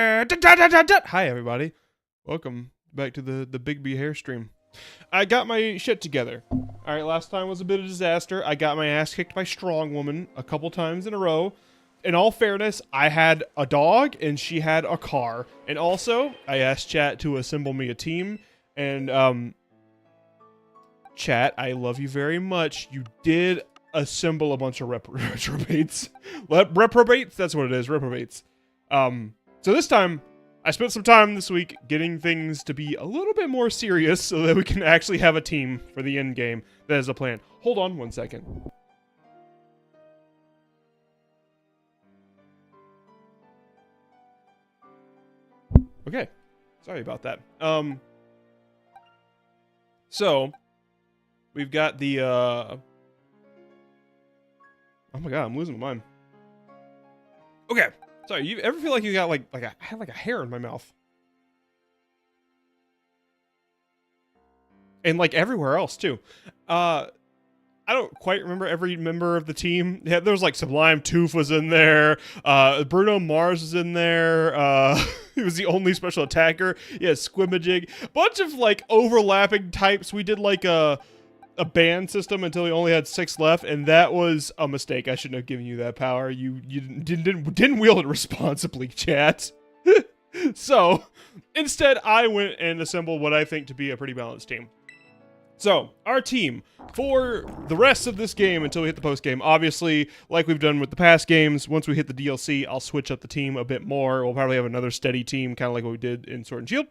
Hi everybody, welcome back to the Bigby Hairstream. I got my shit together. Alright, last time was a bit of a disaster. I got my ass kicked by Strong Woman a couple times in a row. In all fairness, I had a dog and she had a car. And also, I asked chat to assemble me a team. And, chat, I love you very much. You did assemble a bunch of reprobates. Reprobates? That's what it is, reprobates. So this time, I spent some time this week getting things to be a little bit more serious so that we can actually have a team for the end game. That is the plan. Hold on one second. Okay. Sorry about that. So, we've got the, oh my god, I'm losing my mind. Okay. Sorry, you ever feel like you got I have like a hair in my mouth? And like everywhere else too. I don't quite remember every member of the team. Yeah, there was like Sublime Tooth was in there. Bruno Mars was in there. He was the only special attacker. Yeah, Squimajig. Bunch of like overlapping types. We did like a ban system until we only had 6 left, and that was a mistake. I shouldn't have given you that power. You didn't wield it responsibly, chat. So, instead, I went and assembled what I think to be a pretty balanced team. So, our team, for the rest of this game until we hit the post-game, obviously, like we've done with the past games, once we hit the DLC, I'll switch up the team a bit more. We'll probably have another steady team, kind of like what we did in Sword and Shield.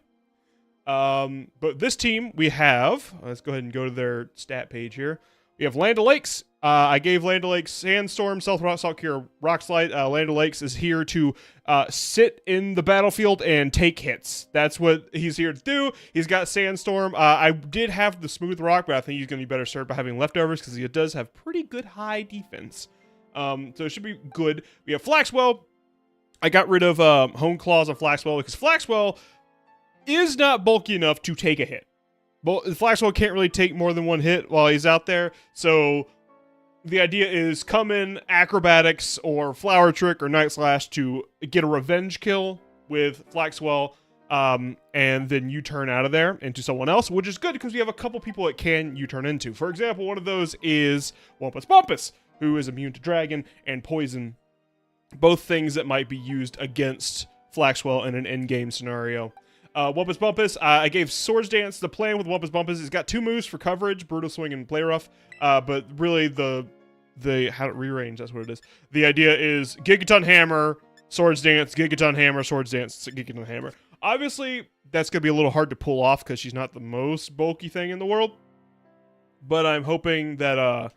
But this team, we have, let's go ahead and go to their stat page here. We have Land O'Lakes. I gave Land O'Lakes Sandstorm, Stealth Rock, Salt Cure, Rock Slide. Land O'Lakes is here to sit in the battlefield and take hits. That's what he's here to do. He's got Sandstorm. I did have the Smooth Rock, but I think he's going to be better served by having Leftovers because he does have pretty good high defense. So it should be good. We have Flaxwell. I got rid of Hone Claws on Flaxwell because Flaxwell is not bulky enough to take a hit. But Flaxwell can't really take more than one hit while he's out there, so the idea is come in Acrobatics or Flower Trick or Night Slash to get a revenge kill with Flaxwell, and then you turn out of there into someone else, which is good because we have a couple people that can you turn into. For example, one of those is Wumpus Bumpus, who is immune to Dragon and Poison, both things that might be used against Flaxwell in an endgame scenario. Wumpus Bumpus, I gave Swords Dance. The plan with Wumpus Bumpus is got 2 moves for coverage, Brutal Swing and Play Rough, but really the how to rearrange, that's what it is. The idea is Gigaton Hammer, Swords Dance, Gigaton Hammer, Swords Dance, Gigaton Hammer. Obviously, that's going to be a little hard to pull off because she's not the most bulky thing in the world, but I'm hoping that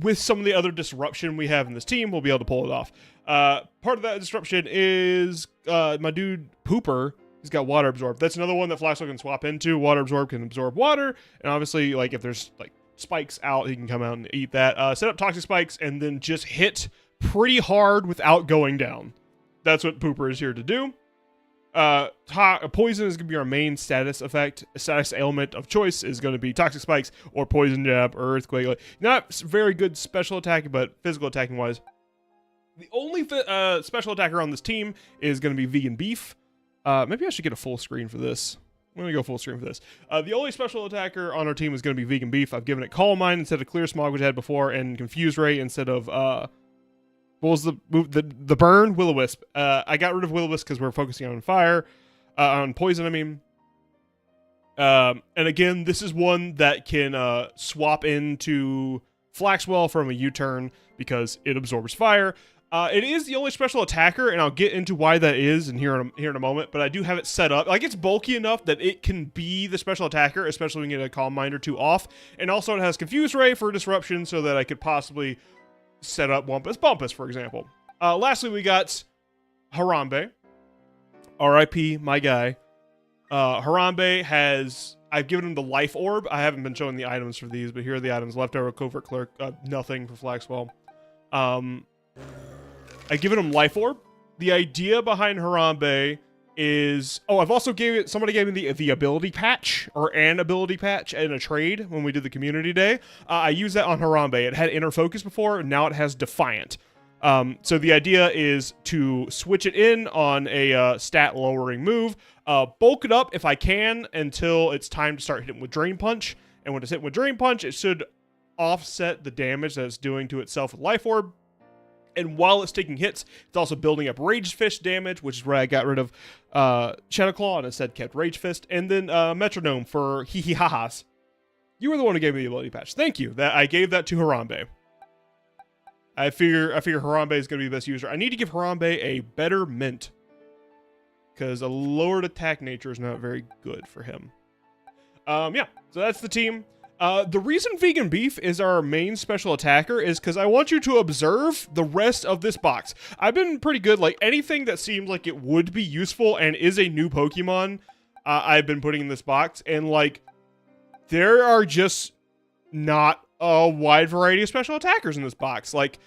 with some of the other disruption we have in this team, we'll be able to pull it off. Part of that disruption is my dude Pooper. He's got Water Absorb. That's another one that Flaxwell can swap into. Water Absorb can absorb water, and obviously, like, if there's, like, spikes out, he can come out and eat that. Set up Toxic Spikes, and then just hit pretty hard without going down. That's what Pooper is here to do. Poison is going to be our main status effect. Status ailment of choice is going to be Toxic Spikes or Poison Jab or Earthquake. Like, not very good special attacking, but physical attacking-wise. The only special attacker on this team is going to be Vegan Beef. Maybe I should get a full screen for this. I'm going to go full screen for this. The only special attacker on our team is going to be Vegan Beef. I've given it Calm Mind instead of Clear Smog, which I had before, and Confuse Ray instead of, what was the burn? Will-O-Wisp. I got rid of Will-O-Wisp because we're focusing on fire, on poison, I mean. And again, this is one that can swap into Flaxwell from a U-turn because it absorbs fire. It is the only special attacker, and I'll get into why that is here in a moment, but I do have it set up. Like, it's bulky enough that it can be the special attacker, especially when you get a Calm Mind or 2 off. And also it has Confuse Ray for disruption so that I could possibly set up Wumpus Bumpus, for example. Lastly, we got Harambe. R.I.P. my guy. Harambe has... I've given him the Life Orb. I haven't been showing the items for these, but here are the items. Leftover, Covert Clerk, nothing for Flaxwell. I've given him Life Orb. The idea behind Harambe is... Oh, I've also somebody gave me the ability patch, or an ability patch in a trade when we did the community day. I used that on Harambe. It had Inner Focus before, and now it has Defiant. So the idea is to switch it in on a stat lowering move, bulk it up if I can until it's time to start hitting with Drain Punch. And when it's hitting with Drain Punch, it should offset the damage that it's doing to itself with Life Orb. And while it's taking hits, it's also building up Rage Fist damage, which is where I got rid of Shadow Claw and instead kept Rage Fist. And then Metronome for hee-hee-ha-has. You were the one who gave me the ability patch. Thank you. I gave that to Harambe. I figure Harambe is going to be the best user. I need to give Harambe a better mint, because a lowered attack nature is not very good for him. Yeah, so that's the team. The reason Vegan Beef is our main special attacker is because I want you to observe the rest of this box. I've been pretty good. Like, anything that seems like it would be useful and is a new Pokemon, I've been putting in this box. And, like, there are just not a wide variety of special attackers in this box. Like,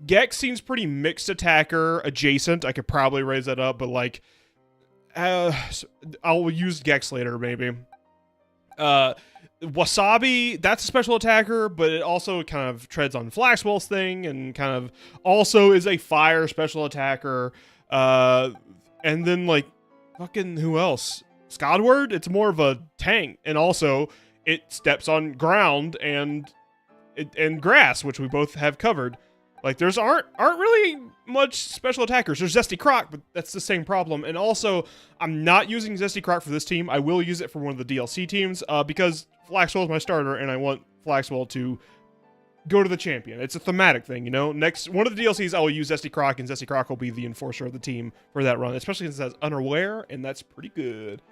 Gex seems pretty mixed attacker adjacent. I could probably raise that up, but, like, I'll use Gex later, maybe. Wasabi, that's a special attacker, but it also kind of treads on Flaxwell's thing and kind of also is a fire special attacker. And then, like, fucking who else? Skyward, it's more of a tank, and also it steps on ground and grass, which we both have covered. Like, there's aren't really much special attackers. There's Zesty Croc, but that's the same problem. And also, I'm not using Zesty Croc for this team. I will use it for one of the DLC teams, because Flaxwell is my starter, and I want Flaxwell to go to the champion. It's a thematic thing, you know? Next, one of the DLCs, I will use Zesty Croc, and Zesty Croc will be the enforcer of the team for that run, especially since it has Unaware, and that's pretty good.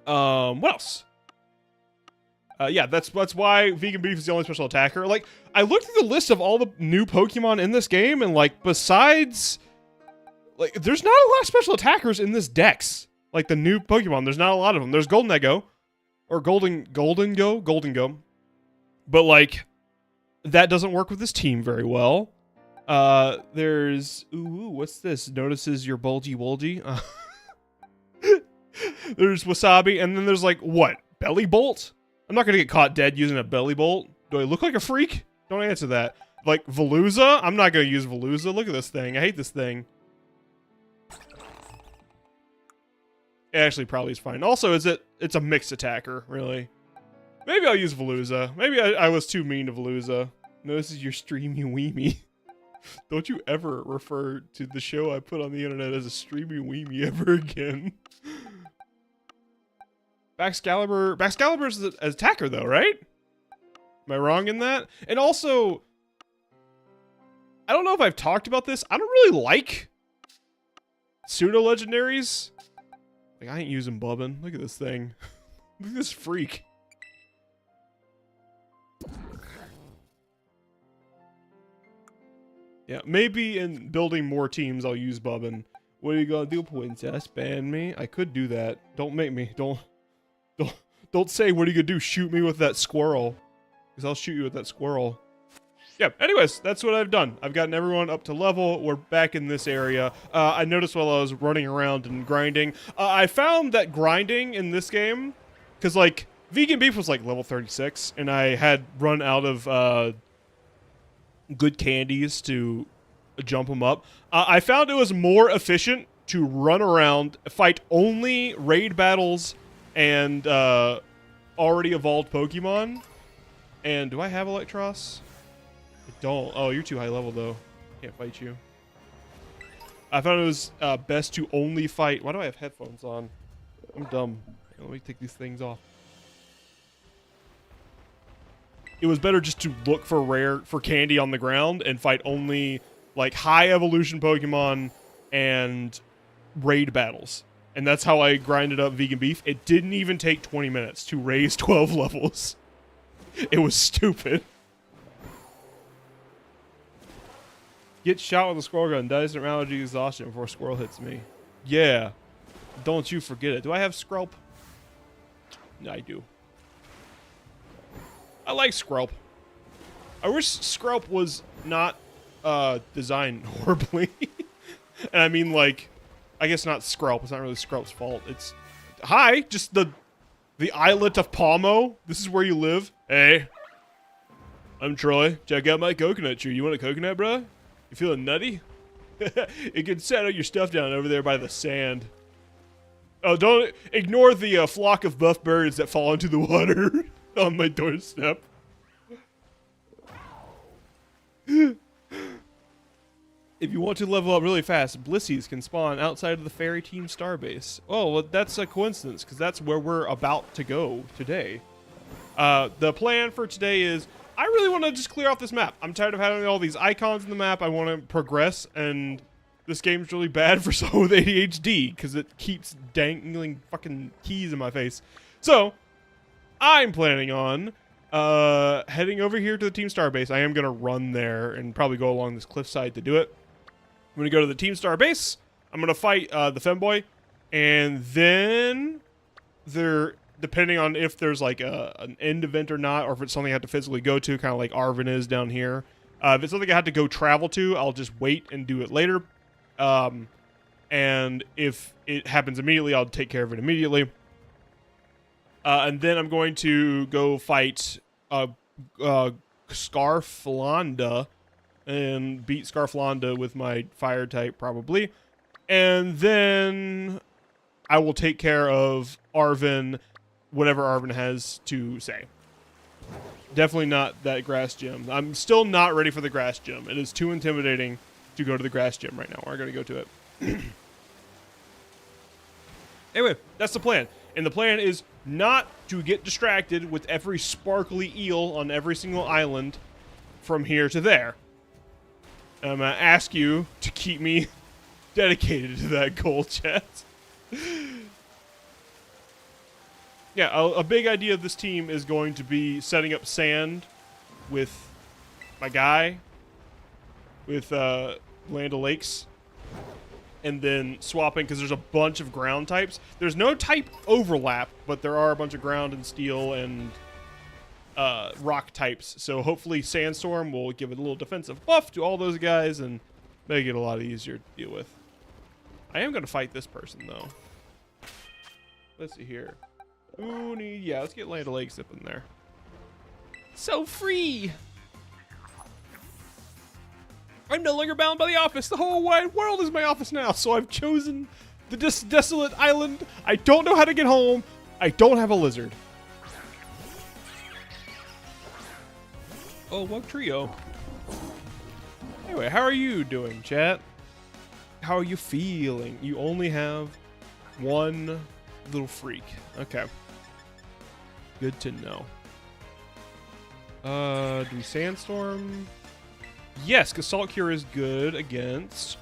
What else? Yeah, that's why Vegan Beef is the only special attacker. Like, I looked at the list of all the new Pokemon in this game, and, like, besides, like, there's not a lot of special attackers in this dex. Like, the new Pokemon, there's not a lot of them. There's Golden Eggo, or Golden Go. But, like, that doesn't work with this team very well. There's, what's this? Notices your bulgy wolgy. There's Wasabi, and then there's, like, what? Belly Bolt? I'm not gonna get caught dead using a Belly Bolt. Do I look like a freak? Don't answer that. Like, Veluza? I'm not gonna use Veluza. Look at this thing. I hate this thing. It actually probably is fine. Also, it's a mixed attacker, really. Maybe I'll use Veluza. Maybe I was too mean to Veluza. No, this is your streamy weemy. Don't you ever refer to the show I put on the internet as a streamy weemy ever again. Baxcalibur's an attacker, though, right? Am I wrong in that? And also, I don't know if I've talked about this. I don't really like pseudo-legendaries. Like, I ain't using Bubbin. Look at this thing. Look at this freak. Yeah, maybe in building more teams, I'll use Bubbin. What are you gonna do, Princess? Ban me? I could do that. Don't make me. Don't say, what are you gonna do? Shoot me with that squirrel. Because I'll shoot you with that squirrel. Yeah, anyways, that's what I've done. I've gotten everyone up to level. We're back in this area. I noticed while I was running around and grinding, I found that grinding in this game, because, like, Vegan Beef was, like, level 36, and I had run out of good candies to jump them up. I found it was more efficient to run around, fight only raid battles and already evolved Pokemon. And do I have Electros? I don't. Oh, you're too high level, though. Can't fight you. I found it was best to only fight... Why do I have headphones on? I'm dumb. Let me take these things off. It was better just to look for candy on the ground and fight only, like, high evolution Pokemon and raid battles. And that's how I grinded up Vegan Beef. It didn't even take 20 minutes to raise 12 levels. It was stupid. Get shot with a squirrel gun. Dies from allergy exhaustion before a squirrel hits me. Yeah. Don't you forget it. Do I have Skrelp? No, I do. I like Skrelp. I wish Skrelp was not designed horribly. And I mean, like, I guess not Skrelp. It's not really Skrelp's fault. It's... Hi! Just the islet of Palmo. This is where you live. Hey. I'm Troy. Check out my coconut tree. You want a coconut, bruh? You feeling nutty? You can settle your stuff down over there by the sand. Oh, don't ignore the flock of buff birds that fall into the water on my doorstep. If you want to level up really fast, Blissies can spawn outside of the Fairy Team Starbase. Oh, well, that's a coincidence, because that's where we're about to go today. The plan for today is, I really want to just clear off this map. I'm tired of having all these icons in the map. I want to progress, and this game's really bad for someone with ADHD, because it keeps dangling fucking keys in my face. So, I'm planning on heading over here to the Team Starbase. I am going to run there and probably go along this cliffside to do it. I'm going to go to the Team Starbase. I'm going to fight the femboy. And then depending on if there's like an end event or not, or if it's something I have to physically go to, kind of like Arvin is down here. If it's something I have to go travel to, I'll just wait and do it later. And if it happens immediately, I'll take care of it immediately. And then I'm going to go fight Scarflanda and beat Scarflanda with my fire type probably. And then I will take care of Arvin, whatever Arvin has to say. Definitely not that grass gym. I'm still not ready for the grass gym. It is too intimidating to go to the grass gym right now. We're going to go to it. Anyway, that's the plan. And the plan is not to get distracted with every sparkly eel on every single island from here to there. I'm going to ask you to keep me dedicated to that goal, chat. Yeah, a big idea of this team is going to be setting up sand with my guy, with Land O'Lakes, and then swapping, because there's a bunch of ground types. There's no type overlap, but there are a bunch of ground and steel and rock types. So hopefully Sandstorm will give it a little defensive buff to all those guys and make it a lot easier to deal with. I am going to fight this person, though. Let's see here. Ooh, yeah, let's get Land O'Lakes up in there. So free! I'm no longer bound by the office. The whole wide world is my office now, so I've chosen the desolate island. I don't know how to get home. I don't have a lizard. Oh, what trio? Anyway, how are you doing, chat? How are you feeling? You only have one little freak. Okay. Good to know. Do we Sandstorm? Yes, because Salt Cure is good against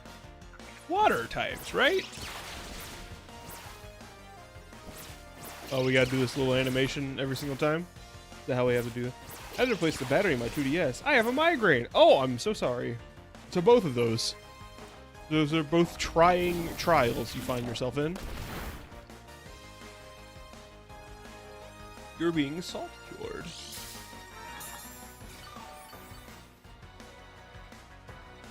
water types, right? Oh, we gotta do this little animation every single time? Is that how we have to do it? I had to replace the battery in my 2DS. I have a migraine. Oh, I'm so sorry. So both of those. Those are both trying trials you find yourself in. You're being salt cured.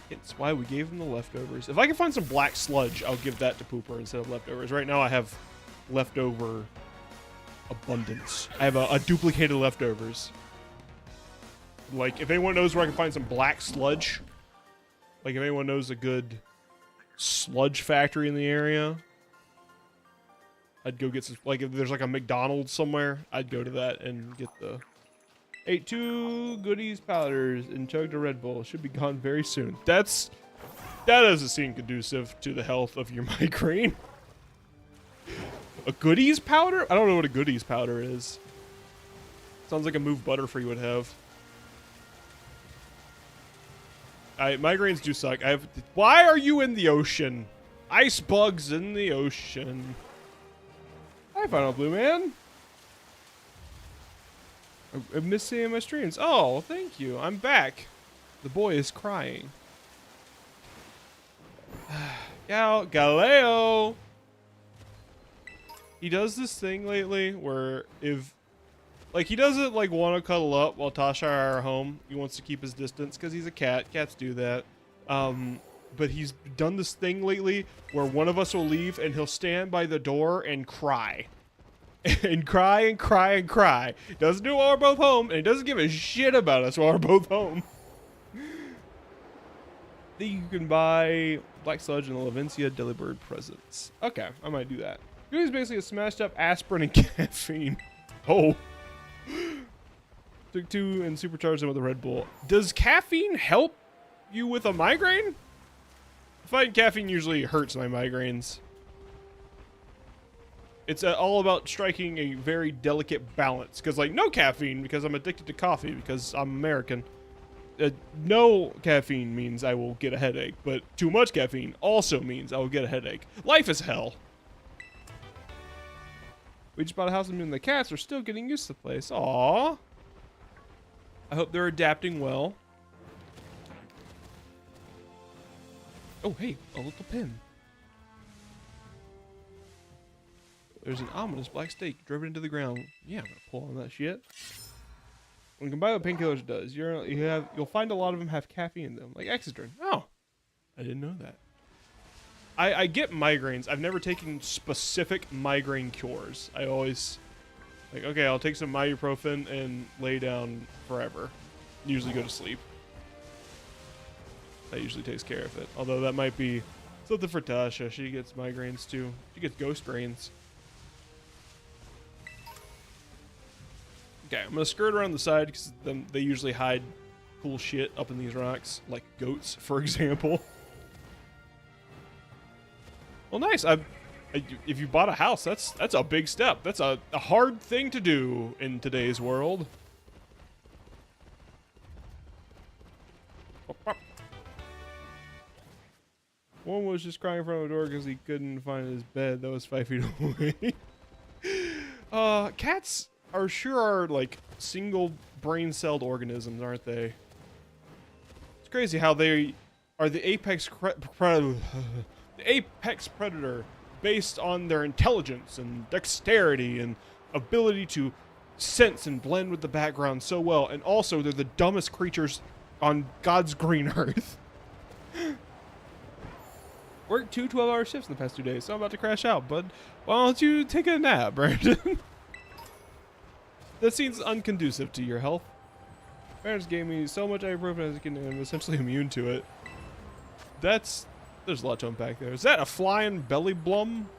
It's why we gave him the leftovers. If I can find some black sludge, I'll give that to Pooper instead of leftovers. Right now I have leftover abundance. I have a duplicated leftovers. Like, if anyone knows where I can find some black sludge, like if anyone knows a good sludge factory in the area, I'd go get some, like if there's like a McDonald's somewhere, I'd go to that and get the... Ate 2 goodies powders and chugged a Red Bull. Should be gone very soon. That doesn't seem conducive to the health of your migraine. A goodies powder? I don't know what a goodies powder is. Sounds like a move Butterfree would have. Migraines do suck. Why are you in the ocean? Ice bugs in the ocean. Hi, Final Blue Man. I've missed seeing my streams. Oh, thank you. I'm back. The boy is crying. Galileo. He does this thing lately where if... Like, he doesn't, like, want to cuddle up while Tasha and I are home. He wants to keep his distance because he's a cat. Cats do that. But he's done this thing lately where one of us will leave and he'll stand by the door and cry. And cry and cry and cry. Doesn't do it while we're both home, and he doesn't give a shit about us while we're both home. think you can buy Black Sludge and the Levincia Delibird presents. Okay, I might do that. It's basically a smashed up aspirin and caffeine. Oh. Took 2 and supercharged them with a Red Bull. Does caffeine help you with a migraine? I find caffeine usually hurts my migraines. It's all about striking a very delicate balance. Because, like, no caffeine because I'm addicted to coffee because I'm American. No caffeine means I will get a headache, but too much caffeine also means I will get a headache. Life is hell. We just bought a house and the cats are still getting used to the place. Aww. I hope they're adapting well. Oh, hey, a little pin. There's an ominous black stake driven into the ground. Yeah, I'm gonna pull on that shit. When combined with painkillers, it does. You'll find a lot of them have caffeine in them, like Excedrin. Oh, I didn't know that. I get migraines. I've never taken specific migraine cures. I always like, okay, I'll take some ibuprofen and lay down forever. Usually go to sleep. That usually takes care of it. Although that might be something for Tasha. She gets migraines too. She gets ghost brains. Okay, I'm gonna skirt around the side because they usually hide cool shit up in these rocks, like goats, for example. Well, nice. If you bought a house, that's a big step. That's a hard thing to do in today's world. One was just crying in front of the door because he couldn't find his bed that was 5 feet away. Cats are like single brain-celled organisms, aren't they? It's crazy how they are the apex predator based on their intelligence and dexterity and ability to sense and blend with the background so well, and also they're the dumbest creatures on God's green earth. Worked 2 12-hour shifts in the past 2 days, so I'm about to crash out, bud. Why don't you take a nap, Brandon? That seems unconducive to your health. Parents gave me so much ibuprofen as a kid and I'm essentially immune to it. There's a lot to unpack there. Is that a flying belly blum?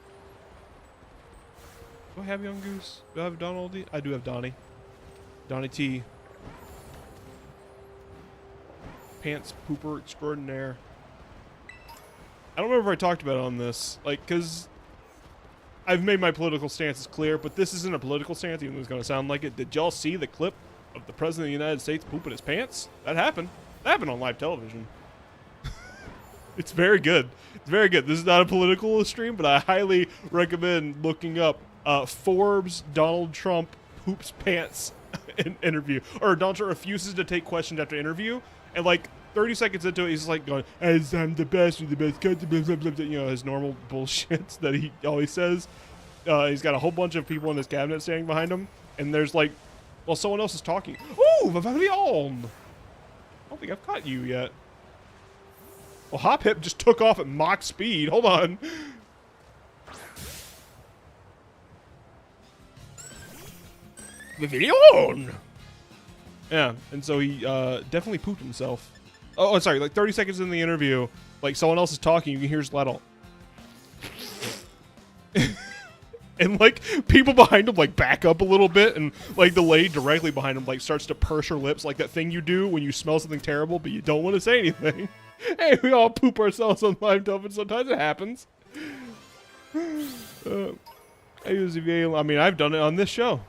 Do I have Young Goose? Do I have Donald? I do have Donnie. Donnie T. Pants pooper extraordinaire. I don't remember if I talked about it on this, like, because I've made my political stances clear, but this isn't a political stance, even though it's going to sound like it. Did y'all see the clip of the President of the United States pooping his pants? That happened. That happened on live television. It's very good. It's very good. This is not a political stream, but I highly recommend looking up Forbes Donald Trump poops pants interview. Or Donald Trump refuses to take questions after interview, and like 30 seconds into it, he's like going, as I'm the best, you're the best, you know, his normal bullshit that he always says. He's got a whole bunch of people in his cabinet standing behind him, and there's like, well, someone else is talking. Ooh, Vavilion! I don't think I've caught you yet. Well, Hop Hip just took off at Mach speed. Hold on. Vavilion! Yeah, and so he definitely pooped himself. Oh, sorry, like 30 seconds in the interview, like someone else is talking, you can hear his little. And like people behind him like back up a little bit, and like the lady directly behind him like starts to purse her lips, like that thing you do when you smell something terrible but you don't want to say anything. Hey, we all poop ourselves on live television. Sometimes it happens. I use VA. I mean, I've done it on this show.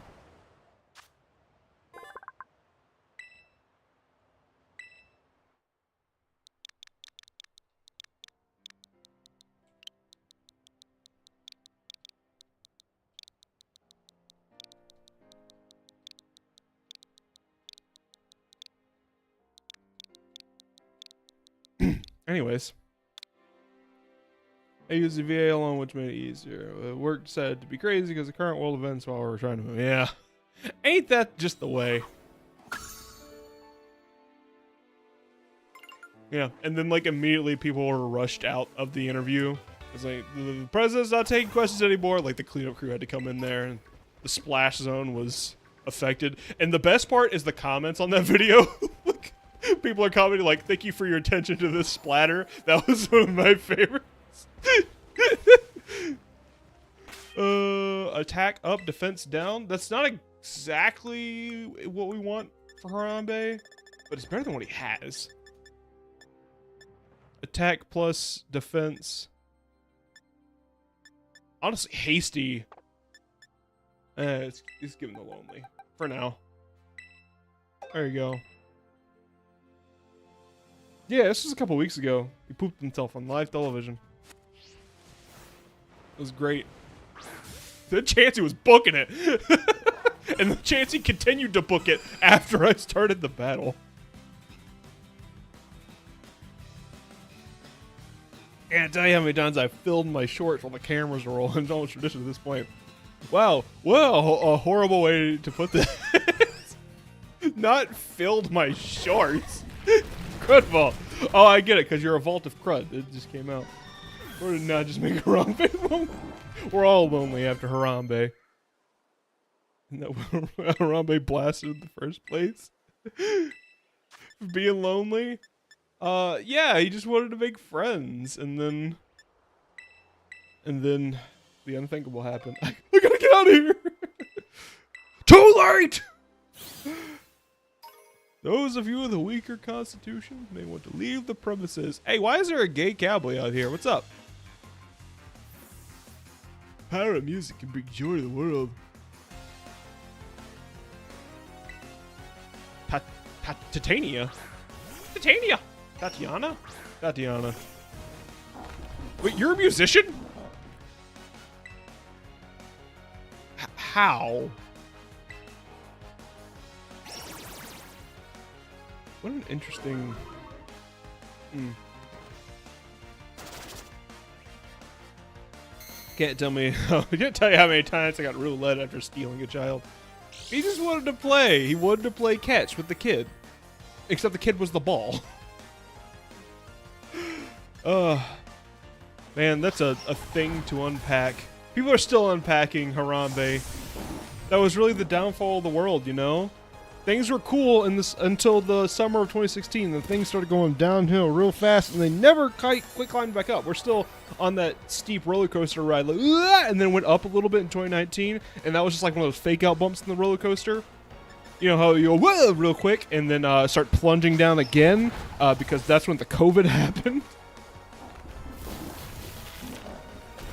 Anyways, I used the VA alone, which made it easier. Work said to be crazy because of current world events while we were trying to move. Yeah, ain't that just the way? Yeah, and then like immediately people were rushed out of the interview. It's like the president's not taking questions anymore. Like the cleanup crew had to come in there, and the splash zone was affected. And the best part is the comments on that video. Look. People are commenting like, thank you for your attention to this splatter. That was one of my favorites. Attack up, defense down. That's not exactly what we want for Harambe, but it's better than what he has. Attack plus defense. Honestly, hasty. It's giving the lonely for now. There you go. Yeah, this was a couple weeks ago. He pooped himself on live television. It was great. The Chansey was booking it. And the Chansey continued to book it after I started the battle. Can't tell you how many times I've filmed my shorts while the cameras are rolling. It's almost tradition at this point. Wow. Well, a horrible way to put this. Not filled my shorts. Crudball. Oh, I get it, because you're a vault of crud. It just came out. Or did not just make Harambe lonely? We're all lonely after Harambe. Isn't that what Harambe blasted in the first place? Being lonely? Yeah, he just wanted to make friends, and then the unthinkable happened. I gotta get out of here! Too late! Those of you with a weaker constitution may want to leave the premises. Hey, why is there a gay cowboy out here? What's up? Power of music can bring joy to the world. Titania? Titania! Tatiana? Tatiana. Wait, you're a musician? How? What an interesting... Can't tell me... I can't tell you how many times I got roulette after stealing a child. He just wanted to play. He wanted to play catch with the kid. Except the kid was the ball. Man, that's a thing to unpack. People are still unpacking Harambe. That was really the downfall of the world, you know? Things were cool in this until the summer of 2016. Then things started going downhill real fast, and they never quite climbed back up. We're still on that steep roller coaster ride, like, and then went up a little bit in 2019, and that was just like one of those fake out bumps in the roller coaster. You know how you go whoa real quick, and then start plunging down again, because that's when the COVID happened.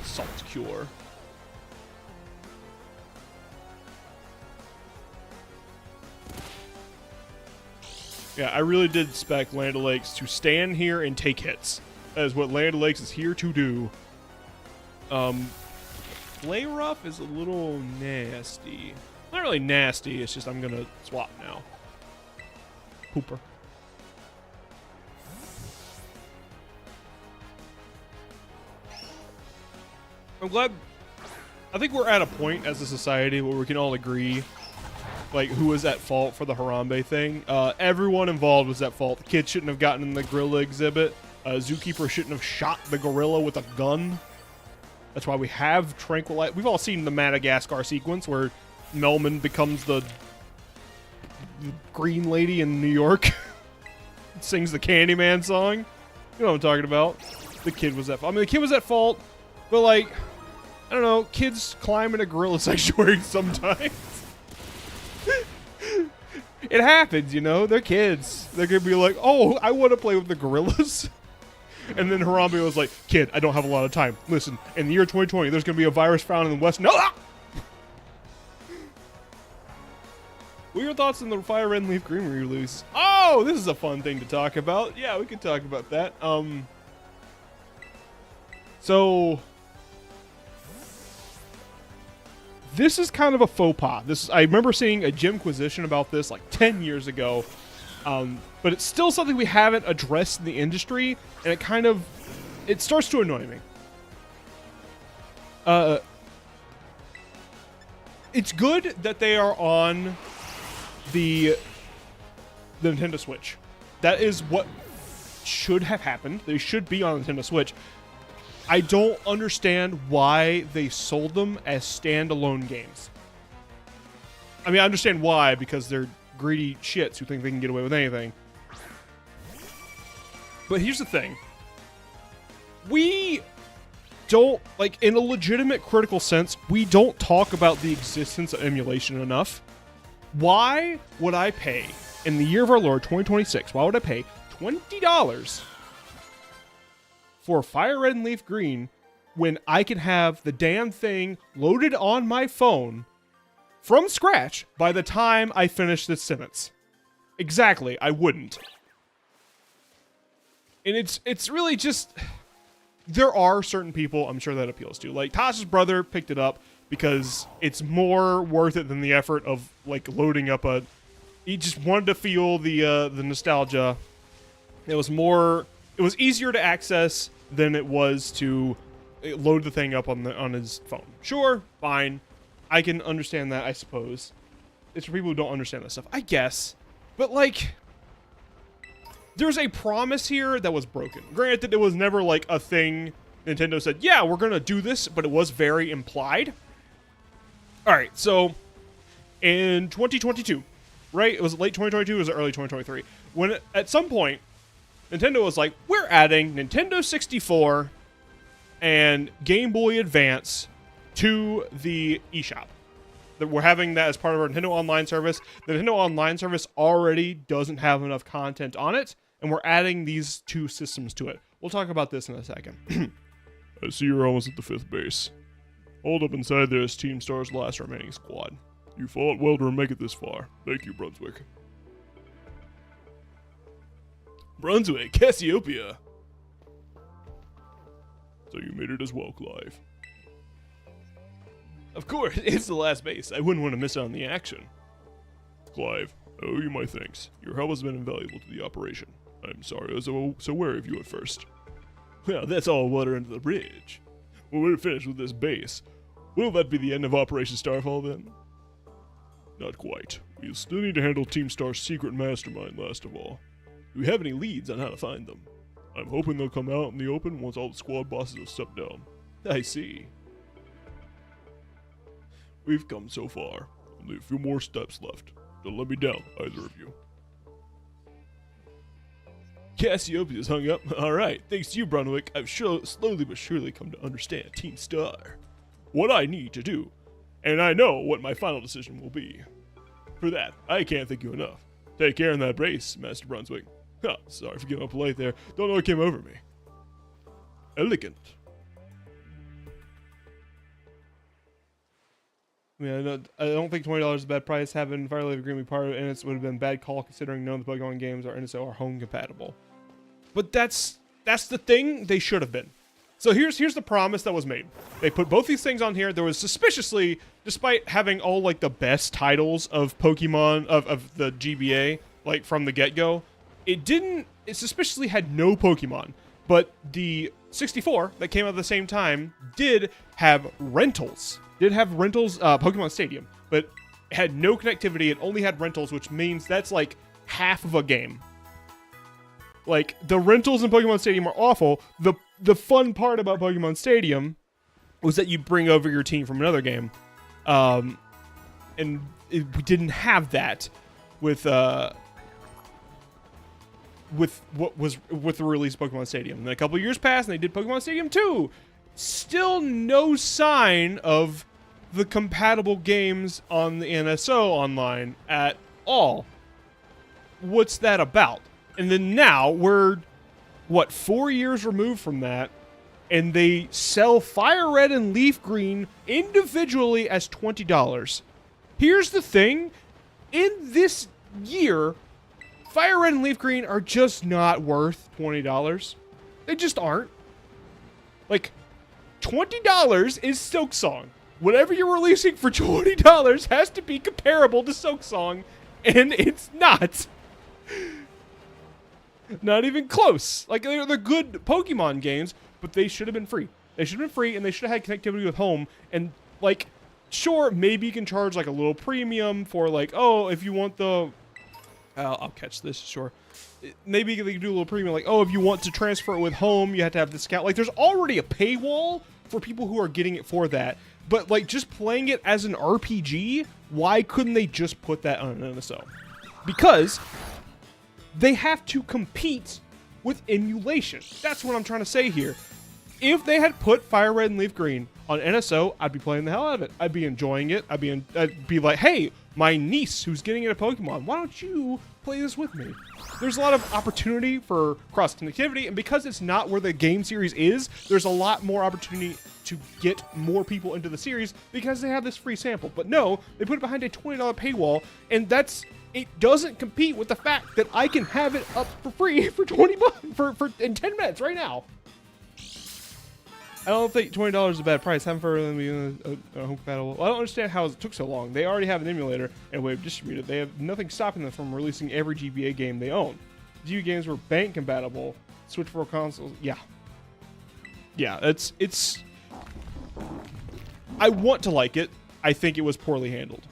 Salt cure. Yeah, I really did expect Land O'Lakes to stand here and take hits. That is what Land O'Lakes is here to do. Play rough is a little nasty. Not really nasty, it's just I'm gonna swap now. Hooper. I'm glad... I think we're at a point as a society where we can all agree like who was at fault for the Harambe thing. Everyone involved was at fault. The kid shouldn't have gotten in the gorilla exhibit. Zookeeper shouldn't have shot the gorilla with a gun. That's why we have tranquilize. We've all seen the Madagascar sequence where Melman becomes the green lady in New York. Sings the Candyman song. You know what I'm talking about. The kid was at fault. I mean, the kid was at fault, but like, I don't know, kids climb in a gorilla sanctuary sometimes. It happens, you know? They're kids. They're gonna be like, oh, I want to play with the gorillas. And then Harambe was like, kid, I don't have a lot of time. Listen, in the year 2020, there's gonna be a virus found in the West. No! Ah! What are your thoughts on the Fire Red and Leaf Green release? Oh, this is a fun thing to talk about. Yeah, we could talk about that. So... this is kind of a faux pas. I remember seeing a Jimquisition about this like 10 years ago, but it's still something we haven't addressed in the industry, and it starts to annoy me. It's good that they are on the Nintendo Switch. That is what should have happened. They should be on the Nintendo Switch. I don't understand why they sold them as standalone games. I mean, I understand why, because they're greedy shits who think they can get away with anything. But here's the thing. We don't, like, in a legitimate critical sense, we don't talk about the existence of emulation enough. Why would I pay, in the year of our Lord, 2026, why would I pay $20 for Fire Red and Leaf Green when I can have the damn thing loaded on my phone from scratch by the time I finish this sentence? Exactly, I wouldn't. And it's really just, there are certain people I'm sure that appeals to. Like, Tasha's brother picked it up because it's more worth it than the effort of, like, loading up a, he just wanted to feel the nostalgia. It was easier to access than it was to load the thing up on his phone. Sure, fine. I can understand that, I suppose. It's for people who don't understand that stuff, I guess. But, like, there's a promise here that was broken. Granted, it was never, like, a thing Nintendo said, yeah, we're gonna do this, but it was very implied. Alright, so, in 2022, right? It was late 2022, or was it early 2023? When, at some point, Nintendo was like, we're adding Nintendo 64 and Game Boy Advance to the eShop. That we're having that as part of our Nintendo Online service. The Nintendo Online service already doesn't have enough content on it, and we're adding these two systems to it. We'll talk about this in a second. I see you're almost at the 5th base. Hold up inside there is Team Star's last remaining squad. You fought well to make it this far. Thank you, Brunswick. Brunswick, Cassiopeia. So you made it as well, Clive. Of course, it's the last base. I wouldn't want to miss out on the action. Clive, I owe you my thanks. Your help has been invaluable to the operation. I'm sorry I was so wary of you at first. Well, that's all water under the bridge. When we're finished with this base, will that be the end of Operation Starfall then? Not quite. We'll still need to handle Team Star's secret mastermind last of all. Do we have any leads on how to find them? I'm hoping they'll come out in the open once all the squad bosses have stepped down. I see. We've come so far. Only a few more steps left. Don't let me down, either of you. Cassiopeia's hung up. Alright, thanks to you, Brunswick, I've slowly but surely come to understand Team Star. What I need to do. And I know what my final decision will be. For that, I can't thank you enough. Take care in that brace, Master Brunswick. Huh, sorry for getting up late there. Don't know what came over me. Elegant. I mean, I don't think $20 is a bad price. Having Fire Leaf Green be part of it, and it would have been a bad call considering none of the Pokemon games are NSO or home compatible. But that's the thing they should have been. So here's the promise that was made. They put both these things on here. There was suspiciously, despite having all like the best titles of Pokemon of the GBA, like from the get-go, it suspiciously had no Pokemon. But the 64 that came out at the same time did have rentals. Pokemon Stadium, but had no connectivity. It only had rentals, which means that's like half of a game. Like, the rentals in Pokemon Stadium are awful. The fun part about Pokemon Stadium was that you bring over your team from another game. And we didn't have that with the release of Pokemon Stadium. And then a couple years passed and they did Pokemon Stadium 2. Still no sign of the compatible games on the NSO online at all. What's that about? And then now we're, 4 years removed from that, and they sell Fire Red and Leaf Green individually as $20. Here's the thing. In this year, Fire Red and Leaf Green are just not worth $20. They just aren't. Like, $20 is Silksong. Whatever you're releasing for $20 has to be comparable to Silksong, and it's not. Not even close. Like, they're good Pokemon games, but they should have been free. They should have been free, and they should have had connectivity with home. And, like, sure, maybe you can charge, like, a little premium for, like, oh, if you want the... I'll catch this, sure. Maybe they can do a little premium, like, oh, if you want to transfer it with home, you have to have this account. Like, there's already a paywall for people who are getting it for that. But, like, just playing it as an RPG, why couldn't they just put that on an NSO? Because they have to compete with emulation. That's what I'm trying to say here. If they had put Fire Red and Leaf Green on NSO, I'd be playing the hell out of it. I'd be enjoying it. I'd be like, hey, my niece who's getting into Pokemon, why don't you play this with me? There's a lot of opportunity for cross-connectivity, and because it's not where the game series is, there's a lot more opportunity to get more people into the series because they have this free sample. But no, they put it behind a $20 paywall, and it doesn't compete with the fact that I can have it up for free for 20 bucks in 10 minutes right now. I don't think $20 is a bad price. Haven't for them being a home compatible. Well, I don't understand how it took so long. They already have an emulator and a way of distributing it. They have nothing stopping them from releasing every GBA game they own. GBA games were bank compatible. Switch for consoles. Yeah. Yeah, it's. I want to like it. I think it was poorly handled.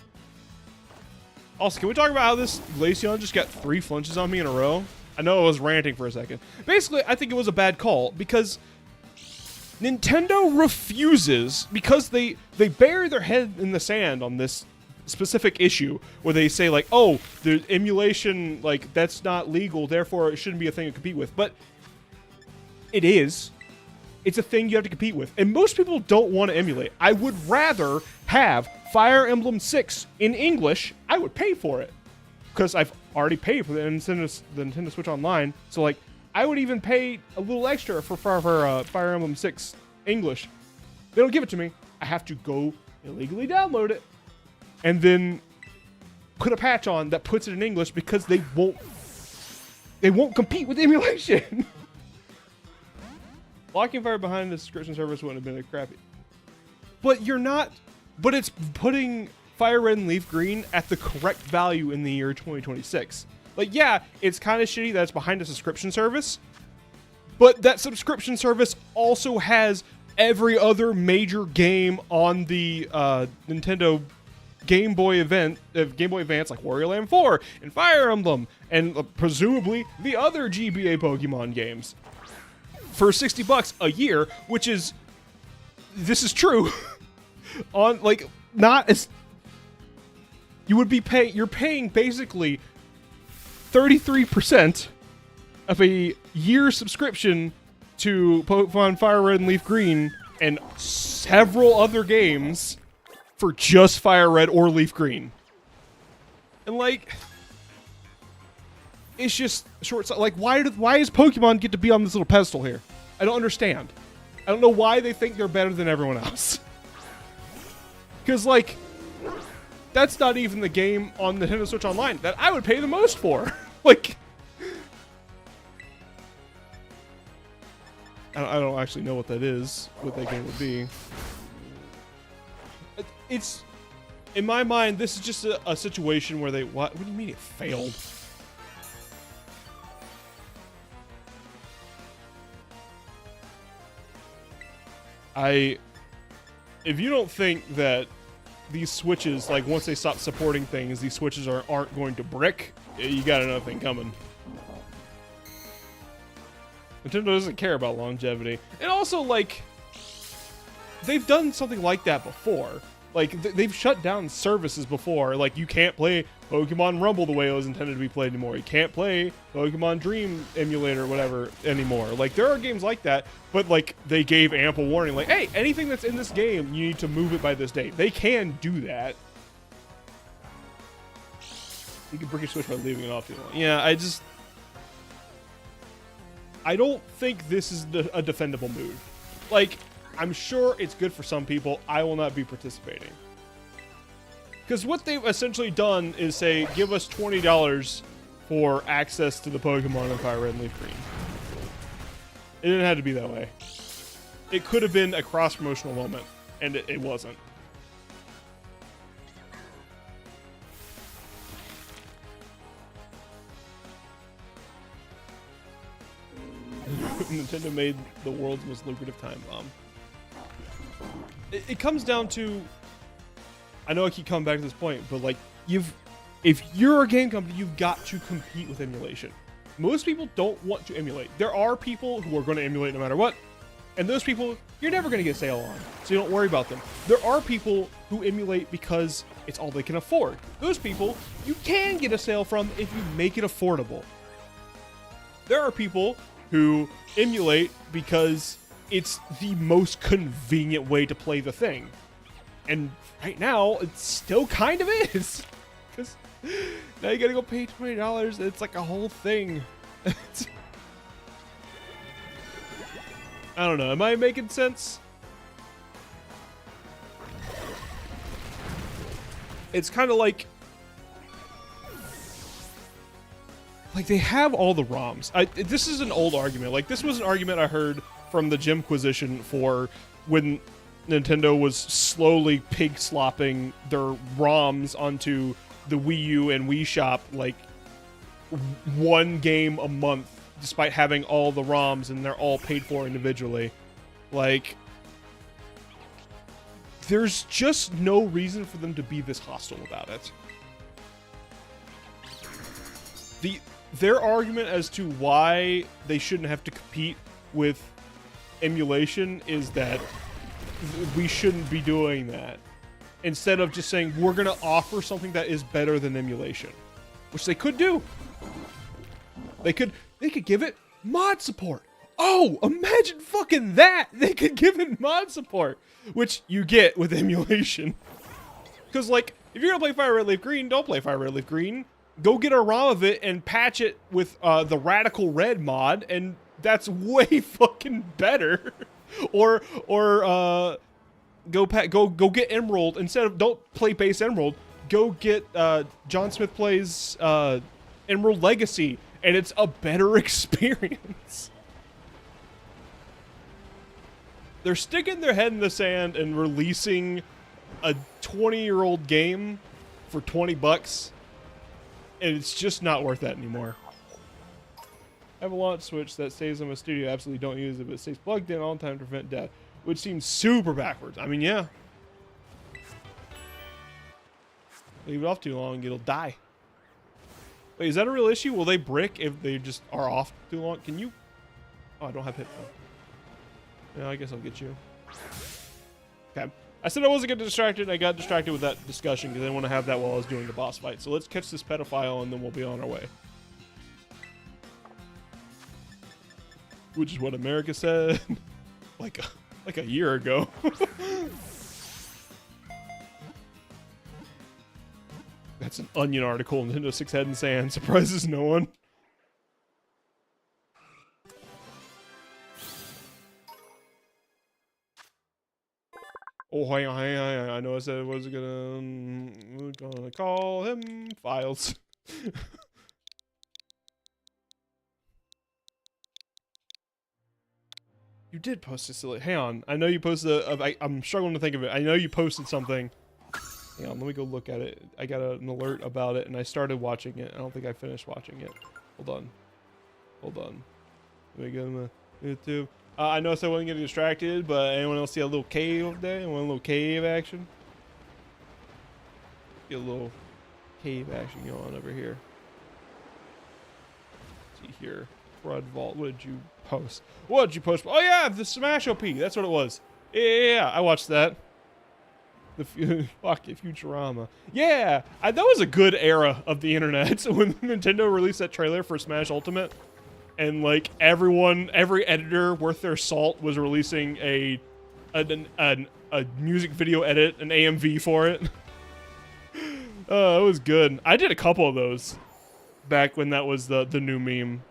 Also, can we talk about how this Glaceon just got 3 flinches on me in a row? I know I was ranting for a second. Basically, I think it was a bad call because Nintendo refuses, because they bury their head in the sand on this specific issue where they say like, oh, the emulation, like, that's not legal, therefore it shouldn't be a thing to compete with. But it is. It's a thing you have to compete with. And most people don't want to emulate. I would rather have Fire Emblem 6 in English. I would pay for it because I've already paid for the Nintendo Switch Online. So like, I would even pay a little extra for Fire Emblem 6 English. They don't give it to me. I have to go illegally download it and then put a patch on that puts it in English because they won't compete with emulation. Locking Fire behind the subscription service wouldn't have been a crappy. But it's putting Fire Red and Leaf Green at the correct value in the year 2026. Like, yeah, it's kind of shitty that it's behind a subscription service, but that subscription service also has every other major game on the Nintendo Game Boy Advance, like Wario Land 4 and Fire Emblem, and presumably the other GBA Pokemon games for $60 a year, which is, this is true, on, like, not as, you're paying basically 33% of a year subscription to Pokemon Fire Red and Leaf Green and several other games for just Fire Red or Leaf Green. And like, it's just short. Like, why does Pokemon get to be on this little pedestal here? I don't understand. I don't know why they think they're better than everyone else. Because like, that's not even the game on the Nintendo Switch Online that I would pay the most for. Like, I don't actually know what that is, what that game would be. It's, in my mind, this is just a situation where what do you mean it failed? If you don't think that these Switches, like, once they stop supporting things, these Switches aren't going to brick, you got another thing coming. Nintendo doesn't care about longevity. And also, like, they've done something like that before. Like, they've shut down services before. Like, you can't play Pokemon Rumble the way it was intended to be played anymore. You can't play Pokemon Dream Emulator or whatever anymore. Like, there are games like that, but, like, they gave ample warning. Like, hey, anything that's in this game, you need to move it by this date. They can do that. You can break your Switch by leaving it off too long. Yeah, I don't think this is a defendable move. Like, I'm sure it's good for some people. I will not be participating. Because what they've essentially done is say, give us $20 for access to the Pokemon in Fire Red and Leaf Green. It didn't have to be that way. It could have been a cross-promotional moment, and it wasn't. Nintendo made the world's most lucrative time bomb. It comes down to, I know I keep coming back to this point, but like, if you're a game company, you've got to compete with emulation. Most people don't want to emulate. There are people who are going to emulate no matter what, and those people, you're never going to get a sale on, so you don't worry about them. There are people who emulate because it's all they can afford. Those people, you can get a sale from if you make it affordable. There are people who emulate because it's the most convenient way to play the thing. And right now, it still kind of is. Because now you gotta go pay $20. It's like a whole thing. I don't know. Am I making sense? It's kind of like they have all the ROMs. This is an old argument. Like, this was an argument I heard from the Jimquisition for when Nintendo was slowly pig slopping their ROMs onto the Wii U and Wii Shop, like one game a month, despite having all the ROMs and they're all paid for individually. Like, there's just no reason for them to be this hostile about it. Their argument as to why they shouldn't have to compete with emulation is that we shouldn't be doing that. Instead of just saying, we're going to offer something that is better than emulation. Which they could do. They could give it mod support. Oh, imagine fucking that! They could give it mod support. Which you get with emulation. Because, like, if you're going to play Fire Red Leaf Green, don't play Fire Red Leaf Green. Go get a ROM of it and patch it with the Radical Red mod, and that's way fucking better. or go get Emerald instead of, don't play base Emerald. Go get John Smith Plays Emerald Legacy, and it's a better experience. They're sticking their head in the sand and releasing a 20-year-old game for $20. And it's just not worth that anymore. I have a launch switch that stays on my studio. Absolutely don't use it, but it stays plugged in all the time to prevent death. Which seems super backwards. I mean, yeah. Leave it off too long, it'll die. Wait, is that a real issue? Will they brick if they just are off too long? Can you... Oh, I don't have headphones. Yeah, I guess I'll get you. Okay. I said I wasn't getting distracted. I got distracted with that discussion because I didn't want to have that while I was doing the boss fight. So let's catch this pedophile and then we'll be on our way. Which is what America said like a year ago. That's an Onion article. Nintendo 6 Head in Sand surprises no one. Oh, hang on. I know I said I wasn't gonna call him Files. You did post a silly. Hang on. I know you posted I'm struggling to think of it. I know you posted something. Hang on, let me go look at it. I got an alert about it, and I started watching it. I don't think I finished watching it. Hold on. Let me go to my YouTube. I noticed I wasn't getting distracted, but anyone else see a little cave over there? Anyone a little cave action? Get a little cave action going on over here. Let's see here. Crud Vault. What did you post? What did you post? Oh yeah, the Smash OP. That's what it was. Yeah, I watched that. Fuck it, Futurama. Yeah, that was a good era of the internet. So when Nintendo released that trailer for Smash Ultimate, and like every editor worth their salt was releasing a music video edit, an AMV for it. It was good. I did a couple of those back when that was the new meme.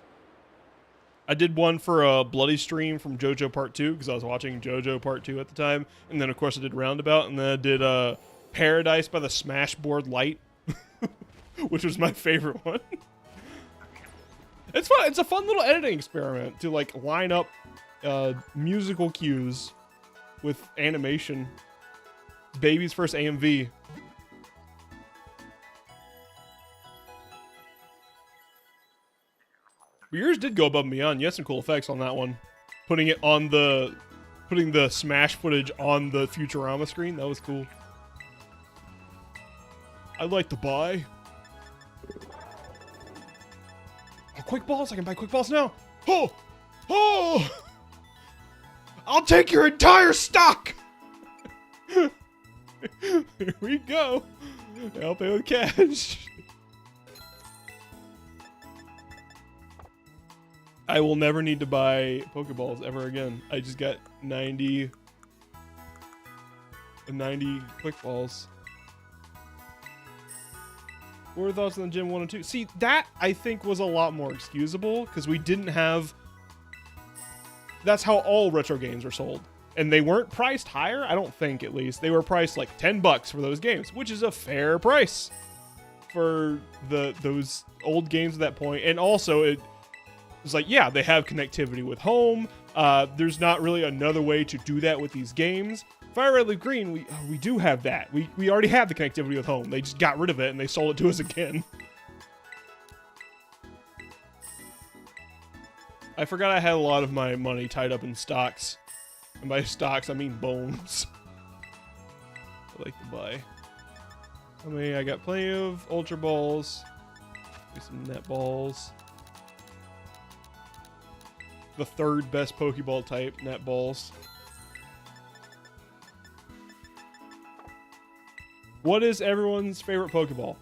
I did one for a Bloody Stream from JoJo Part 2 because I was watching JoJo Part 2 at the time, and then of course I did Roundabout, and then I did Paradise by the Smashboard Light, which was my favorite one. It's fun. It's a fun little editing experiment to like line up musical cues with animation. Baby's first AMV. But yours did go above and beyond. You had some cool effects on that one. Putting the Smash footage on the Futurama screen. That was cool. I'd like to buy. Oh, quick balls. I can buy quick balls now. Oh! Oh! I'll take your entire stock! Here we go. I'll pay with cash. I will never need to buy Pokeballs ever again. I just got 90 quick balls. What were your thoughts on Gen 1 and 2? See, that I think was a lot more excusable because we didn't have... That's how all retro games were sold. And they weren't priced higher, I don't think, at least. They were priced like $10 for those games, which is a fair price for those old games at that point. And also, it was like, yeah, they have connectivity with home. There's not really another way to do that with these games. Fire Red Leaf Green, we do have that. We already have the connectivity with home. They just got rid of it and they sold it to us again. I forgot I had a lot of my money tied up in stocks. And by stocks, I mean bones. I like to buy. I mean, I got plenty of Ultra Balls. Maybe some Net Balls. The third best Pokeball type, Net Balls. What is everyone's favorite Pokeball?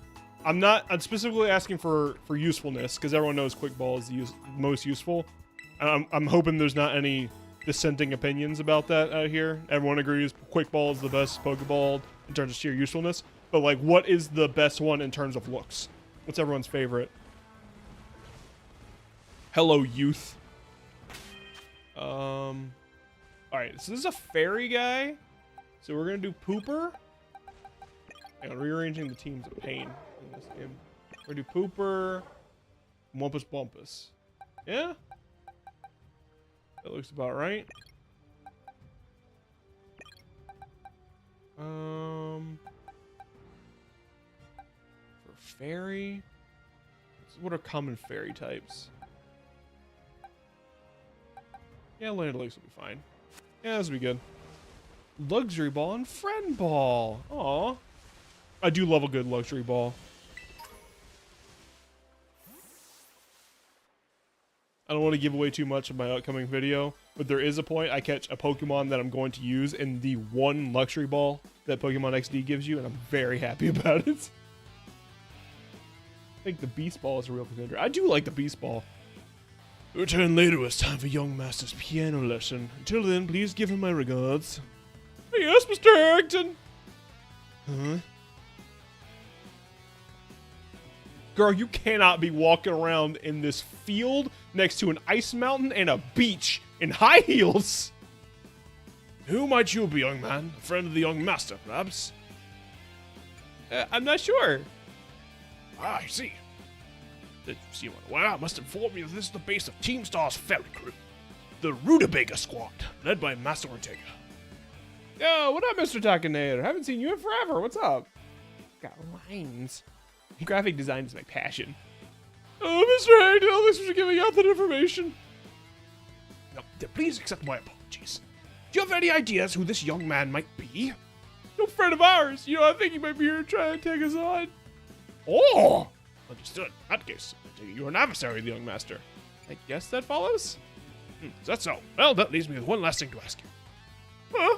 I'm specifically asking for usefulness, because everyone knows Quick Ball is the most useful. I'm hoping there's not any dissenting opinions about that out here. Everyone agrees Quick Ball is the best Pokeball in terms of sheer usefulness. But like, what is the best one in terms of looks? What's everyone's favorite? Hello, youth. Alright, so this is a fairy guy. So we're gonna do Pooper. Hang on, rearranging the team's a pain in this game. We're gonna do Pooper, Wumpus Bumpus. Yeah? That looks about right. For fairy, what are common fairy types? Yeah, Landolix will be fine. Yeah, this will be good. Luxury Ball and Friend Ball. Aw. I do love a good Luxury Ball. I don't want to give away too much of my upcoming video, but there is a point I catch a Pokemon that I'm going to use in the one Luxury Ball that Pokemon XD gives you, and I'm very happy about it. I think the Beast Ball is a real contender. I do like the Beast Ball. Return later, it's time for young master's piano lesson. Until then, please give him my regards. Yes, Mr. Harrington. Huh? Girl, you cannot be walking around in this field next to an ice mountain and a beach in high heels. Who might you be, young man? A friend of the young master, perhaps? I'm not sure. Ah, I see. Did you see one? Well, I must inform you that this is the base of Team Star's ferry crew. The Rutabaga Squad, led by Master Ortega. Yo, what up, Mr. Takanator? Haven't seen you in forever. What's up? Got lines. Graphic design is my passion. Oh, Mr. Harrington, thanks for giving out that information. No, please accept my apologies. Do you have any ideas who this young man might be? No friend of ours. You know, I think he might be here trying to take us on. Oh! Understood. In that case, I take it you're an adversary of the young master. I guess that follows? Is that so? Well, that leaves me with one last thing to ask you. Huh?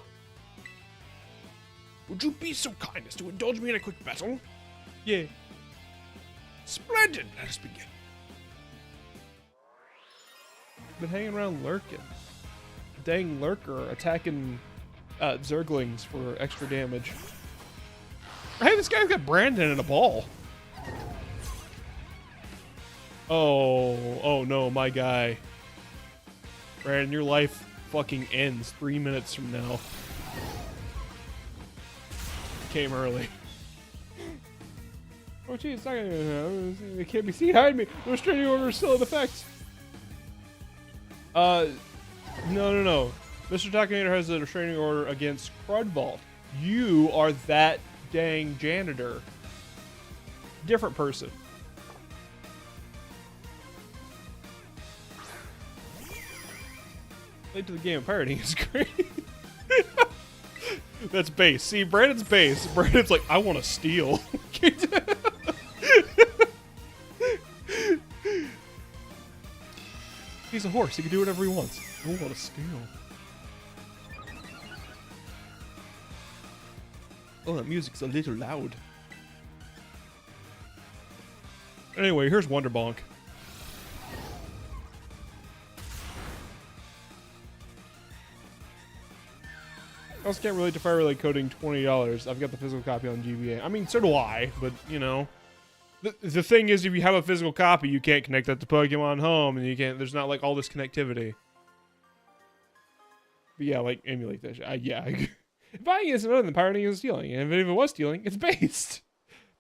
Would you be so kind as to indulge me in a quick battle? Yeah. Splendid! Let us begin. Been hanging around lurking. Dang lurker attacking Zerglings for extra damage. Hey, this guy's got Brandon in a ball. Oh no, my guy. Brandon, your life fucking ends 3 minutes from now. Came early. Oh geez, it's not gonna, it can't be seen behind me. The restraining order is still in effect. No. Mr. Takanator has a restraining order against Crudvault. You are that dang janitor. Different person. Late to the game of pirating is great. That's base. See, Brandon's base. Brandon's like, I want to steal. He's a horse. He can do whatever he wants. I want to steal. Oh, that music's a little loud. Anyway, here's Wonder Bonk. I also can't relate to Fire Relay coding $20. I've got the physical copy on GBA. I mean, so do I, but, you know. The thing is, if you have a physical copy, you can't connect that to Pokemon Home, and you can't, there's not, like, all this connectivity. But yeah, like, emulate that shit. Yeah. Buying isn't other than pirating and stealing, and if it was stealing, it's based.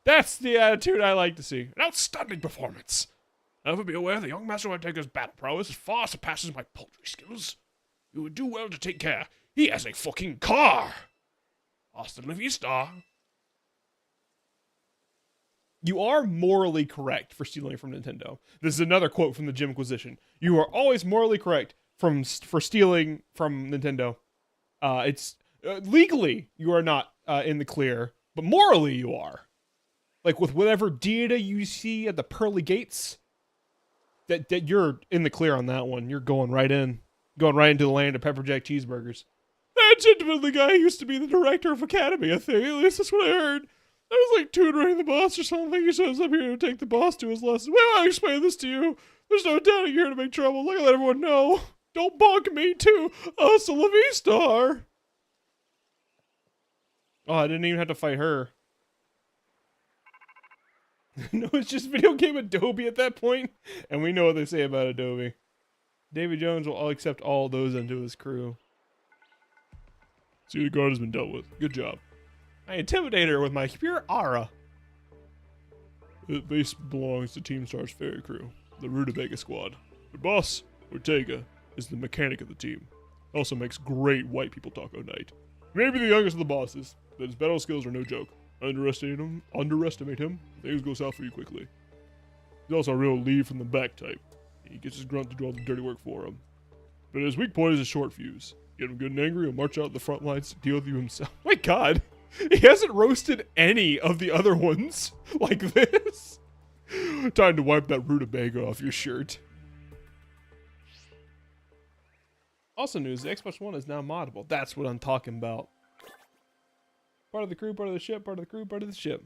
That's the attitude I like to see. An outstanding performance. Never be aware the young Master Undertaker's battle prowess far surpasses my poultry skills. You would do well to take care. He has a fucking car! Hasta la vista. You are morally correct for stealing from Nintendo. This is another quote from the Gymquisition. You are always morally correct for stealing from Nintendo. It's legally you are not in the clear, but morally you are. Like with whatever data you see at the pearly gates, that you're in the clear on that one. You're going right into the land of pepper jack cheeseburgers. That gentleman, the guy who used to be the director of Academy, I think. At least that's what I heard. I was like tutoring the boss or something. He shows up here to take the boss to his lesson. Well, I'll explain this to you. There's no doubt you're here to make trouble. Like I let everyone know. Don't bonk me too. Hasta la vista. Oh, I didn't even have to fight her. No, it's just video game Adobe at that point. And we know what they say about Adobe. Davy Jones will accept all those into his crew. See, the guard has been dealt with. Good job. I intimidated her with my pure aura. The base belongs to Team Star's ferry crew, the Rutabaga squad. The boss, Ortega, is the mechanic of the team. Also makes great white people taco night. Maybe the youngest of the bosses, but his battle skills are no joke. Underestimate him, things go south for you quickly. He's also a real lead from the back type. He gets his grunt to do all the dirty work for him. But his weak point is a short fuse. Get him good and angry, he'll march out the front lines to deal with you himself. My god! He hasn't roasted any of the other ones like this. Time to wipe that rutabaga off your shirt. Also news, the Xbox One is now moddable. That's what I'm talking about. Part of the crew, part of the ship, part of the crew, part of the ship.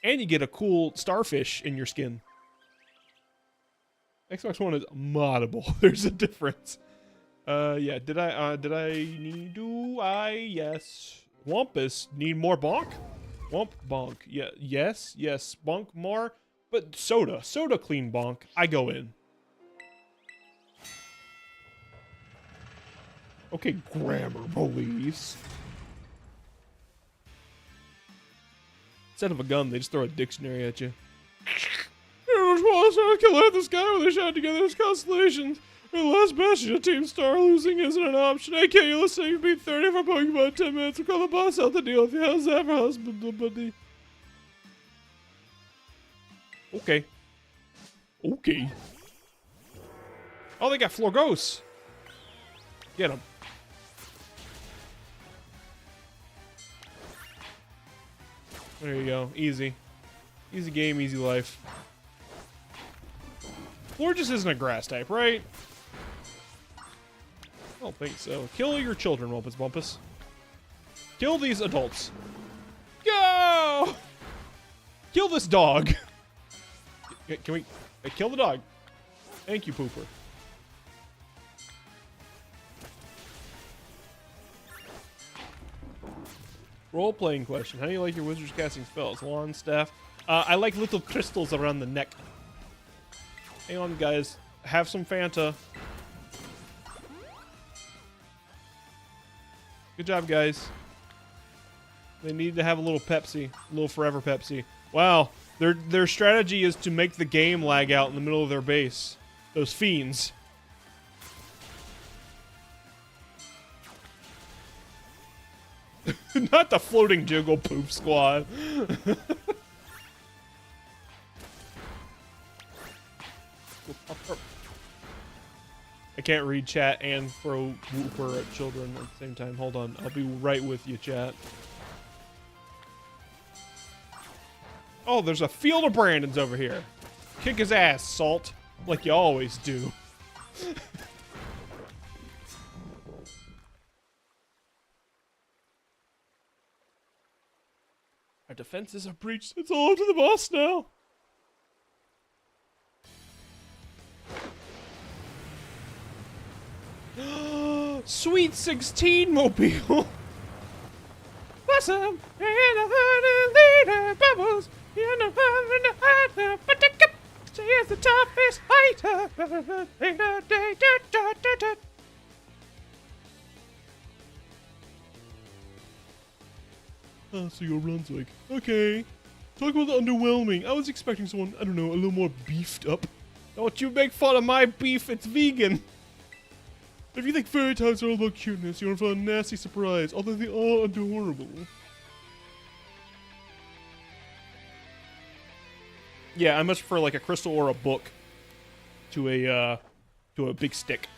And you get a cool starfish in your skin. Xbox One is moddable. There's a difference. Yeah, yes. Wampus need more bonk? Womp bonk. Yeah, yes, bonk more. But soda clean bonk. I go in. Okay, grammar police. Instead of a gun, they just throw a dictionary at you. I kill out this guy when they shot together as constellations. The last bastion of Team Star losing isn't an option. I can't you listen, you beat 30 for Pokemon 10 minutes. We'll call the boss out to deal with you. How's that for husband, buddy? Okay. Okay. Oh, they got Florgos. Get him. There you go. Easy. Easy game, easy life. Floor just isn't a grass type, right? I don't think so. Kill your children, Wumpus Bumpus. Kill these adults. Go! Kill this dog. Can we kill the dog? Thank you, Pooper. Role-playing question. How do you like your wizards casting spells? Wand, staff? I like little crystals around the neck. Hang on, guys. Have some Fanta. Good job, guys. They need to have a little Pepsi. A little Forever Pepsi. Wow. Their strategy is to make the game lag out in the middle of their base. Those fiends. Not the floating jiggle poop squad. I can't read chat and throw whooper at children at the same time. Hold on. I'll be right with you, chat. Oh, there's a field of Brandons over here. Kick his ass, Salt. Like you always do. Our defenses are breached. It's all up to the boss now. Sweet 16 mobile. awesome. And a leader bubbles. You know how to hide the buttercup. She is the toughest fighter. So your run's like, okay. Talk about the underwhelming. I was expecting someone, I don't know, a little more beefed up. Don't you make fun of my beef, it's vegan. If you think fairy tales are all about cuteness, you're in for a nasty surprise, although they are adorable. Yeah, I much prefer like a crystal or a book to a big stick.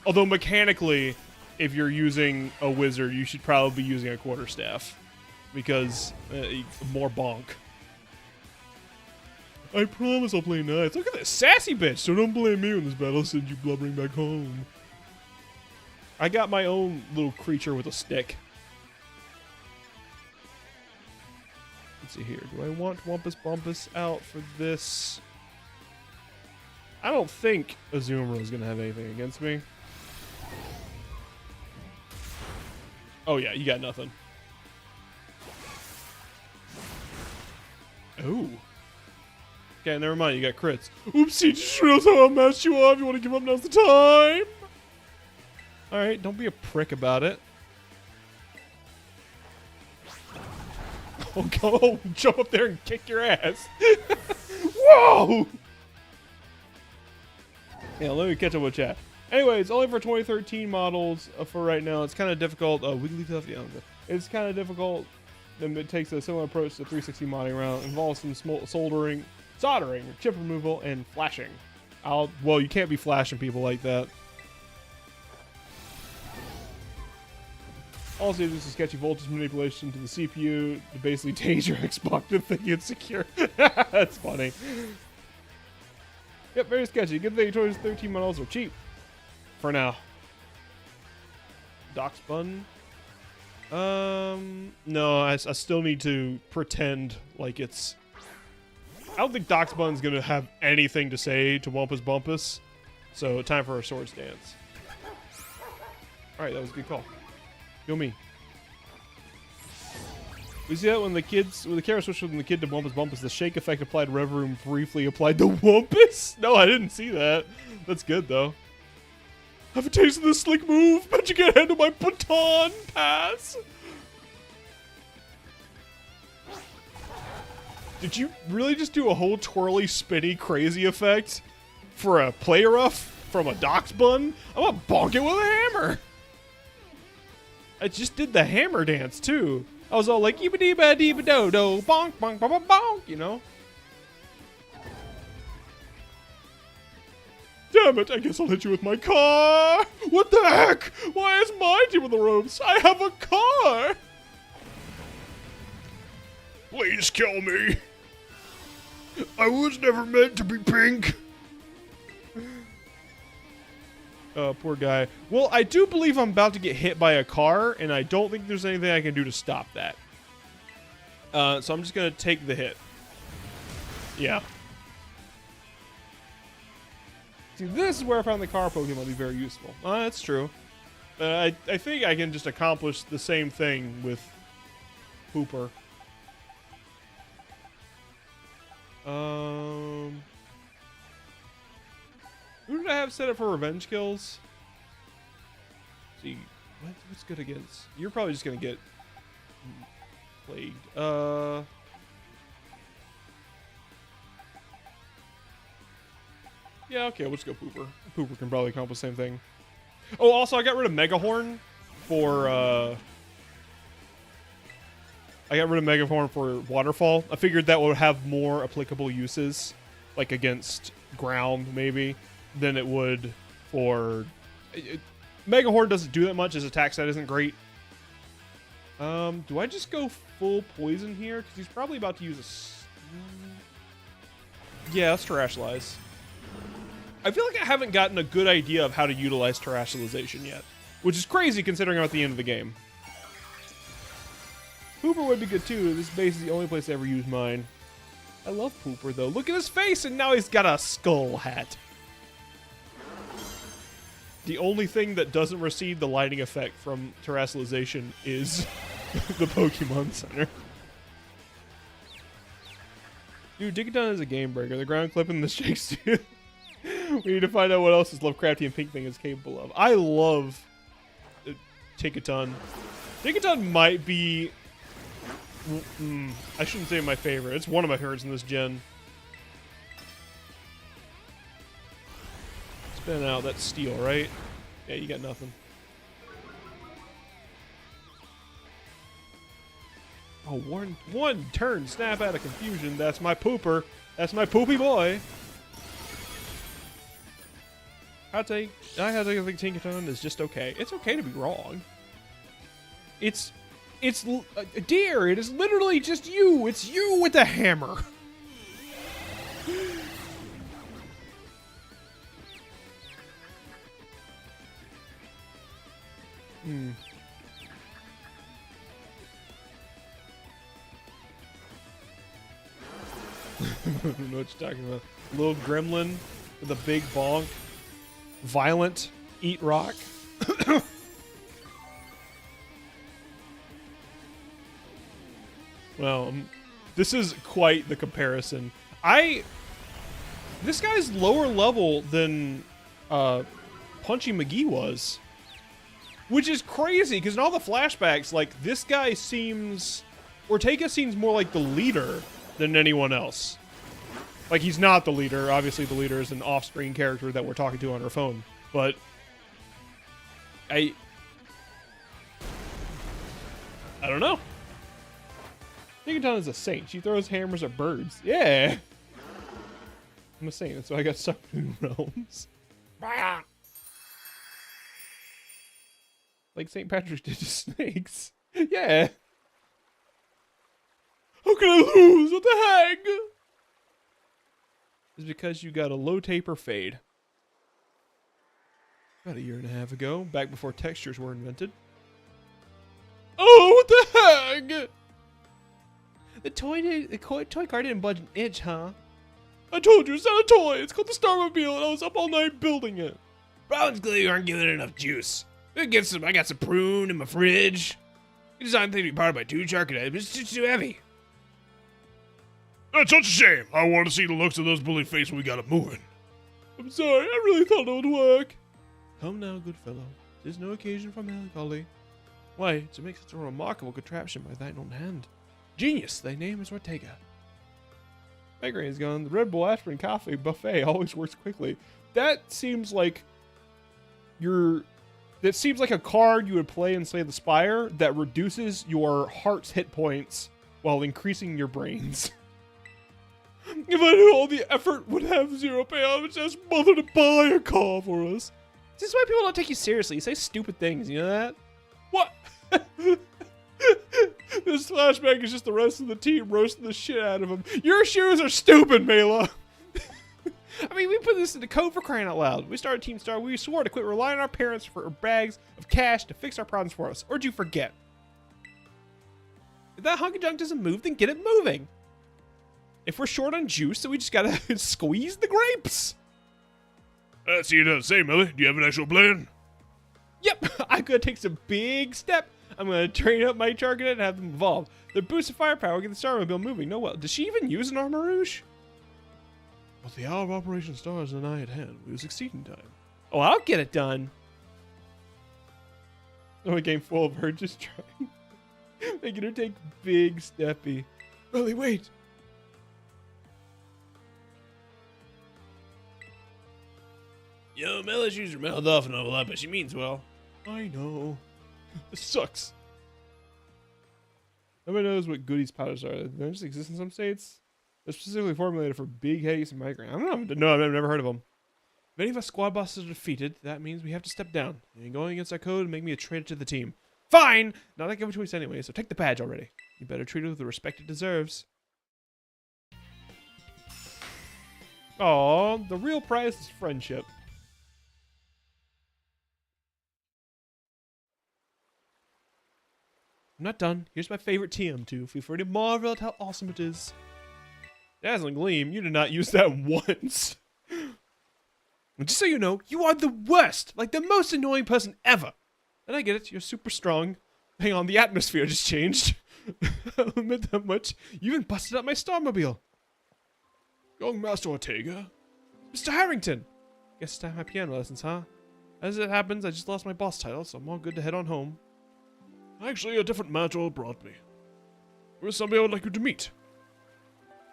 Although mechanically, if you're using a wizard, you should probably be using a quarterstaff. Because more bonk. I promise I'll play nice. Look at this sassy bitch, so don't blame me when this battle sends you blubbering back home. I got my own little creature with a stick. Let's see here. Do I want Wumpus Bumpus out for this? I don't think Azumarill is going to have anything against me. Oh yeah, you got nothing. Oh. Okay, never mind, you got crits. Oopsie, just realized how I messed you up. You want to give up? Now's the time. Alright, don't be a prick about it. Oh, go jump up there and kick your ass. Whoa! Yeah, let me catch up with chat. Anyways, only for 2013 models for right now. It's kind of difficult. Wiggly Tuff, yeah. It's kind of difficult. It takes a similar approach to 360 modding around. It involves some soldering, chip removal, and flashing. Well, you can't be flashing people like that. Also, this is sketchy voltage manipulation to the CPU to basically tase your Xbox to think it's secure. That's funny. Yep, very sketchy. Good thing 2013 models are cheap. For now. Doc Spun. No, I still need to pretend like it's... I don't think Doc Spun's gonna have anything to say to Wumpus Bumpus. So, time for a Swords Dance. Alright, that was a good call. Go me. We see that when the camera switched from the kid to Wumpus Bumpus, the shake effect applied Rev Room briefly applied to Wumpus? No, I didn't see that. That's good, though. Have a taste of this slick move. Bet you can't handle my baton pass. Did you really just do a whole twirly, spinny, crazy effect for a play rough from a Dox Bun? I'm gonna bonk it with a hammer. I just did the hammer dance too. I was all like, "Yibba-dee-ba-dee-ba-do-do, bonk, bonk, bonk, bonk, bonk," you know. Damn it, I guess I'll hit you with my car! What the heck? Why is my team on the ropes? I have a car! Please kill me. I was never meant to be pink. Poor guy. Well, I do believe I'm about to get hit by a car, and I don't think there's anything I can do to stop that. So I'm just gonna take the hit. Yeah. See, this is where I found the car Pokemon to be very useful. That's true. I think I can just accomplish the same thing with Pooper. Who did I have set up for revenge kills? Let's see, what's good against? You're probably just gonna get plagued. Yeah, okay, we'll just go Pooper. Pooper can probably accomplish the same thing. Oh, also, I got rid of Megahorn for, I got rid of Megahorn for Waterfall. I figured that would have more applicable uses, like against ground, maybe, than it would for... Megahorn doesn't do that much. His attack set isn't great. Do I just go full poison here? Because he's probably about to use a... Yeah, let's Terastallize. I feel like I haven't gotten a good idea of how to utilize Terastallization yet, which is crazy considering I'm at the end of the game. Pooper would be good too. This base is the only place I ever use mine. I love Pooper though. Look at his face, and now he's got a skull hat. The only thing that doesn't receive the lighting effect from Terastallization is the Pokemon Center. Dude, Dinkaton is a game breaker. The ground clipping the shakes too. We need to find out what else this Lovecraftian pink thing is capable of. I love Dinkaton. Dinkaton might be... I shouldn't say my favorite. It's one of my favorites in this gen. Spin out. That's steel, right? Yeah, you got nothing. Oh, one turn, snap out of confusion. That's my pooper. That's my poopy boy. I think Tinkaton is just okay. It's okay to be wrong. It's dear. It is literally just you. It's you with the hammer. I don't know what you're talking about. Little gremlin with a big bonk. Violent. Eat rock. Well, this is quite the comparison. This guy's lower level than Punchy McGee was. Which is crazy, because in all the flashbacks, like, this guy seems... Ortega seems more like the leader than anyone else. Like, he's not the leader. Obviously, the leader is an off-screen character that we're talking to on our phone. But... I don't know. Dinkaton is a saint. She throws hammers at birds. Yeah! I'm a saint. That's why I got stuck in realms. Like St. Patrick did to snakes. Yeah. How can I lose? What the heck? It's because you got a low taper fade. About a year and a half ago, back before textures were invented. Oh, what the heck? The toy car didn't budge an inch, huh? I told you, it's not a toy. It's called the Starmobile, and I was up all night building it. Probably because you aren't giving it enough juice. I got some prune in my fridge. You designed the thing to be powered by 2 Charcadet, but it's just too heavy. That's such a shame. I want to see the looks of those bully faces when we got it moving. I'm sorry, I really thought it would work. Come now, good fellow. There's no occasion for melancholy. Why, to make such a remarkable contraption by thine own hand. Genius, thy name is Ortega. Migraine's gone. The Red Bull aspirin coffee buffet always works quickly. That seems like that seems like a card you would play in Slay the Spire that reduces your heart's hit points while increasing your brains. If I knew all the effort would have 0 payoff, I would ask Mother to buy a car for us. This is why people don't take you seriously. You say stupid things, you know that? What? This flashback is just the rest of the team roasting the shit out of him. Your shoes are stupid, Mela. I mean, we put this into code for crying out loud. We started Team Star. We swore to quit relying on our parents for bags of cash to fix our problems for us. Or did you forget? If that hunky junk doesn't move, then get it moving. If we're short on juice, then we just gotta squeeze the grapes. So you don't say, Millie. Do you have an actual plan? Yep, I'm gonna take some big step. I'm gonna train up my Charcadet and have them evolve. The boost of firepower get the Starmobile moving. No, well, does she even use an Armor Rouge? Well, the hour of Operation Star is nigh at hand. We will succeed in time. Oh, I'll get it done. Oh, a game full of her just trying. Making her take big steppy. Millie, wait. Yo, Mella's shoes are mouthed off and all that, but she means well. I know. This sucks. Nobody knows what goodies powders are. They just exist in some states. They're specifically formulated for big headaches and migraine. I don't know. No, I've never heard of them. If any of us squad bosses are defeated, that means we have to step down. And going against our code and make me a traitor to the team. Fine! Not like I have a choice anyway, so take the badge already. You better treat it with the respect it deserves. Aw, the real prize is friendship. I'm not done. Here's my favorite TM2. Feel free to marvel at how awesome it is. Dazzling Gleam, you did not use that once. Just so you know, you are the worst. Like the most annoying person ever. And I get it, you're super strong. Hang on, the atmosphere just changed. I'll admit that much. You even busted up my Starmobile. Young Master Ortega. Mr. Harrington. Guess it's time for my piano lessons, huh? As it happens, I just lost my boss title, so I'm all good to head on home. Actually, a different matter brought me. There is somebody I would like you to meet.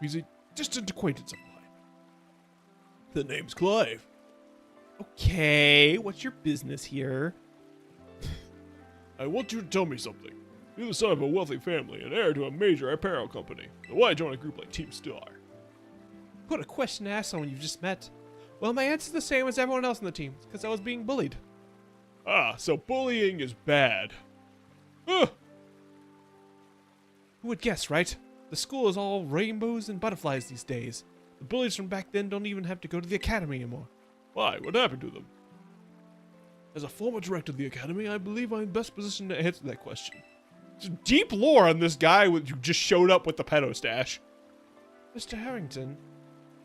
He's a distant acquaintance of mine. The name's Clive. Okay, what's your business here? I want you to tell me something. You're the son of a wealthy family and heir to a major apparel company. So why join a group like Team Star? What a question to ask someone you've just met. Well, my answer's the same as everyone else on the team. It's because I was being bullied. Ah, so bullying is bad. Ugh. Who would guess, right? The school is all rainbows and butterflies these days. The bullies from back then don't even have to go to the academy anymore. Why? What happened to them? As a former director of the academy, I believe I'm best positioned to answer that question. There's deep lore on this guy who just showed up with the pedo stash. Mr. Harrington,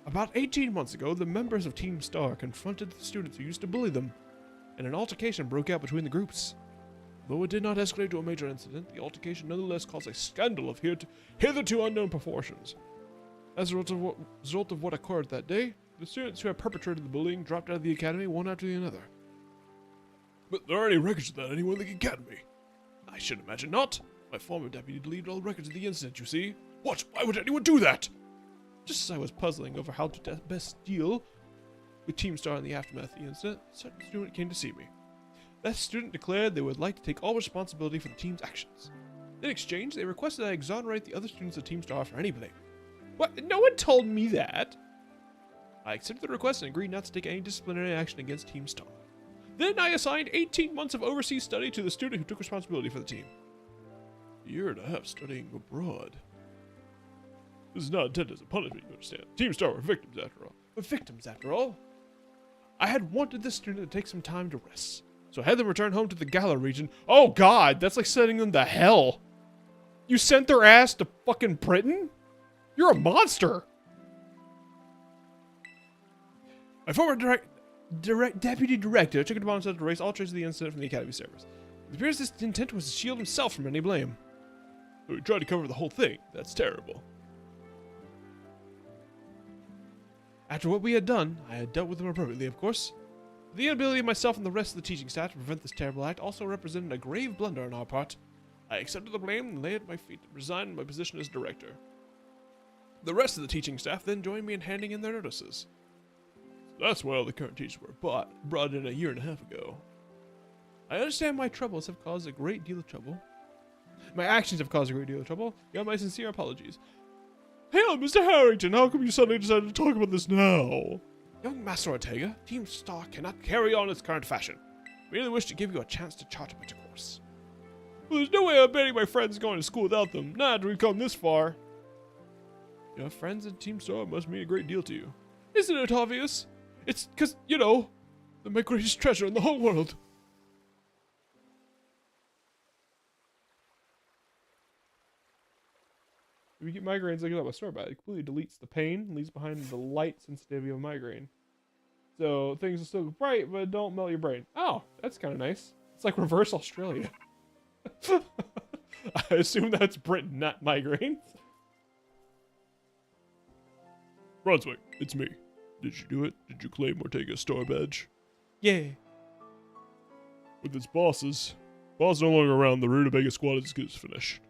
about 18 months ago, the members of Team Star confronted the students who used to bully them, and an altercation broke out between the groups. Though it did not escalate to a major incident, the altercation nonetheless caused a scandal of hitherto unknown proportions. As a result of what occurred that day, the students who had perpetrated the bullying dropped out of the academy one after the other. But there aren't any records of that anywhere in the academy. I should imagine not. My former deputy deleted all records of the incident, you see. What? Why would anyone do that? Just as I was puzzling over how to best deal with Team Star in the aftermath of the incident, a certain student came to see me. That student declared they would like to take all responsibility for the team's actions. In exchange, they requested I exonerate the other students of Team Star for any blame. What? No one told me that. I accepted the request and agreed not to take any disciplinary action against Team Star. Then I assigned 18 months of overseas study to the student who took responsibility for the team. A year and a half studying abroad. This is not intended as a punishment, you understand. Team Star were victims after all. But victims after all? I had wanted this student to take some time to rest, so I had them return home to the Gala region. Oh god, that's like sending them to hell. You sent their ass to fucking Britain? You're a monster. My former deputy director took it upon himself to erase all traces of the incident from the academy servers. It appears his intent was to shield himself from any blame. So he tried to cover the whole thing. That's terrible. After what we had done, I had dealt with them appropriately, of course. The inability of myself and the rest of the teaching staff to prevent this terrible act also represented a grave blunder on our part. I accepted the blame and lay at my feet and resigned my position as director. The rest of the teaching staff then joined me in handing in their notices. That's why all the current teachers were brought in a year and a half ago. I understand my troubles have caused a great deal of trouble. My actions have caused a great deal of trouble. You have my sincere apologies. Hey, Mr. Harrington, how come you suddenly decided to talk about this now? Young Master Ortega, Team Star cannot carry on its current fashion. I merely wish to give you a chance to chart a better course. Well, there's no way I'm betting my friends going to school without them, not after we've come this far. Your friends in Team Star must mean a great deal to you. Isn't it obvious? It's because, you know, they're my greatest treasure in the whole world. If you get migraines looking up a store bag, it completely deletes the pain and leaves behind the light sensitivity of a migraine. So things will still go bright, but don't melt your brain. Oh, that's kind of nice. It's like reverse Australia. I assume that's Britain, not migraines. Brunswick, it's me. Did you do it? Did you claim Ortega's star badge? Yeah. With its bosses. Boss no longer around, the Rutabaga squad is finished.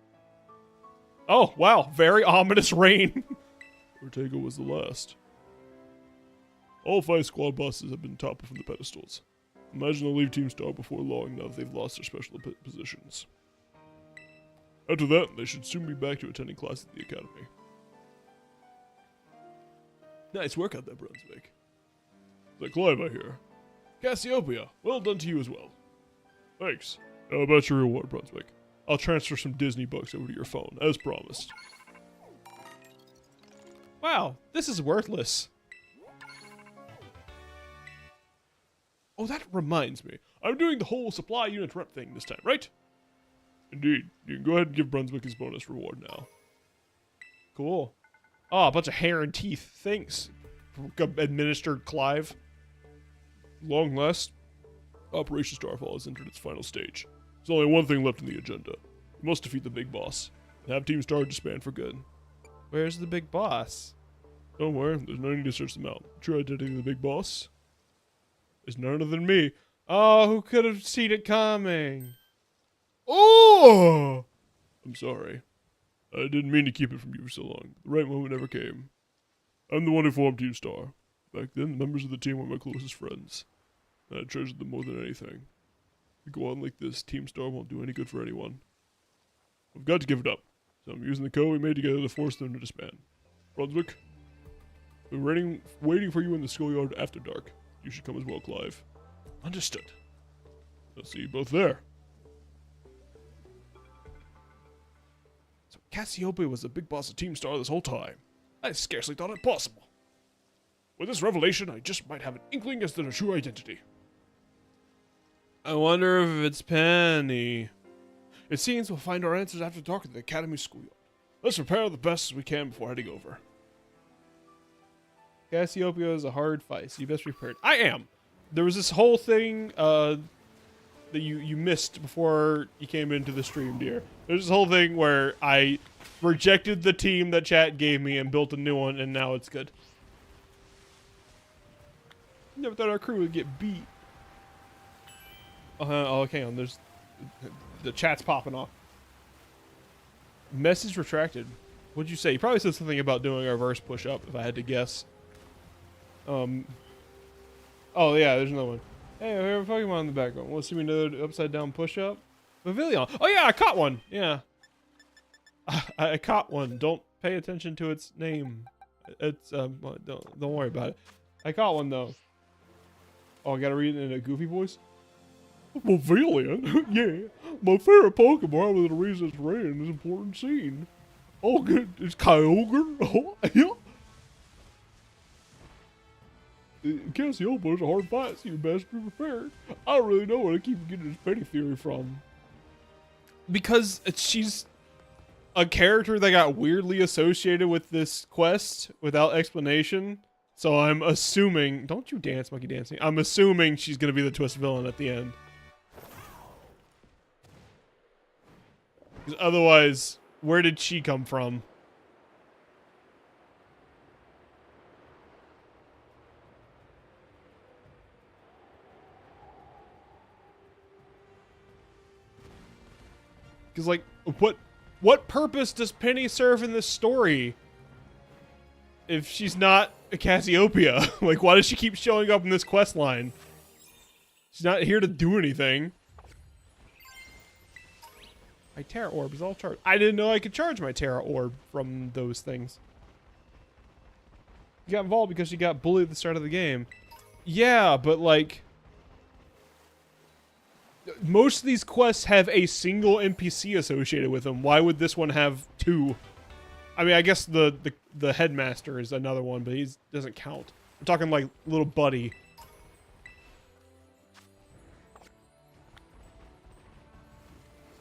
Oh, wow. Very ominous rain. Ortega was the last. All 5 squad bosses have been toppled from the pedestals. Imagine they'll leave Team Star before long now that they've lost their special positions. After that, they should soon be back to attending class at the academy. Nice work out there, Brunswick. The Clive, I hear. Cassiopeia, well done to you as well. Thanks. How about your reward, Brunswick? I'll transfer some Disney bucks over to your phone, as promised. Wow, this is worthless. Oh, that reminds me. I'm doing the whole supply unit rep thing this time, right? Indeed. You can go ahead and give Brunswick his bonus reward now. Cool. Oh, a bunch of hair and teeth. Thanks, Administered Clive. Long last, Operation Starfall has entered its final stage. There's only one thing left on the agenda. We must defeat the big boss. And have Team Star disband for good. Where's the big boss? Don't worry, there's no need to search them out. True identity of the big boss is none other than me. Oh, who could have seen it coming? Oh! I'm sorry. I didn't mean to keep it from you for so long. The right moment never came. I'm the one who formed Team Star. Back then, the members of the team were my closest friends. And I treasured them more than anything. If we go on like this, Team Star won't do any good for anyone. We've got to give it up. So I'm using the code we made together to force them to disband. Brunswick, we're waiting for you in the schoolyard after dark. You should come as well, Clive. Understood. I'll see you both there. So Cassiopeia was the big boss of Team Star this whole time. I scarcely thought it possible. With this revelation, I just might have an inkling as to their true identity. I wonder if it's Penny. It seems we'll find our answers after dark at the Academy schoolyard. Let's prepare the best as we can before heading over. Cassiopeia is a hard fight, so you best be prepared. I am! There was this whole thing that you missed before you came into the stream, dear. There's this whole thing where I rejected the team that chat gave me and built a new one, and now it's good. Never thought our crew would get beat. Oh, okay, there's... The chat's popping off. Message retracted. What'd you say? You probably said something about doing a reverse push-up, if I had to guess. Oh, yeah, there's another one. Hey, I have a Pokemon in the background. Want to see me another upside-down push-up? Pavilion. Oh, yeah, I caught one. Yeah. I caught one. Don't pay attention to its name. It's, don't worry about it. I caught one, though. Oh, I gotta read it in a goofy voice? Pavilion? Yeah. My favorite Pokemon with the reason it's red in this important scene. Oh, good. It's Kyogre? Oh, yeah. Cassiopeia is a hard fight, so you best be prepared. I don't really know where I keep getting this petty theory from. Because she's a character that got weirdly associated with this quest without explanation. So I'm assuming... Don't you dance, monkey dancing. I'm assuming she's going to be the twist villain at the end. Because otherwise, where did she come from? Because, like, what purpose does Penny serve in this story if she's not a Cassiopeia? Like, why does she keep showing up in this quest line? She's not here to do anything. My Terra Orb is all charged. I didn't know I could charge my Terra Orb from those things. You got involved because you got bullied at the start of the game. Yeah, but like... most of these quests have a single NPC associated with them. Why would this one have two? I mean, I guess the headmaster is another one, but he doesn't count. I'm talking like little buddy.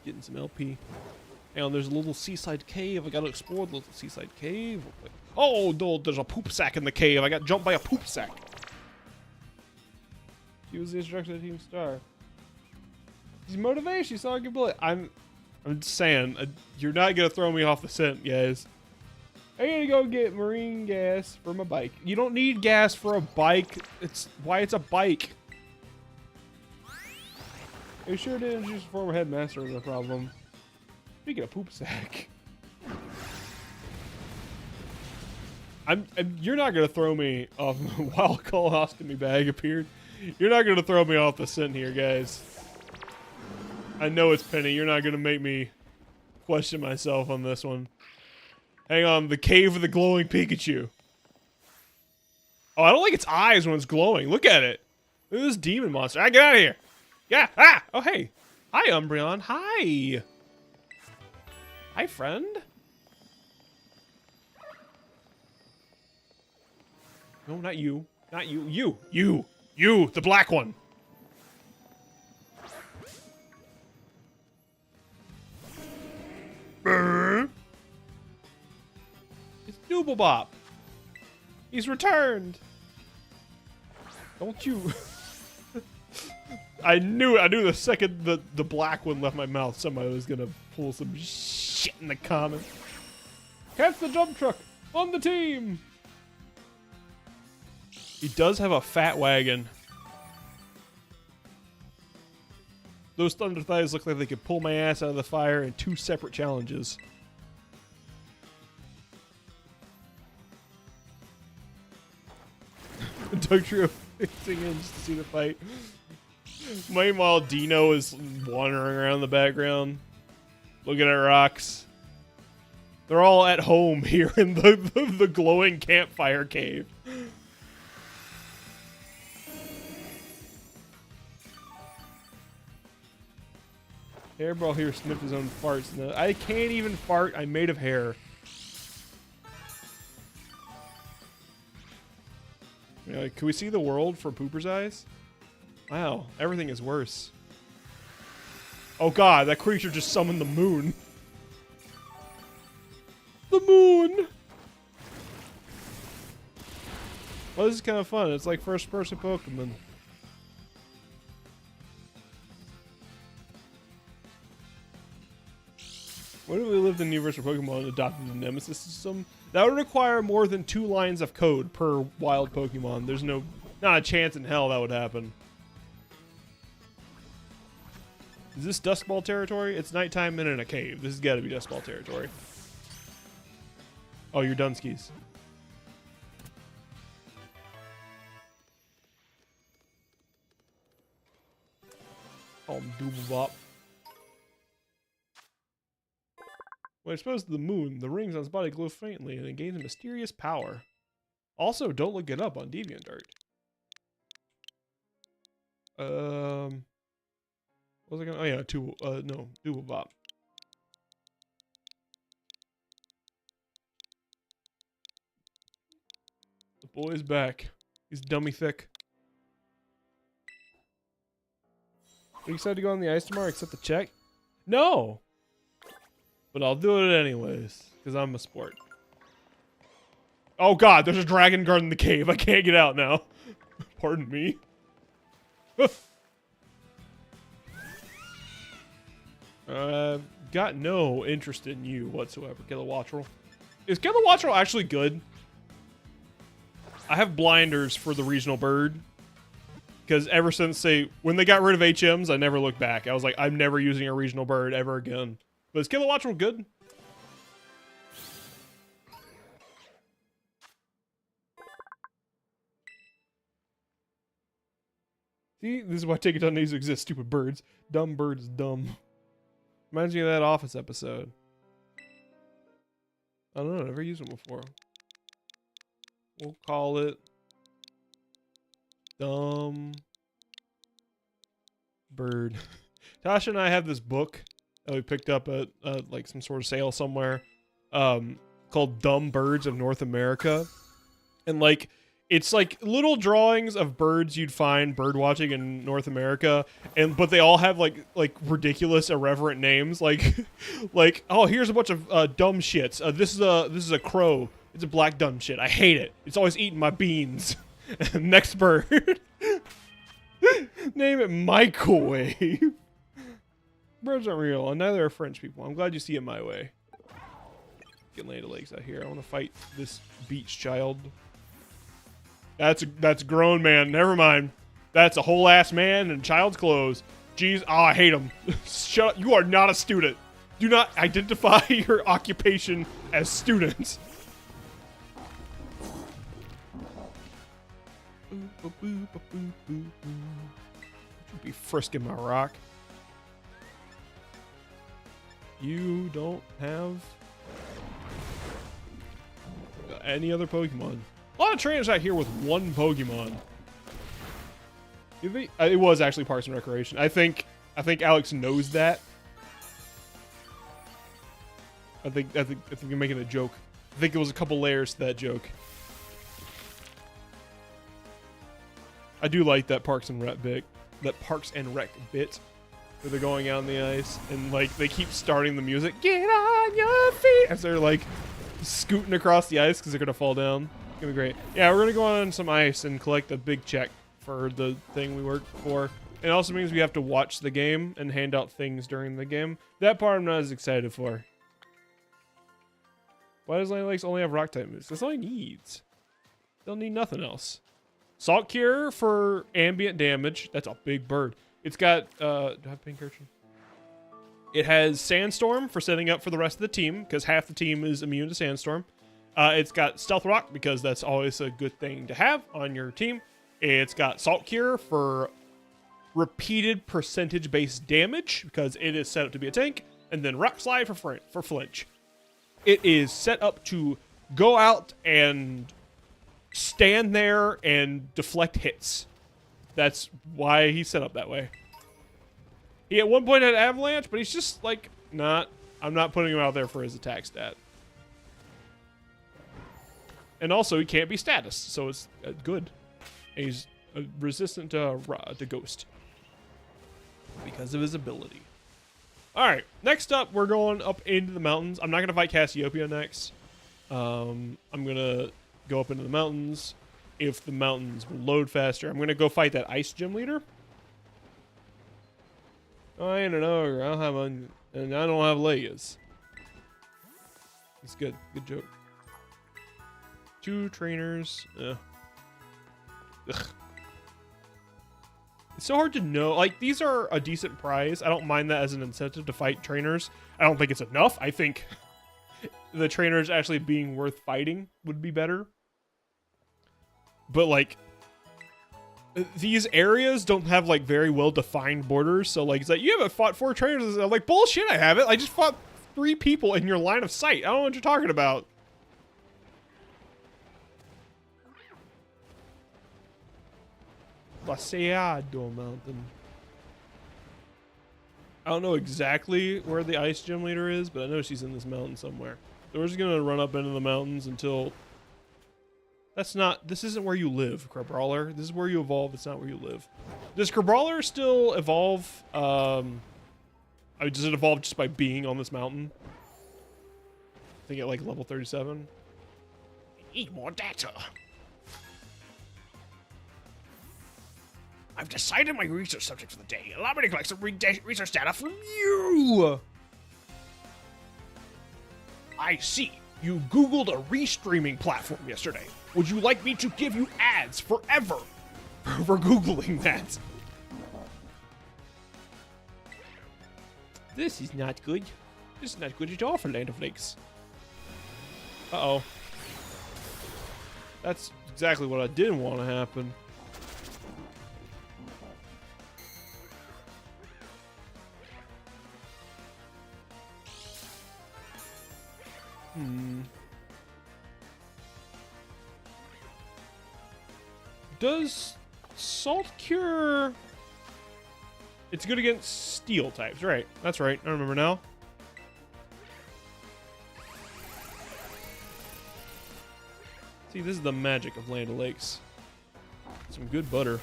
Getting some LP. And there's a little seaside cave. I gotta explore the little seaside cave. Oh, no, there's a poop sack in the cave. I got jumped by a poop sack. She was the instructor of Team Star. She's motivation. She saw a good bullet. I'm just saying, you're not gonna throw me off the scent, guys. I gotta go get marine gas for my bike. You don't need gas for a bike. It's why it's a bike. You sure did introduce a former headmaster is a problem. Speaking of poop sack. you're not gonna throw me off while colonoscopy bag appeared. You're not gonna throw me off the scent here, guys. I know it's Penny. You're not gonna make me question myself on this one. Hang on, the cave of the glowing Pikachu. Oh, I don't like its eyes when it's glowing. Look at it. Look at this demon monster. Get out of here. Yeah. Ah. Oh, hey. Hi, Umbreon. Hi. Hi, friend. No, not you. Not you. You, the black one. It's Dooblepop. He's returned. Don't you... I knew the second the black one left my mouth, somebody was gonna pull some shit in the comments. Catch the dump truck on the team. He does have a fat wagon. Those thunder thighs look like they could pull my ass out of the fire in 2 separate challenges. Doug Trio fixing in just to see the fight. Meanwhile, Dino is wandering around the background, looking at rocks. They're all at home here in the glowing campfire cave. Hairball here sniffed his own farts. No, I can't even fart. I'm made of hair. Like, can we see the world from Pooper's eyes? Wow, everything is worse. Oh god, that creature just summoned the moon. The moon! Well, this is kind of fun. It's like first-person Pokemon. What if we lived in the universe where Pokemon adopted the Nemesis system? That would require more than 2 lines of code per wild Pokemon. There's not a chance in hell that would happen. Is this Dust Ball territory? It's nighttime and in a cave. This has got to be Dust Ball territory. Oh, you're Dunskies. Oh, Dooble Bop. When exposed to the moon, the rings on his body glow faintly and it gains a mysterious power. Also, don't look it up on DeviantArt. What was I gonna? Oh yeah, Dooble Bop. The boy's back. He's dummy thick. Are you excited to go on the ice tomorrow? Accept the check? No. But I'll do it anyways, because I'm a sport. Oh god, there's a dragon guarding the cave. I can't get out now. Pardon me. Got no interest in you whatsoever, Kilowattrel. Is Kilowattrel actually good? I have blinders for the regional bird. Because ever since when they got rid of HMs, I never looked back. I was like, I'm never using a regional bird ever again. But is Kilowattrel good? See, this is why Take It Down needs to exist, stupid birds. Dumb birds, dumb. Reminds me of that Office episode. I don't know, I've never used them before. We'll call it Dumb Bird. Tasha and I have this book that we picked up at like some sort of sale somewhere, called Dumb Birds of North America. And like, it's like little drawings of birds you'd find bird watching in North America, but they all have like ridiculous, irreverent names. Like, oh, here's a bunch of dumb shits. This is a crow. It's a black dumb shit. I hate it. It's always eating my beans. Next bird. Name it Microwave. Birds aren't real, and neither are French people. I'm glad you see it my way. Get Lady Lakes out here. I want to fight this beach child. That's a grown man. Never mind. That's a whole ass man in child's clothes. Jeez, oh, I hate him. Shut up. You are not a student. Do not identify your occupation as students. You be frisking my rock. You don't have any other Pokemon. A lot of trainers out here with one Pokemon. It was actually Parks and Recreation. I think Alex knows that. I think you're making a joke. I think it was a couple layers to that joke. I do like that Parks and Rec bit. Where they're going out on the ice and like they keep starting the music. Get on your feet as they're like scooting across the ice because they're gonna fall down. It's gonna be great. Yeah, we're gonna go on some ice and collect a big check for the thing we worked for. It also means we have to watch the game and hand out things during the game. That part I'm not as excited for. Why does Landolakes only have rock type moves? That's all he needs. They'll need nothing else. Salt Cure for ambient damage. That's a big bird. It's got, do I have pink urchin? It has Sandstorm for setting up for the rest of the team, because half the team is immune to Sandstorm. It's got Stealth Rock, because that's always a good thing to have on your team. It's got Salt Cure for repeated percentage-based damage, because it is set up to be a tank. And then Rock Slide for flinch. It is set up to go out and stand there and deflect hits. That's why he's set up that way. He at one point had Avalanche, but he's just like, I'm not putting him out there for his attack stat. And also, he can't be status, so it's good. And he's resistant to Ghost because of his ability. All right, next up, we're going up into the mountains. I'm not going to fight Cassiopeia next. I'm going to go up into the mountains. If the mountains will load faster, I'm going to go fight that ice gym leader. I ain't an ogre. And I don't have legs. It's good. Good joke. 2 trainers. Ugh. It's so hard to know. Like, these are a decent prize. I don't mind that as an incentive to fight trainers. I don't think it's enough. I think the trainers actually being worth fighting would be better. But, like, these areas don't have, like, very well-defined borders. So, like, it's like, you haven't fought 4 trainers. I'm like, bullshit, I haven't. I just fought 3 people in your line of sight. I don't know what you're talking about. Laseado Mountain. I don't know exactly where the ice gym leader is, but I know she's in this mountain somewhere. So we're just gonna run up into the mountains until... This isn't where you live, Crabrawler. This is where you evolve, it's not where you live. Does Crabrawler still evolve? Does it evolve just by being on this mountain? I think at like level 37. I need more data. I've decided my research subject for the day. Allow me to collect some research data from you. I see. You Googled a restreaming platform yesterday. Would you like me to give you ads forever for Googling that? This is not good. This is not good at all for Land of Lakes. Uh-oh. That's exactly what I didn't want to happen. Does Salt Cure... It's good against steel types, right? That's right, I remember now. See, this is the magic of Land O'Lakes. Some good butter.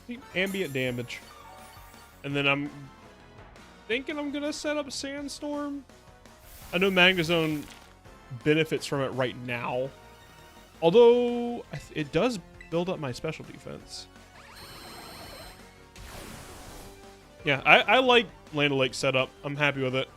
See, ambient damage. And then I'm thinking I'm gonna set up Sandstorm. I know Magnezone benefits from it right now. Although, it does build up my special defense. Yeah, I like Land O'Lakes setup. I'm happy with it.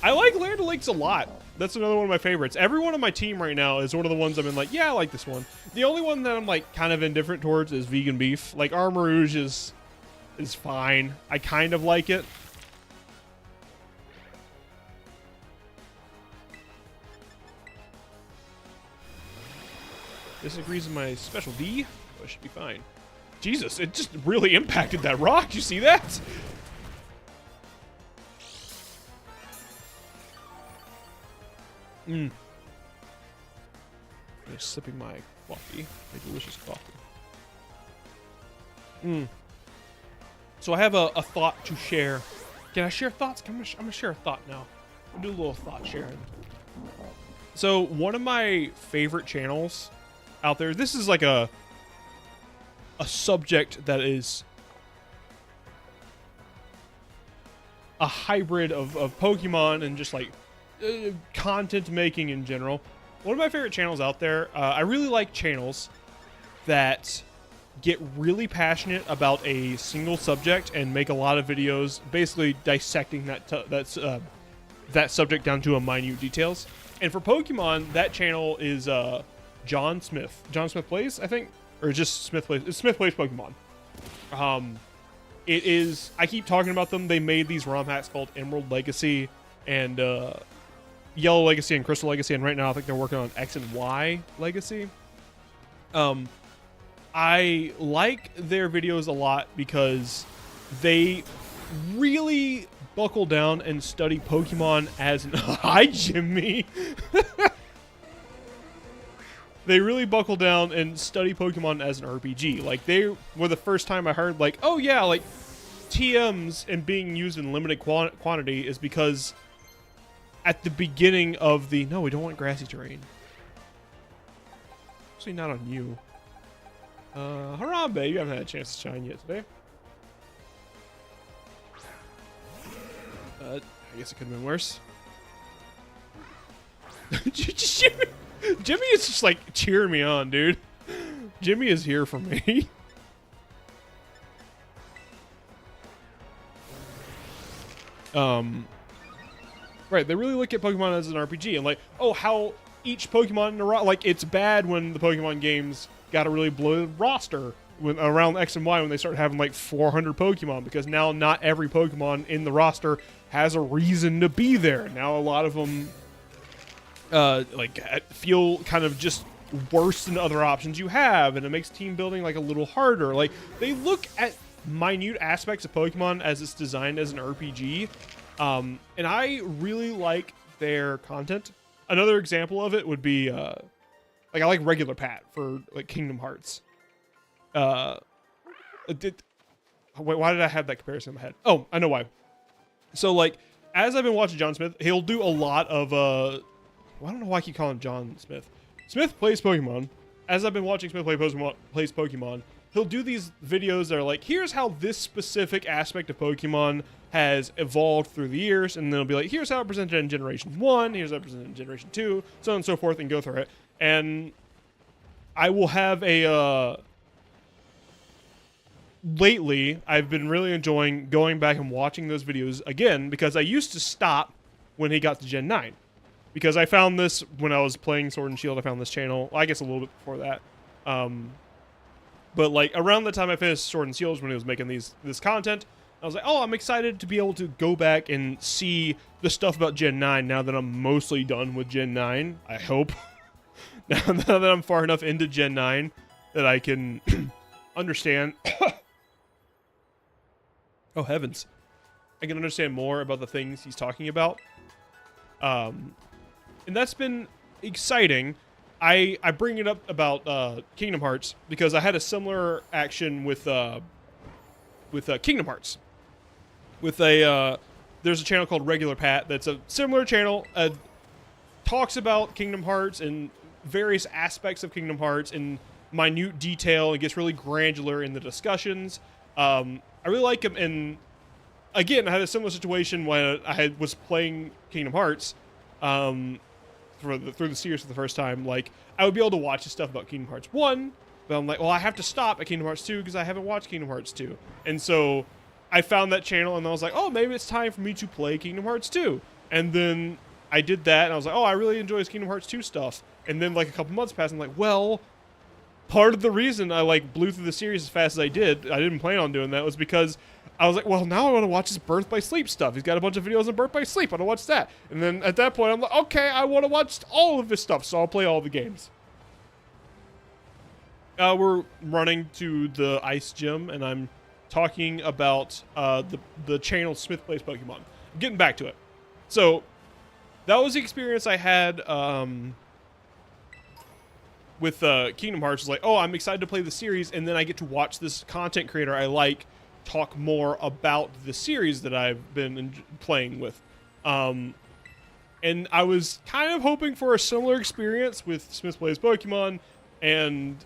I like Land O'Lakes a lot. That's another one of my favorites. Everyone on my team right now is one of the ones I'm in like, yeah, I like this one. The only one that I'm like kind of indifferent towards is Vegan Beef. Like, Armarouge is fine. I kind of like it. Disagrees with my special D? Oh, it should be fine. Jesus, it just really impacted that rock. You see that? I'm just sipping my coffee. My delicious coffee. So I have a thought to share. Can I share thoughts? I'm gonna share a thought now. We'll do a little thought sharing. So one of my favorite channels out there, this is like a subject that is a hybrid of Pokemon and just like content making in general. one of my favorite channels out there. I really like channels that get really passionate about a single subject and make a lot of videos basically dissecting that subject down to a minute details. And for Pokemon, that channel is John Smith. John Smith Plays, I think, or just Smith Plays. It's Smith Plays Pokemon. It is. I keep talking about them. They made these ROM hacks called Emerald Legacy and Yellow Legacy and Crystal Legacy, and right now I think they're working on X and Y Legacy. I like their videos a lot because they really buckle down and study Pokemon as an... Hi, Jimmy! They really buckle down and study Pokemon as an RPG. Like, they were the first time I heard, like, oh yeah, like, TMs and being used in limited quantity is because at the beginning of the... No, we don't want grassy terrain. Actually, not on you. Harambe, you haven't had a chance to shine yet today. I guess it could have been worse. Jimmy is just like cheering me on, dude. Jimmy is here for me. Right, they really look at Pokemon as an RPG and like, oh, how each Pokemon in a like, it's bad when the Pokemon games got a really bloated roster when around X and Y when they start having like 400 Pokemon, because now not every Pokemon in the has a reason to be there. Now a lot of them like feel kind of just worse than other options you have, and it makes team building like a little harder. Like, they look at minute aspects of Pokemon as it's designed as an RPG, and I really like their content. Another example of it would be like, I like Regular Pat for like Kingdom Hearts. Wait, why did I have that comparison in my head? Oh, I know why. So like, as I've been watching John Smith, he'll do a lot of I don't know why I keep calling him John Smith. Smith Plays Pokemon. As I've been watching Smith Plays Pokemon, he'll do these videos that are like, here's how this specific aspect of Pokemon has evolved through the years, and then it'll be like, here's how it presented in Generation 1, here's how it presented in Generation 2, so on and so forth, and go through it. And I will have a lately, I've been really enjoying going back and watching those videos again, because I used to stop when he got to Gen 9. Because I found this when I was playing Sword and Shield. I found this channel, I guess a little bit before that. But like around the time I finished Sword and Shield when he was making this content, I was like, oh, I'm excited to be able to go back and see the stuff about Gen 9 now that I'm mostly done with Gen 9, I hope. now that I'm far enough into Gen 9 that I can understand. Oh, heavens. I can understand more about the things he's talking about. And that's been exciting. I bring it up about Kingdom Hearts because I had a similar action with Kingdom Hearts. With there's a channel called Regular Pat that's a similar channel. Talks about Kingdom Hearts and various aspects of Kingdom Hearts in minute detail. It gets really granular in the discussions. I really like him. And again, I had a similar situation when I was playing Kingdom Hearts. Through the series for the first time, like, I would be able to watch the stuff about Kingdom Hearts 1, but I'm like, well, I have to stop at Kingdom Hearts 2 because I haven't watched Kingdom Hearts 2. And so I found that channel and I was like, oh, maybe it's time for me to play Kingdom Hearts 2. And then I did that and I was like, oh, I really enjoy this Kingdom Hearts 2 stuff. And then like a couple months passed and I'm like, well, part of the reason I like blew through the series as fast as I didn't plan on doing that, was because I was like, well, now I want to watch his Birth by Sleep stuff. He's got a bunch of videos on Birth by Sleep. I want to watch that. And then at that point, I'm like, okay, I want to watch all of this stuff, so I'll play all the games. We're running to the ice gym, and I'm talking about the channel Smith Plays Pokemon. I'm getting back to it. So that was the experience I had with Kingdom Hearts. It's like, oh, I'm excited to play the series, and then I get to watch this content creator I like talk more about the series that I've been playing with. And I was kind of hoping for a similar experience with Smith Plays Pokemon and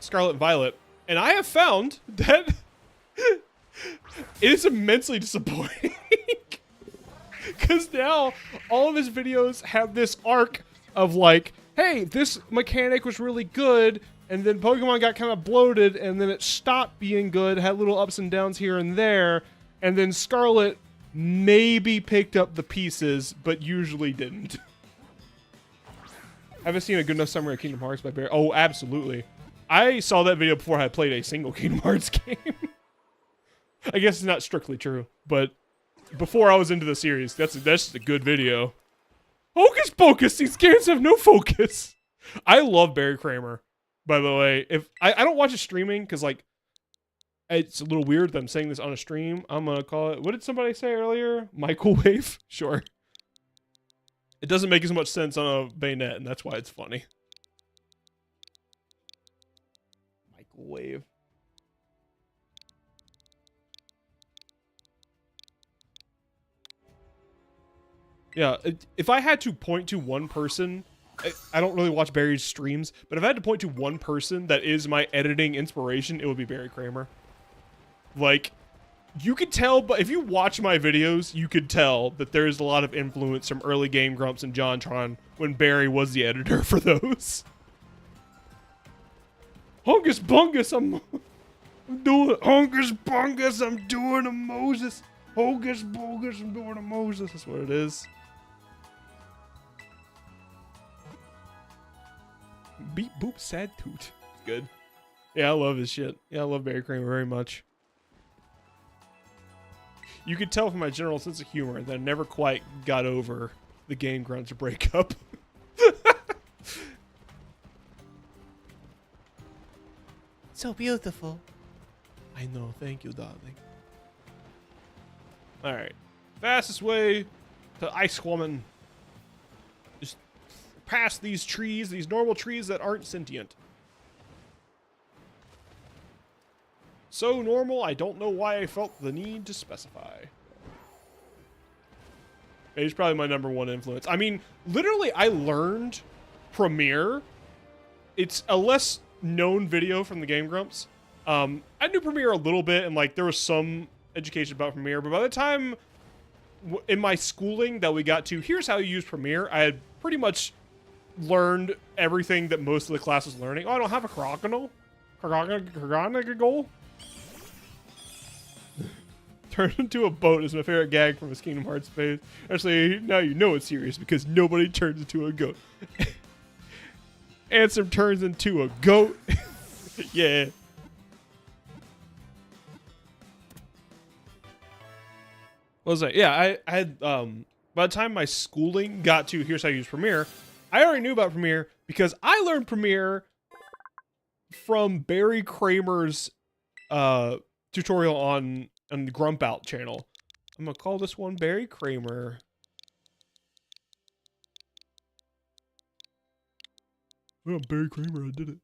Scarlet and Violet. And I have found that it is immensely disappointing. Because now all of his videos have this arc of like, hey, this mechanic was really good, and then Pokemon got kind of bloated, and then it stopped being good, had little ups and downs here and there, and then Scarlet maybe picked up the pieces, but usually didn't. Haven't seen a good enough summary of Kingdom Hearts by Barry. Oh, absolutely. I saw that video before I had played a single Kingdom Hearts game. I guess it's not strictly true, but before I was into the series, that's a good video. Hocus Pocus, these games have no focus. I love Barry Kramer, by the way. If I don't watch his streaming because like it's a little weird that I'm saying this on a stream. I'm gonna call it, what did somebody say earlier? Microwave? Sure. It doesn't make as much sense on a bayonet, and that's why it's funny. Microwave. Yeah, if I had to point to one person, I don't really watch Barry's streams, but if I had to point to one person that is my editing inspiration, it would be Barry Kramer. Like, you could tell, but if you watch my videos, you could tell that there's a lot of influence from early Game Grumps and JonTron when Barry was the editor for those. Hungus Bungus, I'm doing Hungus Bungus, I'm doing a Moses. Hocus Pocus, I'm doing a Moses. That's what it is. Beep boop sad toot. It's good. Yeah, I love his shit. Yeah, I love Barry Kramer very much. You could tell from my general sense of humor that I never quite got over the Game Grumps breakup. So beautiful. I know. Thank you, darling. Alright. Fastest way to Ice Woman. Just past these trees, these normal trees that aren't sentient. So normal, I don't know why I felt the need to specify. He's probably my #1 influence. I mean, literally, I learned Premiere. It's a less known video from the Game Grumps. I knew Premiere a little bit, and like there was some education about Premiere, but by the time in my schooling that we got to, here's how you use Premiere, I had pretty much learned everything that most of the class was learning. Oh, I don't have a crocodile? Crocodile? Turned into a boat is my favorite gag from his Kingdom Hearts phase. Actually, now you know it's serious because nobody turns into a goat. Ansem turns into a goat. Yeah. What was I? Yeah, I had, by the time my schooling got to here's how you use Premiere, I already knew about Premiere because I learned Premiere from Barry Kramer's tutorial on the Grump Out channel. I'm gonna call this one Barry Kramer. Oh, Barry Kramer, I did it.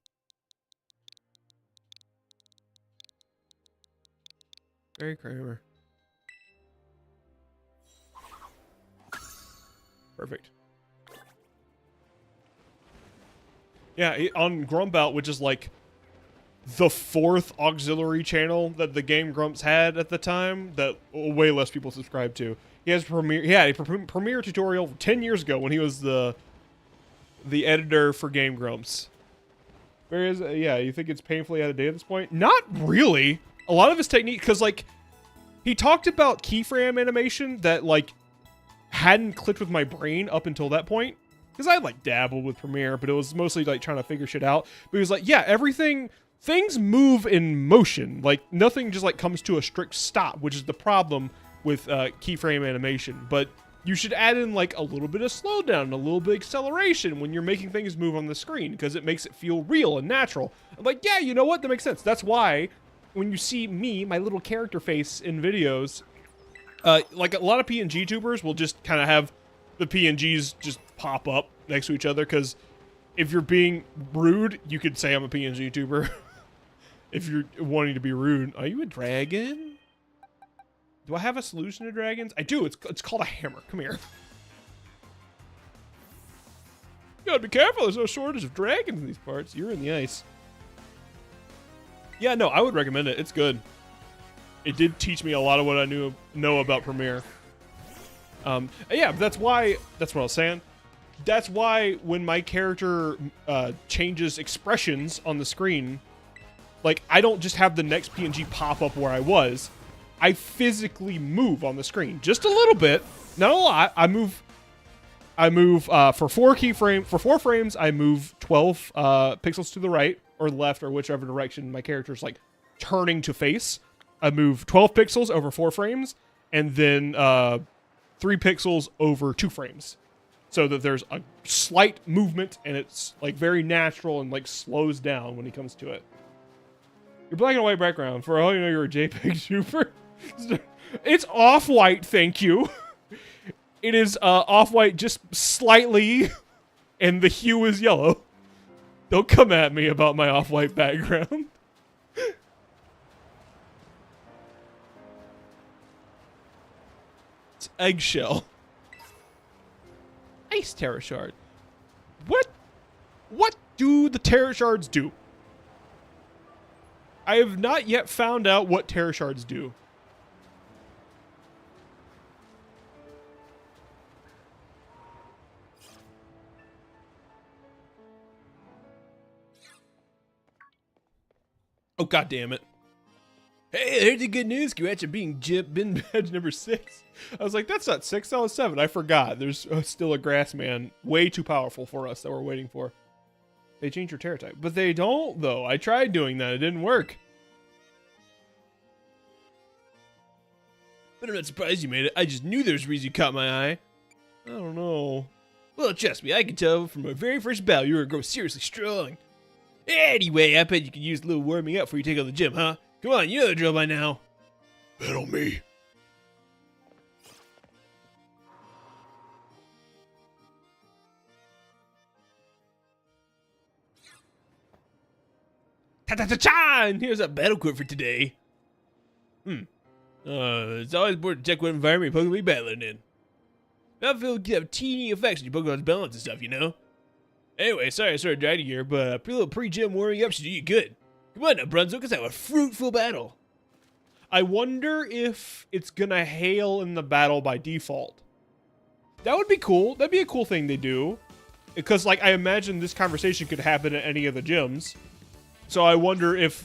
Barry Kramer. Perfect. Yeah, on Grump Out, which is like the 4th auxiliary channel that the Game Grumps had at the time that way less people subscribed to. He has Premiere. He had a Premiere tutorial 10 years ago when he was the editor for Game Grumps. Where is it? Yeah, you think it's painfully out of date at this point? Not really. A lot of his technique, because like he talked about keyframe animation that like hadn't clicked with my brain up until that point. Because I like dabbled with Premiere, but it was mostly like trying to figure shit out. But he was like, yeah, things move in motion. Like nothing just like comes to a strict stop, which is the problem with keyframe animation. But you should add in like a little bit of slowdown, a little bit of acceleration when you're making things move on the screen because it makes it feel real and natural. I'm like, yeah, you know what? That makes sense. That's why when you see me, my little character face in videos, like a lot of PNG tubers will just kind of have the PNGs just pop up next to each other because if you're being rude, you could say I'm a PNG tuber. If you're wanting to be rude, are you a dragon? Do I have a solution to dragons? I do. It's called a hammer. Come here. You gotta be careful. There's no shortage of dragons in these parts. You're in the ice. Yeah, no, I would recommend it. It's good. It did teach me a lot of what I know about Premiere. Yeah, that's what I was saying. That's why when my character changes expressions on the screen, like, I don't just have the next PNG pop up where I was. I physically move on the screen. Just a little bit. Not a lot. I move for 4 frames, I move 12 pixels to the right or left or whichever direction my character's like turning to face. I move 12 pixels over 4 frames and then 3 pixels over 2 frames. So that there's a slight movement and it's like very natural and like slows down when he comes to it. Your black and white background. For all you know, you're a JPEG super. It's off-white, thank you. It is off-white just slightly, and the hue is yellow. Don't come at me about my off-white background. It's eggshell. Ice Terra Shard. What do the Terra Shards do? I have not yet found out what Terra Shards do. Oh, god damn it. Hey, here's the good news. Congrats on being bin badge number 6. I was like, that's not 6, that was 7. I forgot. There's still a grass man way too powerful for us that we're waiting for. They changed your Terra type. But they don't, though. I tried doing that. It didn't work. But I'm not surprised you made it. I just knew there was a reason you caught my eye. I don't know. Well, trust me, I can tell from my very first battle you were going to grow seriously strong. Anyway, I bet you could use a little warming up before you take on the gym, huh? Come on, you know the drill by now. Bet on me. Ta-ta-ta-cha! And here's a battle quote for today. It's always important to check what environment your Pokemon be battling in. I feel like you have teeny effects on your Pokemon's balance and stuff, you know? Anyway, sorry I started dragging here, but a little pre-gym warming up should do you good. Come on now, Brunswick, let's have a fruitful battle. I wonder if it's gonna hail in the battle by default. That would be cool. That'd be a cool thing they do. Because, like, I imagine this conversation could happen at any of the gyms. So I wonder if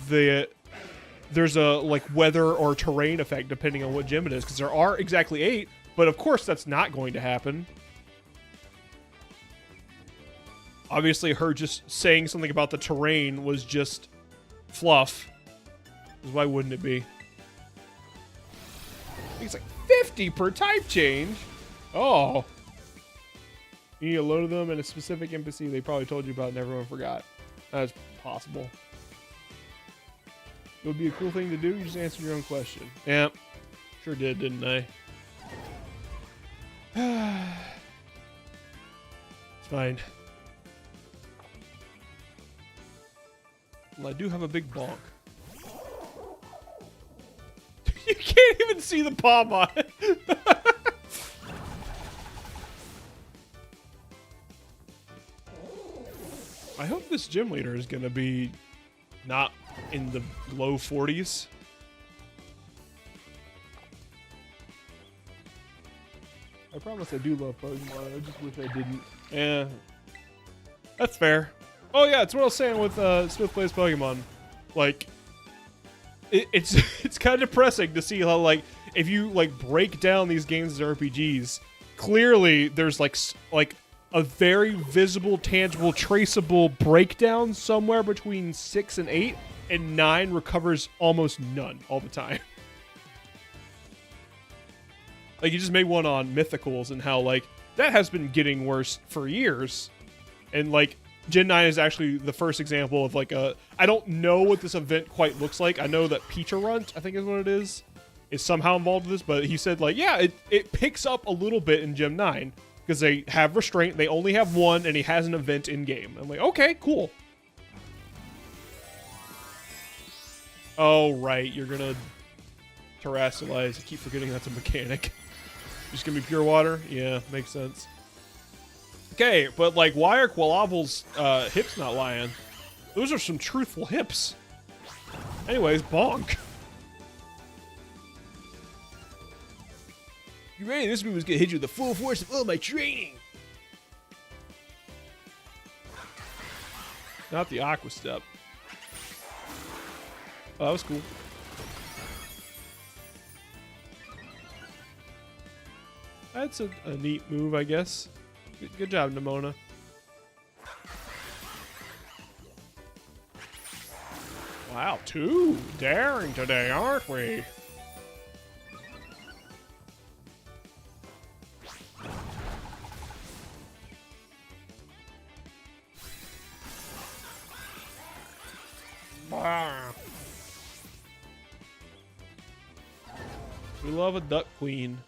there's a, like, weather or terrain effect depending on what gym it is. Because there are exactly 8, but of course that's not going to happen. Obviously, her just saying something about the terrain was just fluff. Why wouldn't it be? I think it's like 50 per type change. Oh. You need a load of them and a specific NPC they probably told you about and everyone forgot. That's possible. It would be a cool thing to do. You just answered your own question. Yeah. Sure did, didn't I? It's fine. Well, I do have a big bonk. You can't even see the palm on it. I hope this gym leader is going to be not in the low 40s. I promise I do love Pokemon. I just wish I didn't. Yeah. That's fair. Oh yeah, it's what I was saying with Smith Plays Pokemon. Like, it's kind of depressing to see how, like, if you like break down these games as RPGs, clearly there's like a very visible, tangible, traceable breakdown somewhere between 6 and 8, and 9 recovers almost none all the time. Like, you just made one on Mythicals and how, like, that has been getting worse for years, and like Gen 9 is actually the first example of like a... I don't know what this event quite looks like. I know that Peterunt, I think is what it is somehow involved with this, but he said like, yeah, it picks up a little bit in Gen 9 because they have restraint. They only have one, and he has an event in-game. I'm like, okay, cool. Oh, right, you're gonna terrasilize. I keep forgetting that's a mechanic. Just gonna be pure water? Yeah, makes sense. Okay, but like, why are Qualavel's hips not lying? Those are some truthful hips. Anyways, bonk. You ready? This move is gonna hit you with the full force of all my training. Not the aqua step. Oh, that was cool. That's a neat move, I guess. Good job, Nimona. Wow, 2 daring today, aren't we? We love a duck queen.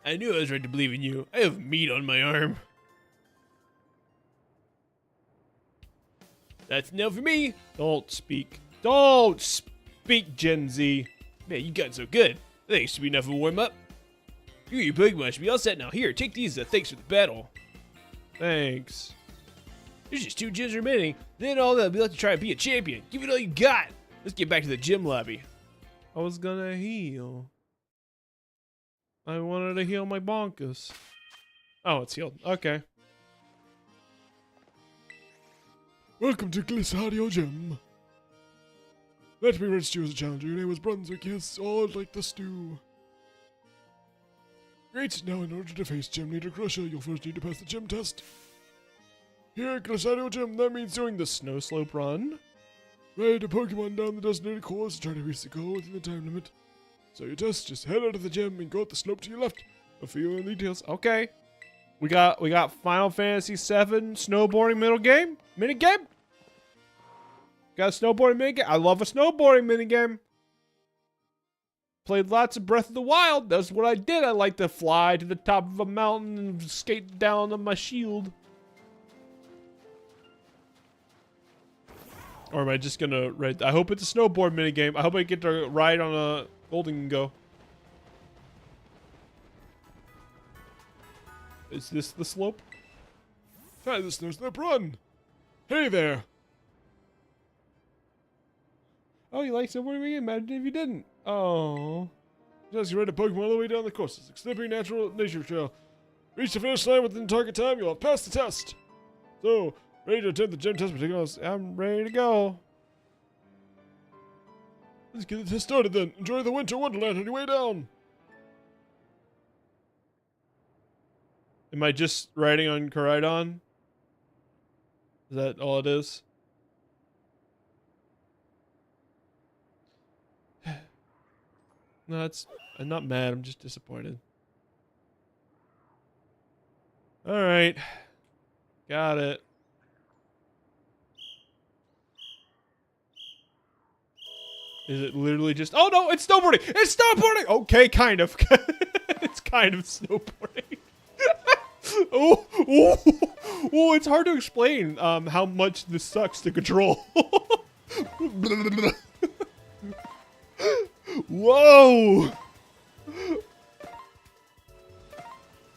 I knew I was right to believe in you. I have meat on my arm. That's enough for me. Don't speak. Don't speak, Gen Z. Man, you got so good. Thanks should be enough of a warm-up. You and your Pokemon should be all set now. Here, take these as thanks for the battle. Thanks. There's just 2 gyms remaining. Then all that'll be left to try and be a champion. Give it all you got. Let's get back to the gym lobby. I was gonna heal. I wanted to heal my bonkus. Oh, it's healed. Okay. Welcome to Glissadio Gym. Let me register you as a challenger. Your name is Brunswick. Yes, all like the stew. Great. Now, in order to face Gym Leader Crusher, you'll first need to pass the gym test. Here at Glissadio Gym, that means doing the snow slope run. Ride a Pokemon down the designated course and try to reach the goal within the time limit. So your test, just head out of the gym and go up the slope to your left. I'll fill you in the details. Okay. We got Final Fantasy VII snowboarding minute game. Got a snowboarding minigame. I love a snowboarding minigame. Played lots of Breath of the Wild. That's what I did. I like to fly to the top of a mountain and skate down on my shield. Or am I just gonna ride? I hope it's a snowboard minigame. I hope I get to ride on a Golden Go. Is this the slope? Try the snow slope run. Hey there. Oh, you like snowboarding minigame? Imagine if you didn't. Oh. Just ride a Pokemon all the way down the course. It's a slippery natural nature trail. Reach the finish line within target time. You'll have passed the test. So, ready to attempt the gym test particulars? I'm ready to go. Let's get the test started then. Enjoy the winter wonderland on your way down. Am I just riding on Koraidon? Is that all it is? No, I'm not mad. I'm just disappointed. All right. Got it. Is it literally just... Oh, no, it's snowboarding. It's snowboarding. Okay, kind of. It's kind of snowboarding. Oh, it's hard to explain how much this sucks to control. Whoa!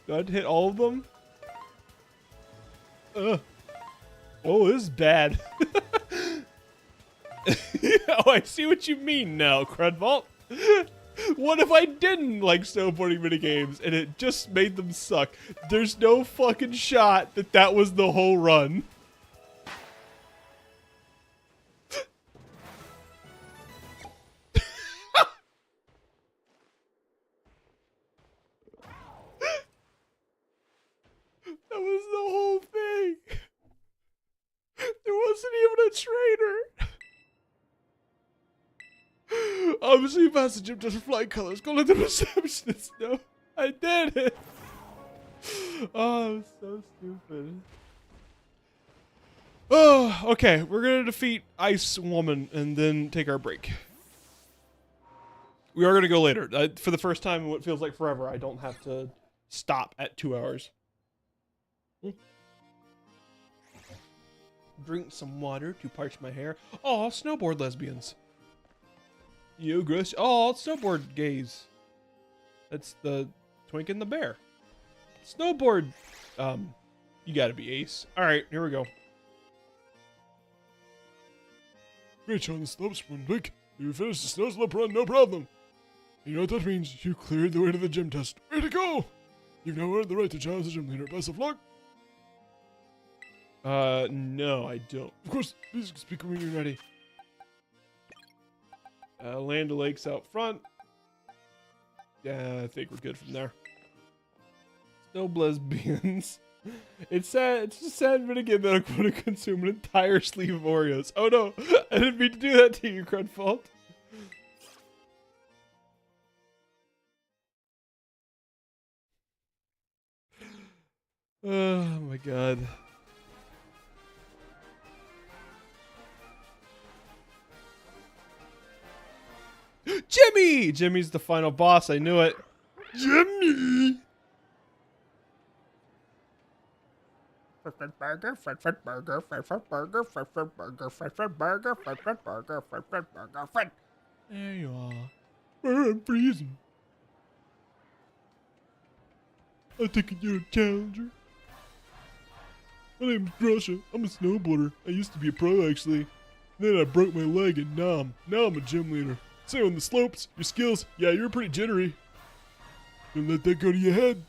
Did I hit all of them? Oh, this is bad. Oh, I see what you mean now, Crudvault. What if I didn't like snowboarding minigames and it just made them suck? There's no fucking shot that that was the whole run. That was the whole thing. There wasn't even a trainer. Obviously, you passed the gym test for flying colors. Go let the receptionist know. I did it. Oh, I'm so stupid. Oh, okay. We're gonna defeat Ice Woman and then take our break. We are gonna go later. For the first time in what feels like forever, I don't have to stop at 2 hours. Drink some water to parch my hair. Oh, snowboard lesbians. You gross. Oh, snowboard gays. That's the Twink and the Bear. Snowboard. You gotta be Ace. All right, here we go. Great on the slopes, Brunswick. You finished the snow slope run, no problem. You know what that means? You cleared the way to the gym test. Way to go! You've now earned the right to challenge the gym leader. Best of luck. No, I don't. Of course, please speak when you're ready. Land O'Lakes out front. Yeah, I think we're good from there. No lesbians. It's sad. It's just sad but again that I'm going to consume an entire sleeve of Oreos. Oh no, I didn't mean to do that to you, Crudfault. Oh my god. Jimmy! Jimmy's the final boss, I knew it. Jimmy! Burger, burger, burger, burger, burger, burger, burger, burger, burger, burger. There you are. I'm freezing. I think you're a challenger. My name's Grusha. I'm a snowboarder. I used to be a pro, actually. Then I broke my leg and now I'm a gym leader. So on the slopes, your skills, yeah, you're pretty jittery. Don't let that go to your head.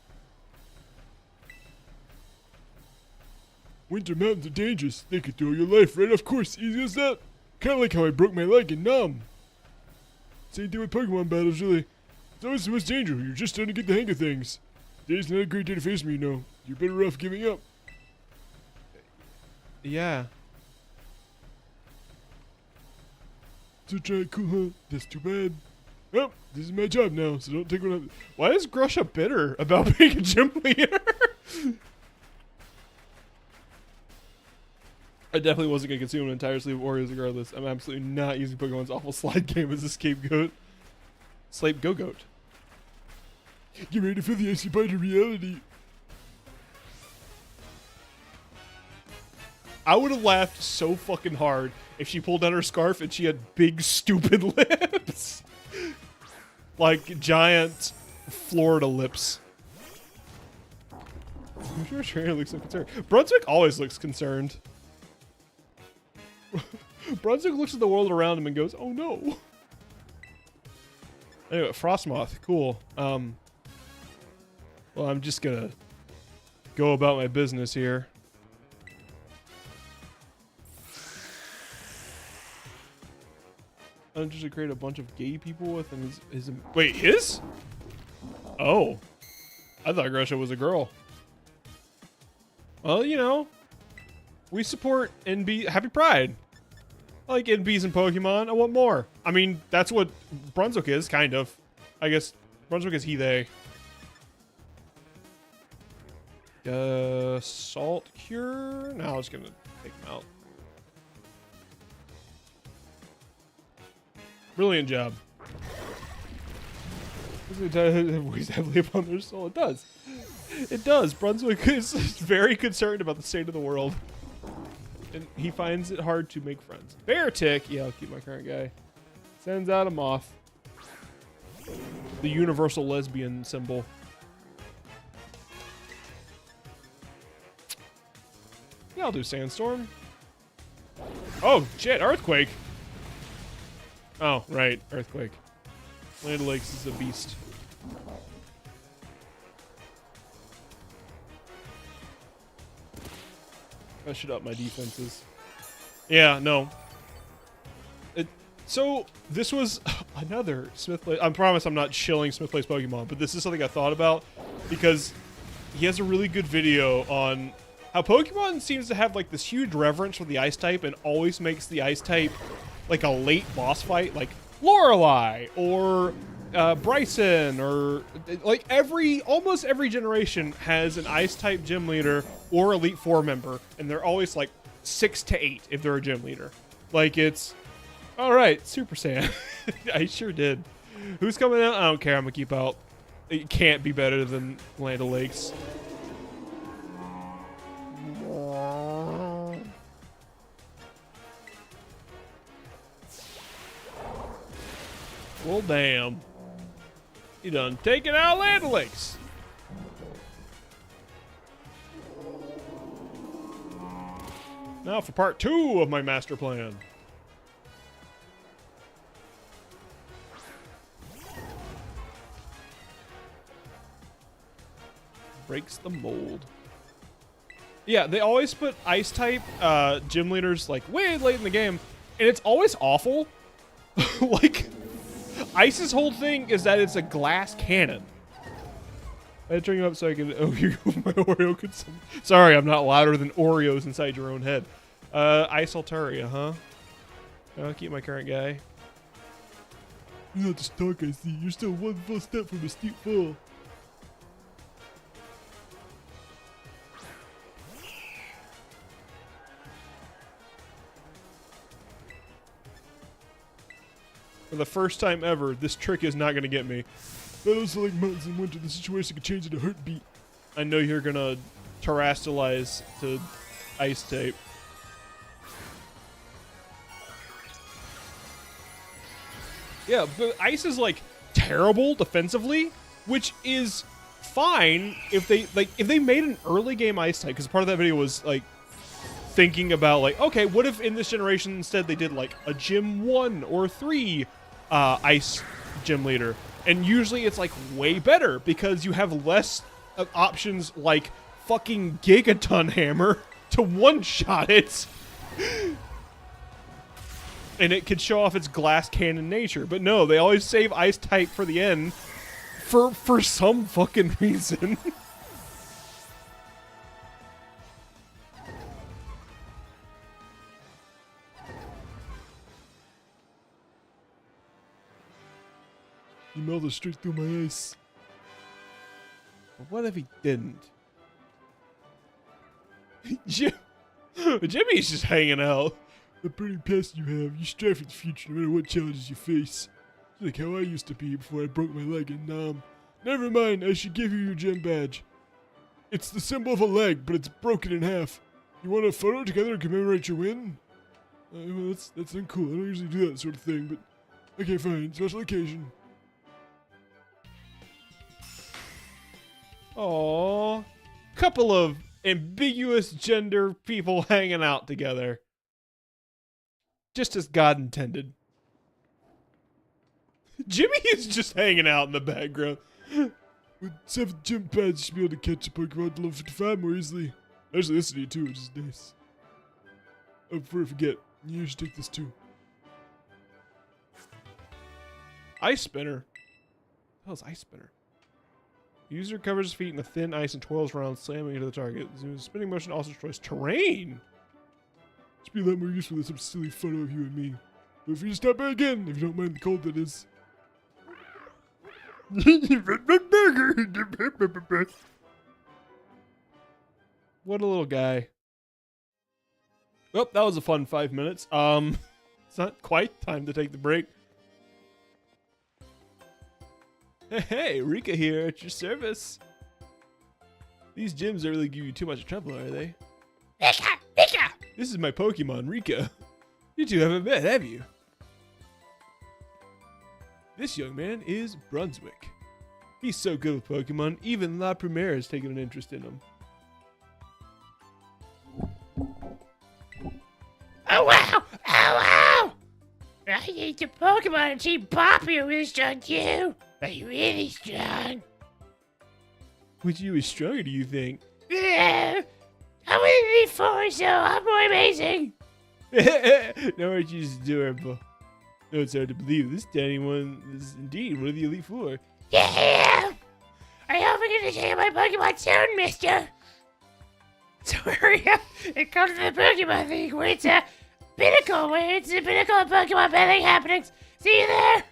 Winter mountains are dangerous. They could throw your life right off course, easy as that. Kinda like how I broke my leg and Same thing with Pokemon battles, really. It's always so much danger. You're just starting to get the hang of things. Today's not a great day to face me, you know. You're better off giving up. Yeah. So try it cool, huh? That's too bad. Well, this is my job now, so don't take what I'm... Why is Grusha bitter about being a gym leader? I definitely wasn't going to consume an entire sleeve of Oreos regardless. I'm absolutely not using Pokemon's awful slide game as a scapegoat. Slape Go-Goat. Get ready to feel the icy bite of reality. I would have laughed so fucking hard if she pulled down her scarf and she had big stupid lips. Like giant Florida lips. I'm sure Trainer looks so concerned. Brunswick always looks concerned. Brunswick looks at the world around him and goes, oh no. Anyway, Frostmoth, cool. Well, I'm just gonna go about my business here. I'm just gonna create a bunch of gay people with his wait, his? Oh. I thought Grusha was a girl. Well, you know, we support NB. Happy Pride. I like NBs and Pokemon. I want more. I mean, that's what Brunswick is, kind of. I guess Brunswick is he, they. Salt Cure? No, I was gonna take him out. Brilliant job. Weighs heavily upon their soul. It does. It does. Brunswick is very concerned about the state of the world. And he finds it hard to make friends. Beartic. Yeah, I'll keep my current guy. Sends out a moth. The universal lesbian symbol. Yeah, I'll do Sandstorm. Oh, shit. Earthquake. Oh, right. Earthquake. Land O'Lakes is a beast. I should up my defenses. Yeah, no. So, this was another Smith Plays... I promise I'm not shilling Smith Plays Pokemon, but this is something I thought about because he has a really good video on how Pokemon seems to have like this huge reverence for the Ice type and always makes the Ice type like a late boss fight, like Lorelei or Bryson, or like almost every generation has an Ice type gym leader or Elite Four member, and they're always like 6 to 8 if they're a gym leader. Like it's all right, Super Saiyan. I sure did. Who's coming out? I don't care. I'm gonna keep out. It can't be better than Land O'Lakes. Well, damn. You done taking out Land O'Lakes. Now for part 2 of my master plan. breaks the mold. Yeah, they always put ice type gym leaders like way late in the game, and it's always awful. Like, Ice's whole thing is that it's a glass cannon. I had to turn you up so I can. Oh, here goes my Oreo consumption. Sorry, I'm not louder than Oreos inside your own head. Ice Altaria, huh? I'll keep my current guy. You're not stuck, I see. You're still one full step from a steep fall. For the first time ever, this trick is not going to get me. But also like mountains in winter, the situation could change in a heartbeat. I know you're going to terrestrialize to ice type. Yeah, but ice is like terrible defensively, which is fine if they made an early game ice type, because part of that video was like thinking about like, okay, what if in this generation instead they did like a gym 1 or 3 ice gym leader, and usually it's like way better because you have less options like fucking Gigaton Hammer to one-shot it. And it could show off its glass cannon nature. But no, they always save ice type for the end for some fucking reason. He melted straight through my ice. But what if he didn't? Jimmy's just hanging out. The burning past you have, you strive for the future no matter what challenges you face. It's like how I used to be before I broke my leg and never mind, I should give you your gem badge. It's the symbol of a leg, but it's broken in half. You want a photo together to commemorate your win? Well, that's uncool. I don't usually do that sort of thing, but okay, fine. Special occasion. Aww. Couple of ambiguous gender people hanging out together. Just as God intended. Jimmy is just hanging out in the background. With 7 gym pads, you should be able to catch a Pokemon to level 55 more easily. Actually, this is too, which is nice. Oh, before I forget, you should take this too. Ice Spinner? What the hell is Ice Spinner? User covers his feet in the thin ice and twirls around, slamming into the target. The spinning motion also destroys terrain. Should be a lot more useful than some silly photo of you and me. But if you just stop by again, if you don't mind the cold, that is. What a little guy. Oh, that was a fun 5 minutes. It's not quite time to take the break. Hey, Rika here at your service. These gyms don't really give you too much trouble, are they? Rika! Rika! This is my Pokemon, Rika. You two haven't met, have you? This young man is Brunswick. He's so good with Pokemon, even La Primera has taken an interest in him. Oh wow! Oh wow! I need the Pokemon Team Poppy really strong too. Are you really strong? Which you is stronger, do you think? Yeah, I'm in Elite Four, so I'm more amazing. No, aren't you just adorable? No, it's hard to believe this tiny one is indeed one of the Elite Four. Yeah! I hope I'm gonna get my Pokemon soon, mister. So hurry up and come to the Pokemon League where it's a pinnacle, of Pokemon battling happenings. See you there!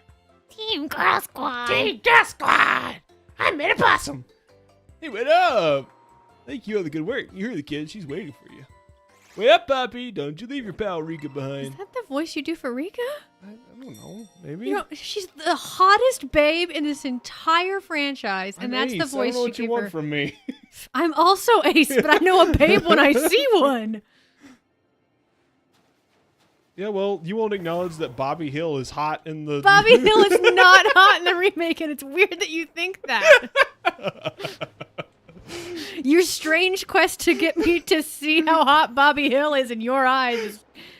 Team Girl Squad. Team Girl Squad! I'm Metapossum. Hey, what up? Thank you all the good work. You heard the kid. She's waiting for you. Wait up, Poppy. Don't you leave your pal Rika Is behind. that the voice you do for Rika? I don't know. Maybe. You know, she's the hottest babe in this entire franchise, and that's Ace. the voice I don't know what you you give want her. from me. I'm also Ace, but I know a babe when I see one. Yeah, well, you won't acknowledge that Bobby Hill is hot in the... Bobby Hill is not hot in the remake, and it's weird that you think that. Your strange quest to get me to see how hot Bobby Hill is in your eyes is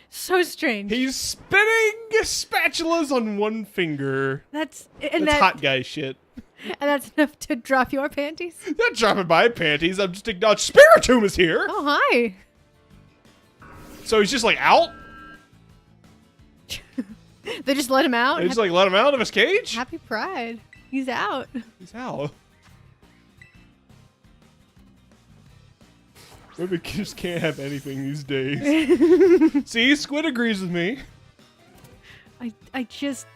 so strange. He's spinning spatulas on one finger. That's That's hot guy shit. And that's enough to drop your panties? Not dropping my panties. I'm just acknowledging Spiritomb is here. Oh, hi. So he's just like out? They just let him out? They just like let him out of his cage? Happy Pride. He's out. He's out. Maybe kids can't have anything these days. See, Squid agrees with me. I just...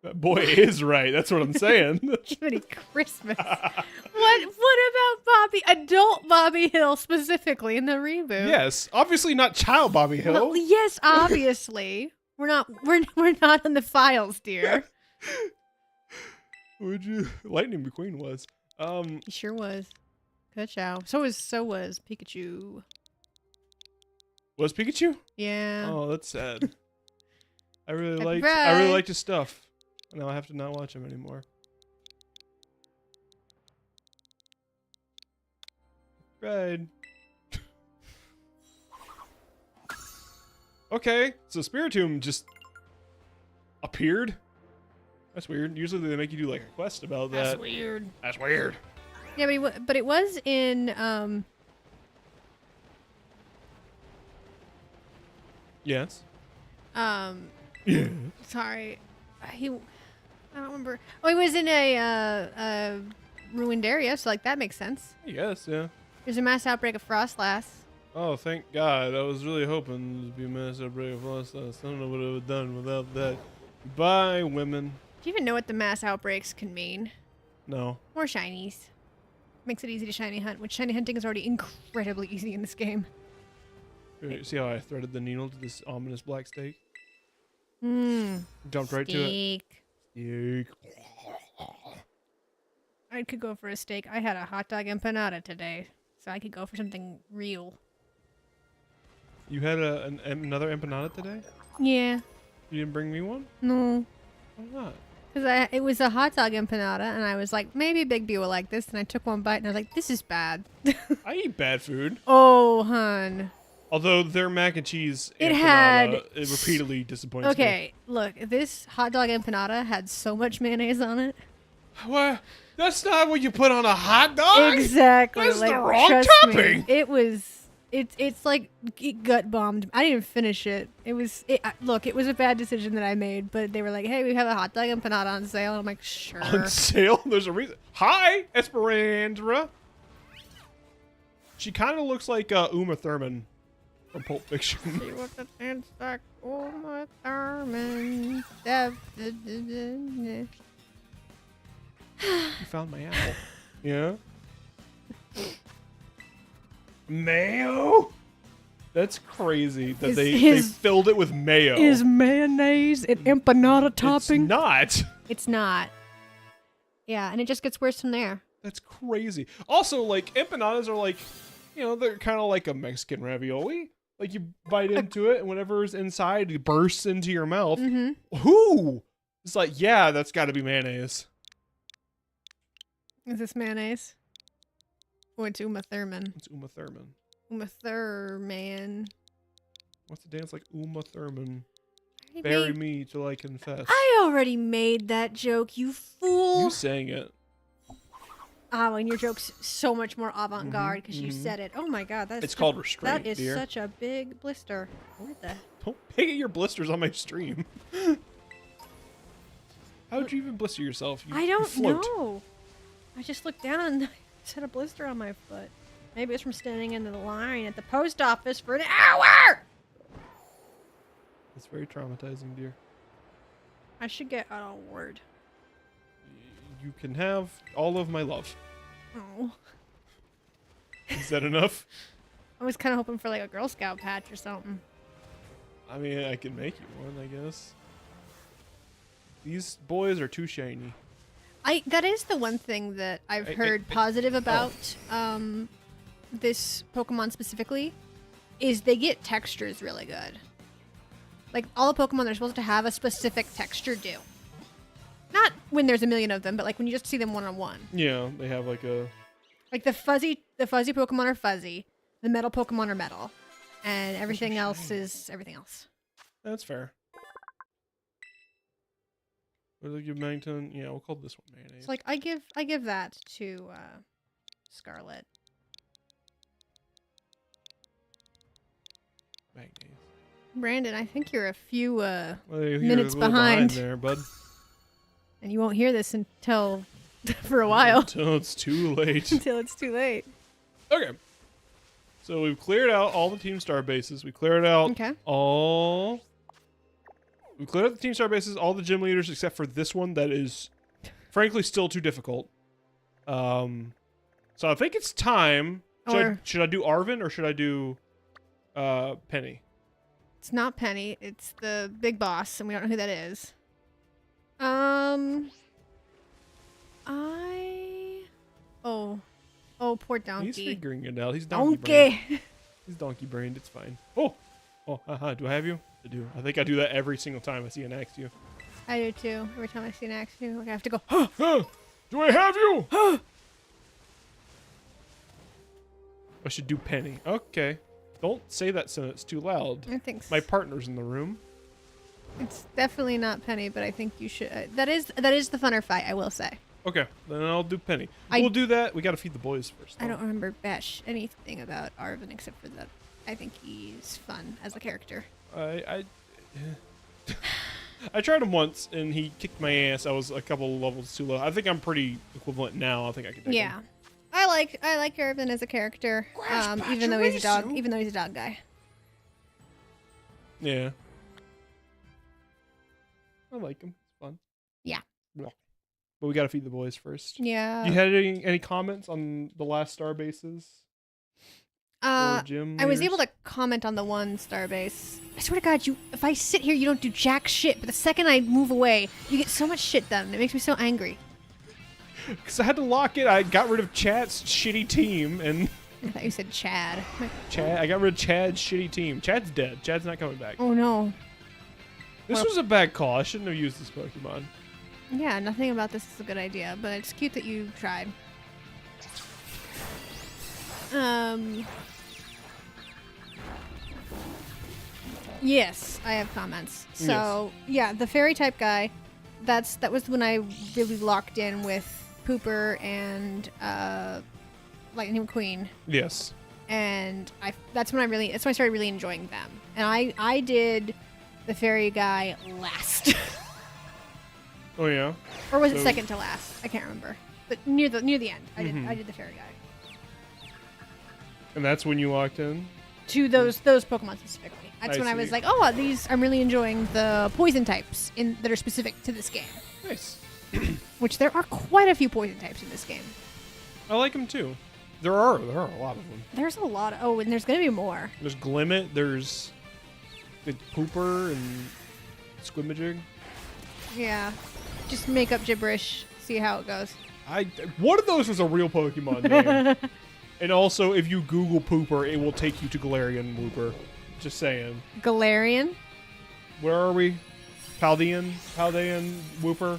That boy is right. That's what I'm saying. Jiminy Christmas. What about Bobby? Adult Bobby Hill specifically in the reboot? Yes, obviously not child Bobby Hill. Well, yes, obviously. We're not on the files, dear. Would you? Lightning McQueen was. He sure was. Ka-chow. So was Pikachu. Was Pikachu? Yeah. Oh, that's sad. I really Happy liked. Pride. I really liked his stuff. Now I have to not watch him anymore. Right. Okay, so Spiritomb just appeared. That's weird. Usually they make you do like a quest about that. That's weird. That's weird. Yeah, but it was in Yes. Yeah. Sorry. I don't remember. Oh, he was in a ruined area, so like that makes sense. Yes. Yeah. There's a mass outbreak of Frostlass. Oh, thank God. I was really hoping to be a mass outbreak of lost. I don't know what I would have done without that. Bye, women. Do you even know what the mass outbreaks can mean? No. More shinies. Makes it easy to shiny hunt, which shiny hunting is already incredibly easy in this game. See how I threaded the needle to this ominous black steak? Mmm. Jumped right to it. Steak. Steak. I could go for a steak. I had a hot dog empanada today, so I could go for something real. You had another empanada today? Yeah. You didn't bring me one? No. Why not? Because it was a hot dog empanada, and I was like, maybe Bigby will like this, and I took one bite, and I was like, this is bad. I eat bad food. Oh, hun. Although their mac and cheese It empanada, had- it repeatedly disappoints me. Okay, look, this hot dog empanada had so much mayonnaise on it. What? That's not what you put on a hot dog? Exactly. That's like, the wrong trust topping. Me, it was. It's like it gut bombed. I didn't even finish it. It was. Look, it was a bad decision that I made, but they were like, "Hey, we have a hot dog empanada on sale." And I'm like, "Sure." On sale? There's a reason. Hi, Esperanza. She kind of looks like Uma Thurman from Pulp Fiction. See what the dance like, Uma Thurman. You found my apple. Yeah? Mayo? That's crazy that they filled it with mayo. Is mayonnaise an empanada topping? It's not. It's not. Yeah, and it just gets worse from there. That's crazy. Also, like, empanadas are like, you know, they're kind of like a Mexican ravioli. Like, you bite into it, and whatever's inside bursts into your mouth. Mm-hmm. Who? It's like, yeah, that's got to be mayonnaise. Is this mayonnaise? Oh, it's Uma Thurman. It's Uma Thurman. Uma Thurman. What's the dance like? Uma Thurman. I Bury made- me till I confess. I already made that joke, you fool. You sang it. Oh, and your joke's so much more avant-garde because you said it. Oh my god, that's It's called restraint, That is dear. such a big blister. What the? Don't pick at your blisters on my stream. How would you even blister yourself? You, I you don't float. know. I just looked down and I just had a blister on my foot. Maybe it's from standing in the line at the post office for an hour. It's very traumatizing, dear. I should get an award. You can have all of my love. Oh. Is that enough? I was kind of hoping for like a Girl Scout patch or something. I mean, I can make you one, I guess. These boys are too shiny. That is the one thing that I've heard positive about this Pokemon specifically, is they get textures really good. Like, all the Pokemon they're supposed to have a specific texture do. Not when there's a million of them, but like when you just see them one-on-one. Yeah, they have like a... Like the fuzzy Pokemon are fuzzy, the metal Pokemon are metal, and everything else is everything else. That's fair. What did I give Mangton? Yeah, we'll call this one mayonnaise. It's like I give that to Scarlet. Mayonnaise. Brandon, I think you're a few Well, you're minutes a little behind. there, bud. And you won't hear this until for a while. Until it's too late. Until it's too late. Okay. So we've cleared out all the Team Star bases. We cleared out Okay. all. We cleared out the Team Star bases, all the gym leaders except for this one that is, frankly, still too difficult. So I think it's time. Should I do Arvin or should I do Penny? It's not Penny. It's the big boss, and we don't know who that is. Oh, poor donkey. He's figuring it out. He's donkey brained. He's donkey brained. It's fine. Oh, haha. Do I have you? I do. I think I do that every single time I see an axe to you. I do too. Every time I see an axe, too, like I have to go. Huh? Do I have you? I should do Penny. Okay. Don't say that sentence too loud. I think My partner's in the room. it's definitely not Penny, but I think you should. That is the funner fight. I will say. Okay, then I'll do Penny. We'll do that. We gotta feed the boys first. I don't remember anything about Arvin except for that. I think he's fun as a character. I tried him once and he kicked my ass. I was a couple levels too low. I think I'm pretty equivalent now. I think I can take him. I like Arvin as a character. Even though he's a dog. Even though he's a dog guy. Yeah. I like him. It's fun. Yeah. Blah. But we gotta feed the boys first. Yeah. You had any comments on the last star bases? Or gym I was leaders? able to comment on the one starbase. I swear to God, if I sit here, you don't do jack shit. But the second I move away, you get so much shit done. It makes me so angry. Because I had to lock it. I got rid of Chad's shitty team, and I thought you said Chad. I got rid of Chad's shitty team. Chad's dead. Chad's not coming back. Oh no. This was a bad call. I shouldn't have used this Pokemon. Yeah, nothing about this is a good idea, but it's cute that you tried. Yes, I have comments. So, yeah, the fairy type guy, that was when I really locked in with Pooper and Lightning McQueen. Yes. And that's when I started really enjoying them. And I did the fairy guy last. Oh yeah. Or was it second to last? I can't remember. But near the end, I did the fairy guy. And that's when you locked in? To those Pokemon specifically. That's I when I was see. like, oh, I'm really enjoying the poison types that are specific to this game. Nice. Which there are quite a few poison types in this game. I like them too. There are a lot of them. There's a lot. And there's gonna be more. There's Glimmet. There's the Pooper and Squimajig. Yeah. Just make up gibberish. See how it goes. One of those was a real Pokemon name. And also, if you Google Pooper, it will take you to Galarian Wooper. Just saying. Galarian. Where are we? Paldean Wooper.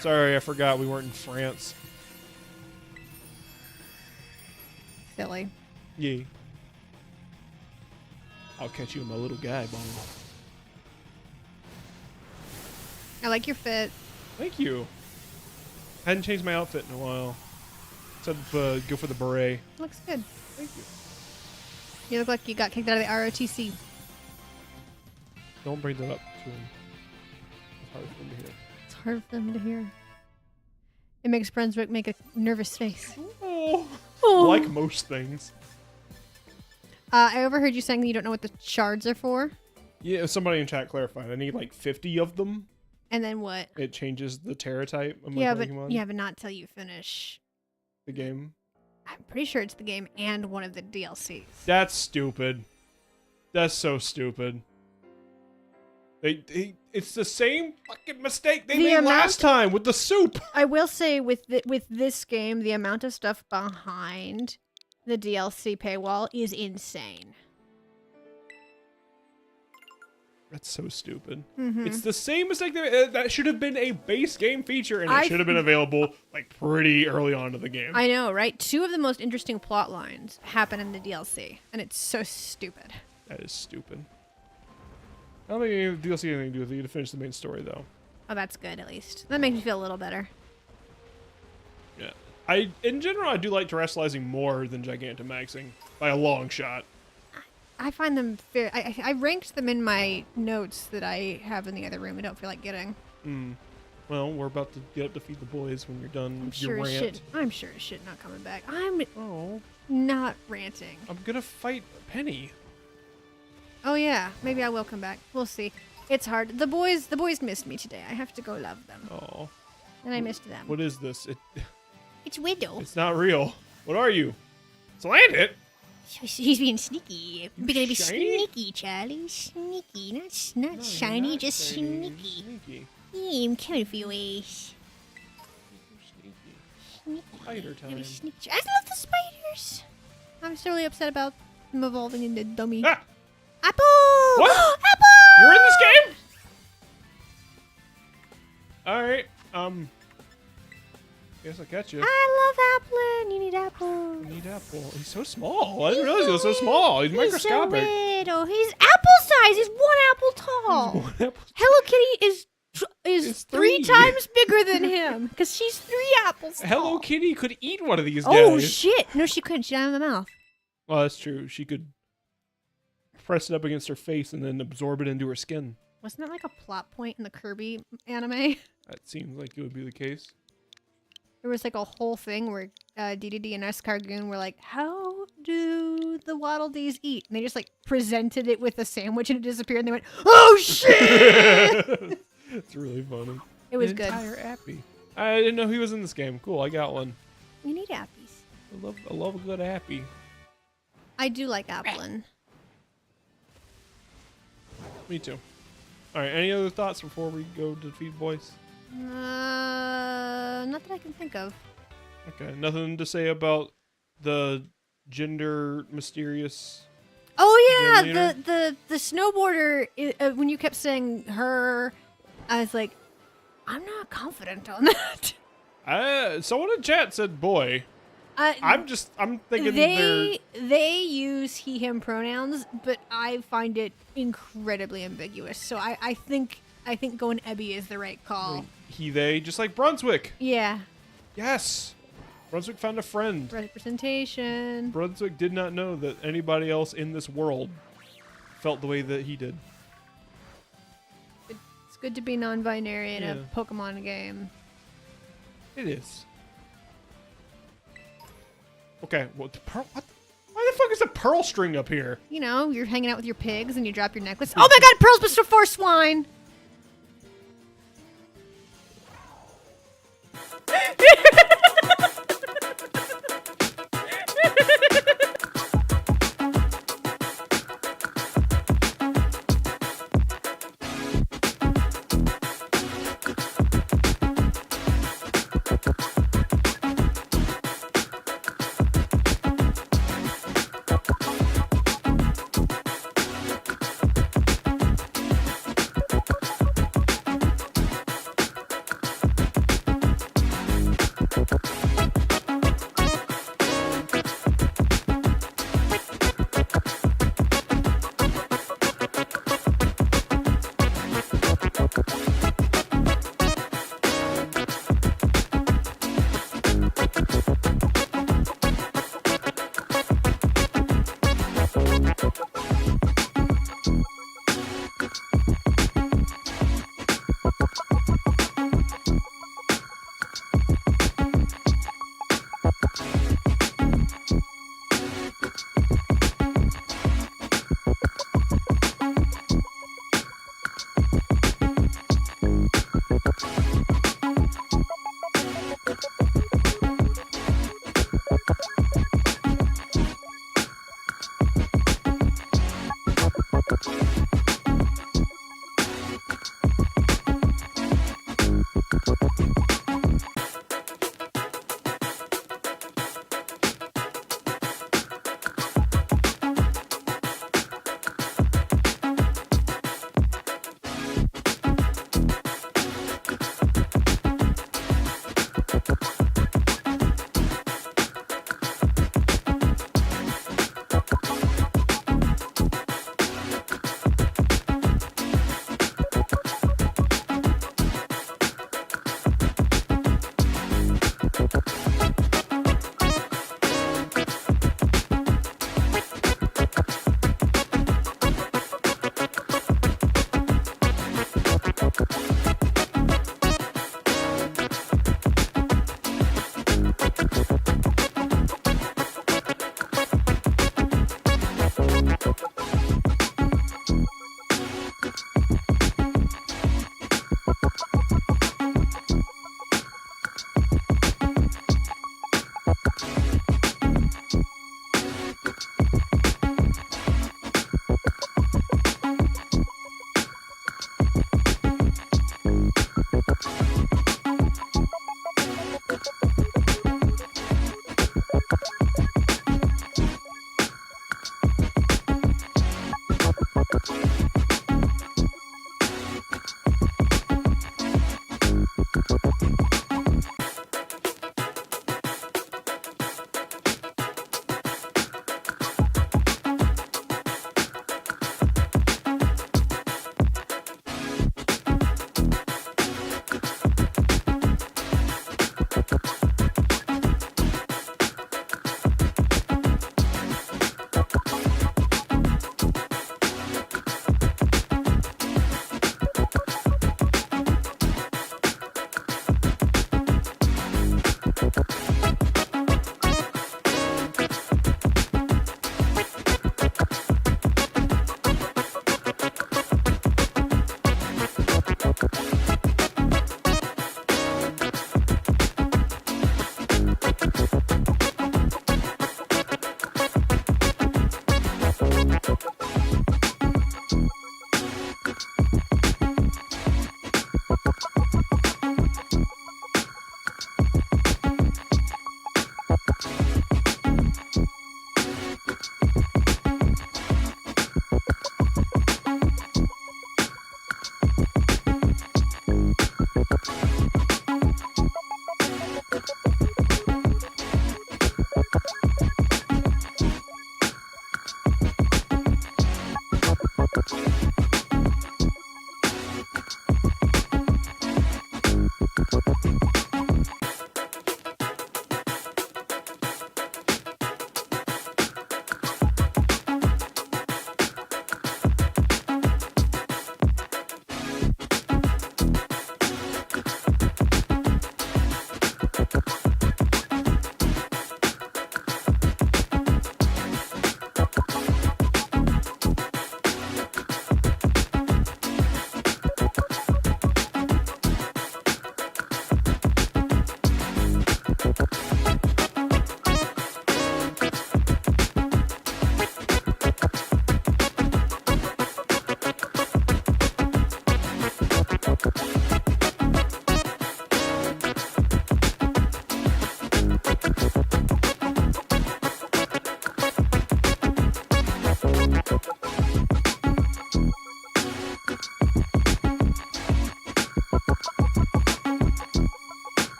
Sorry, I forgot we weren't in France. Silly. Yeah. I'll catch you in my little guy bone. I like your fit. Thank you. Hadn't changed my outfit in a while. Said go for the beret. Looks good. Thank you. You look like you got kicked out of the ROTC. Don't bring that up to him. It's hard for him to hear. It's hard for them to hear. It makes Brunswick make a nervous face. Oh. Oh. Like most things. I overheard you saying that you don't know what the shards are for. Yeah, somebody in chat clarified. I need like 50 of them. And then what? It changes the Terra type of my Yeah, Pokemon. but not till you finish. The game. I'm pretty sure it's the game and one of the DLCs. That's stupid. That's so stupid. It's the same fucking mistake they made last time with the soup. I will say with this game, the amount of stuff behind the DLC paywall is insane. That's so stupid. Mm-hmm. It's the same mistake that should have been a base game feature, and it should have been available like pretty early on in the game. I know, right? 2 of the most interesting plot lines happen in the DLC, and it's so stupid. That is stupid. I don't think any of the DLC has anything to do with it. You to finish the main story, though. Oh, that's good, at least. That makes me feel a little better. Yeah. In general, I do like terrestrializing more than Gigantamaxing by a long shot. I find them fair. I ranked them in my notes that I have in the other room. I don't feel like getting. Well, we're about to get up to feed the boys when you're done with your rant. I'm sure as shit not coming back. I'm Oh, not ranting. I'm gonna fight Penny. Oh yeah, maybe I will come back. We'll see. It's hard. The boys missed me today. I have to go love them. Oh, And I missed them. what is this? It's Widow. It's not real. What are you? Slant it. He's being sneaky. We're gonna be Shiny? sneaky, Charlie. Sneaky. Not shiny, not just shiny. sneaky. Sneaky. I'm coming for your ways. Sneaky. Sneaky. Spider Gonna be time. sneaky. I love the spiders. I'm still really upset about them evolving into dummy. Ah! Apple! What? Apple! You're in this game? Alright, guess I'll catch you. I love Applin. You need Apple. I need Apple. He's so small. I didn't realize he was so small. He's microscopic. So little. He's apple size. He's 1 apple tall. One apple. Hello Kitty is It's 3 3. times bigger than him because she's 3 apples tall. Hello Kitty could eat one of these Oh guys. shit! No, she couldn't. She had it in the mouth. Well, that's true. She could press it up against her face and then absorb it into her skin. Wasn't that like a plot point in the Kirby anime? That seems like it would be the case. There was like a whole thing where DDD and Escargoon were like, "How do the Waddle Dees eat?" And they just like presented it with a sandwich and it disappeared. And they went, "Oh shit!" It's really funny. It was An good. entire appy. I didn't know he was in this game. Cool, I got one. You need appies. I love a good appy. I do like Applin. Me too. All right. Any other thoughts before we go to defeat boys? Not that I can think of. Okay. Nothing to say about the gender mysterious. Oh Gym yeah, leader? the snowboarder. When you kept saying her, I was like, I'm not confident on that. Someone in chat said boy. I'm thinking they use he/him pronouns, but I find it incredibly ambiguous. So I think going Ebby is the right call. he, they, just like Brunswick. Yeah, Yes. Brunswick found a friend. representation. Brunswick did not know that anybody else in this world felt the way that he did. It's good to be non-binary in Yeah. a Pokemon game. It is. Okay, what the pearl? What? Why the fuck is the pearl string up here? You know, you're hanging out with your pigs and you drop your necklace. Oh my God, pearls before swine.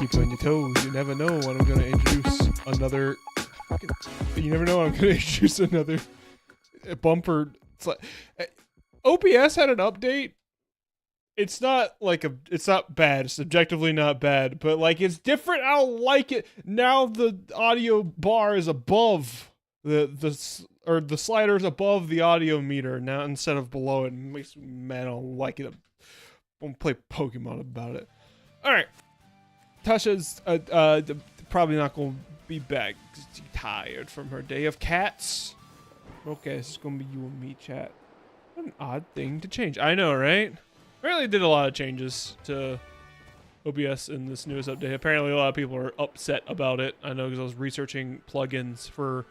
keep you on your toes. You never know when I'm gonna introduce another. You never know when I'm gonna introduce another bumper. It's like OBS had an update. It's not like it's not bad. It's objectively not bad, but like it's different. I don't like it. Now the audio bar is above the slider is above the audio meter now instead of below it. It makes me mad. I don't like it. I won't play Pokemon about it. All right, Tasha's probably not gonna be back. She's tired from her day of cats. Okay, this is gonna be you and me, chat. What an odd thing to change. I know, right? Apparently did a lot of changes to OBS in this newest update. Apparently a lot of people are upset about it. I know because I was researching plugins for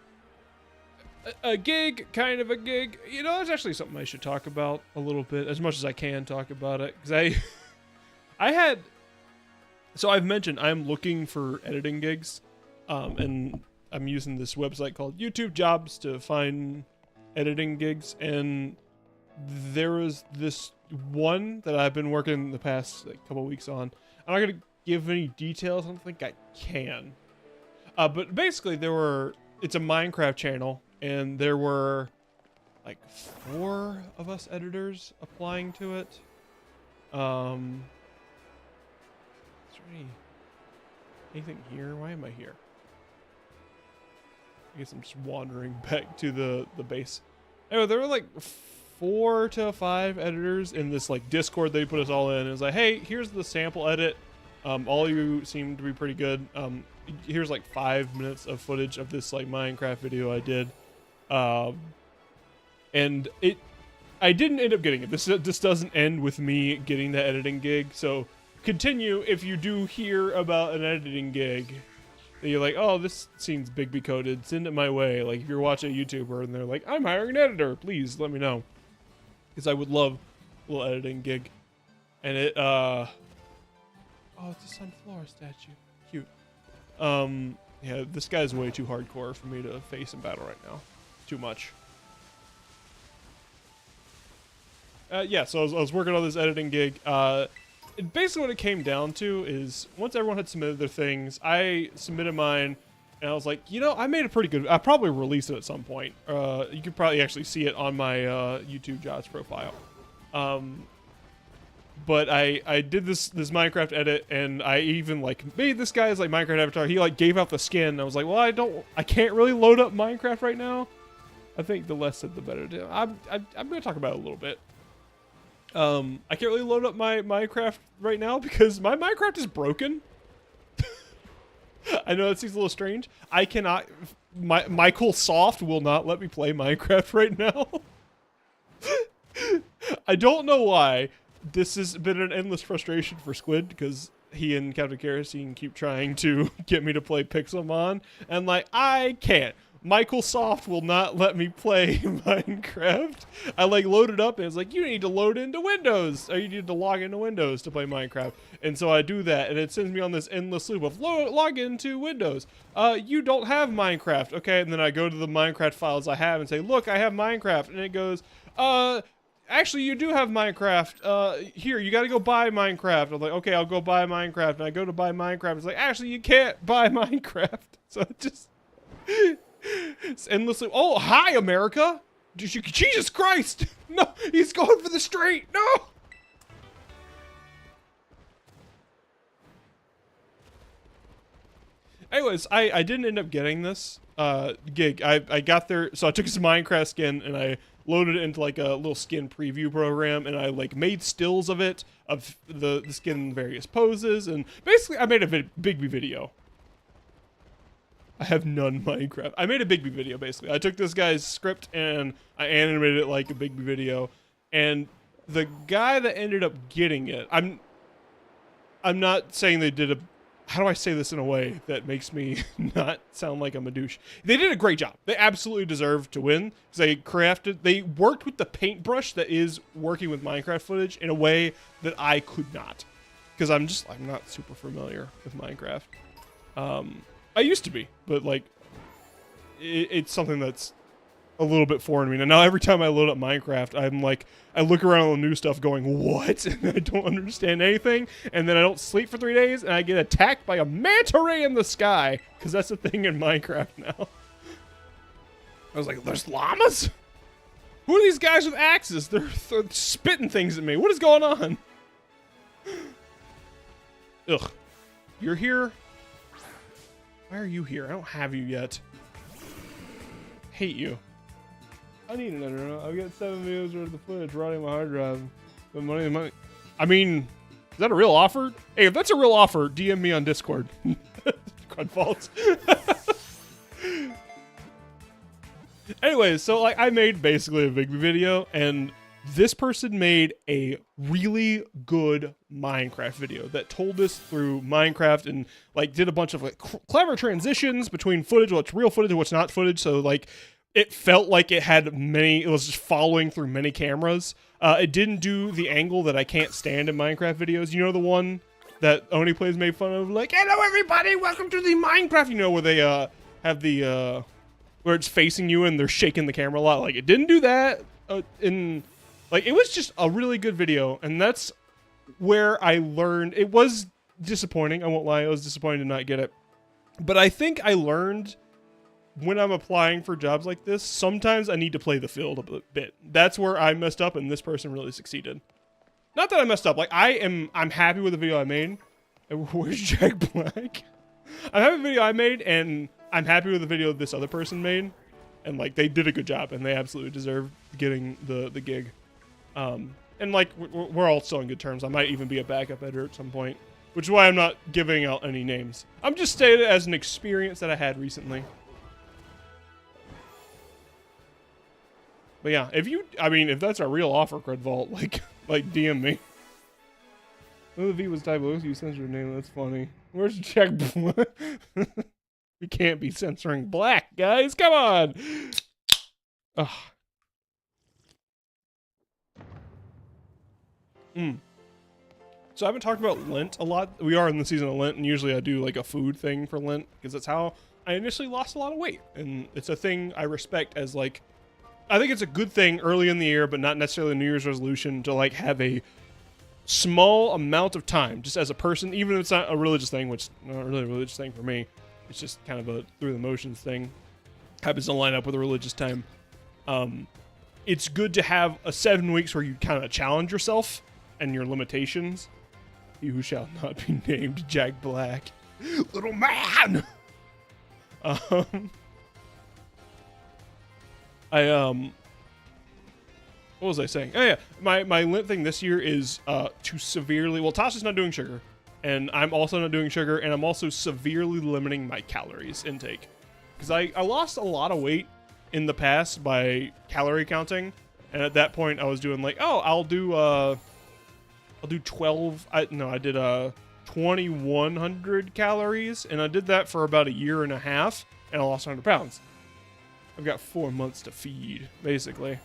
a gig, kind of a gig. You know, it's actually something I should talk about a little bit, as much as I can talk about it. Because so I've mentioned I'm looking for editing gigs, and I'm using this website called YouTube Jobs to find editing gigs, and there was this one that I've been working the past couple weeks on. I'm not gonna give any details. I don't think I can. But basically, it's a Minecraft channel, and there were like 4 of us editors applying to it. Is there anything here? Why am I here? I guess I'm just wandering back to the base. Anyway, there were like 4 to 5 editors in this like Discord they put us all in. It was like, hey, here's the sample edit. All of you seem to be pretty good. Here's like 5 minutes of footage of this like Minecraft video I did. And I didn't end up getting it. This doesn't end with me getting the editing gig. So continue if you do hear about an editing gig. You're like, oh, this seems Bigby coded. Send it my way. Like if you're watching a YouTuber and they're like, I'm hiring an editor, please let me know. Because I would love a little editing gig. And it, oh, it's a sunflower statue. Cute. Yeah, this guy's way too hardcore for me to face in battle right now. Too much. Yeah, so I was working on this editing gig. Basically what it came down to is once everyone had submitted their things, I submitted mine. And I was like, you know, I made a pretty good... I'll probably release it at some point. You could probably actually see it on my YouTube Jobs profile. But I did this Minecraft edit, and I even like made this guy's like Minecraft avatar. He like gave out the skin. I was like, well, I can't really load up Minecraft right now. I think the less said the better. I'm gonna talk about it a little bit. I can't really load up my Minecraft right now because my Minecraft is broken. I know that seems a little strange. I cannot. Michael Soft will not let me play Minecraft right now. I don't know why. This has been an endless frustration for Squid because he and Captain Kerosene keep trying to get me to play Pixelmon, and like I can't. Michael Soft will not let me play Minecraft. I like loaded up and it's like, you need to load into Windows, or you need to log into Windows to play Minecraft. And so I do that and it sends me on this endless loop of log into Windows. You don't have Minecraft. Okay, and then I go to the Minecraft files I have and say, look, I have Minecraft. And it goes, actually you do have Minecraft. Here, you gotta go buy Minecraft. I'm like, okay, I'll go buy Minecraft. And I go to buy Minecraft. It's like, actually you can't buy Minecraft. So it just... It's endlessly. Oh, hi, America! Jesus Christ! No, he's going for the straight. No. Anyways, I didn't end up getting this gig. I got there, so I took his Minecraft skin and I loaded it into like a little skin preview program, and I like made stills of it, of the skin in various poses, and basically I made a Bigby video. I have none Minecraft. I made a Bigby video, basically. I took this guy's script and I animated it like a Bigby video. And the guy that ended up getting it, I'm not saying they did a... How do I say this in a way that makes me not sound like I'm a douche? They did a great job. They absolutely deserved to win. Because they worked with the paintbrush that is working with Minecraft footage in a way that I could not. Because I'm not super familiar with Minecraft. I used to be, but like, it's something that's a little bit foreign to me. And now every time I load up Minecraft, I'm like, I look around all the new stuff going, what? And I don't understand anything. And then I don't sleep for 3 days, and I get attacked by a manta ray in the sky. Because that's a thing in Minecraft now. I was like, there's llamas? Who are these guys with axes? They're spitting things at me. What is going on? Ugh. You're here? Why are you here? I don't have you yet. Hate you. I need another. I've got 7 videos worth of footage rotting my hard drive. The money. I mean, is that a real offer? Hey, if that's a real offer, DM me on Discord. Crudfault. Anyways, so like I made basically a Bigby video, and this person made a really good Minecraft video that told us through Minecraft and like did a bunch of like clever transitions between footage, what's real footage and what's not footage. So like it felt like it was just following through many cameras. It didn't do the angle that I can't stand in Minecraft videos. You know, the one that Oni Plays made fun of, like, hello everybody, welcome to the Minecraft, you know, where they have the where it's facing you and they're shaking the camera a lot. Like, it didn't do that. Like, it was just a really good video, and that's where I learned. It was disappointing, I won't lie. I was disappointed to not get it. But I think I learned when I'm applying for jobs like this, sometimes I need to play the field a bit. That's where I messed up, and this person really succeeded. Not that I messed up. Like, I'm happy with the video I made. Where's Jack Black? I'm happy with the video I made, and I'm happy with the video this other person made. And, like, they did a good job, and they absolutely deserve getting the gig. And, like, we're all still on good terms. I might even be a backup editor at some point, which is why I'm not giving out any names. I'm just stating it as an experience that I had recently. But yeah, if that's a real offer, Crudvault, like DM me. Oh, the V was type of you censored your name. That's funny. Where's Jack Black? We can't be censoring black, guys. Come on. Ugh. So I haven't talked about Lent a lot. We are in the season of Lent, and usually I do like a food thing for Lent because that's how I initially lost a lot of weight, and it's a thing I respect as like. I think it's a good thing early in the year, but not necessarily a New Year's resolution to like have a small amount of time just as a person, even if it's not a religious thing, which not really a religious thing for me. It's just kind of a through the motions thing. Happens to line up with a religious time. It's good to have a 7 weeks where you kind of challenge yourself and your limitations. He who shall not be named Jack Black. Little man! What was I saying? Oh yeah, my Lent thing this year is to severely, well, Tasha's not doing sugar, and I'm also not doing sugar, and I'm also severely limiting my calories intake. Because I lost a lot of weight in the past by calorie counting, and at that point I was doing like, oh, I'll do 12, I did 2,100 calories, and I did that for about a year and a half, and I lost 100 pounds. I've got 4 months to feed, basically.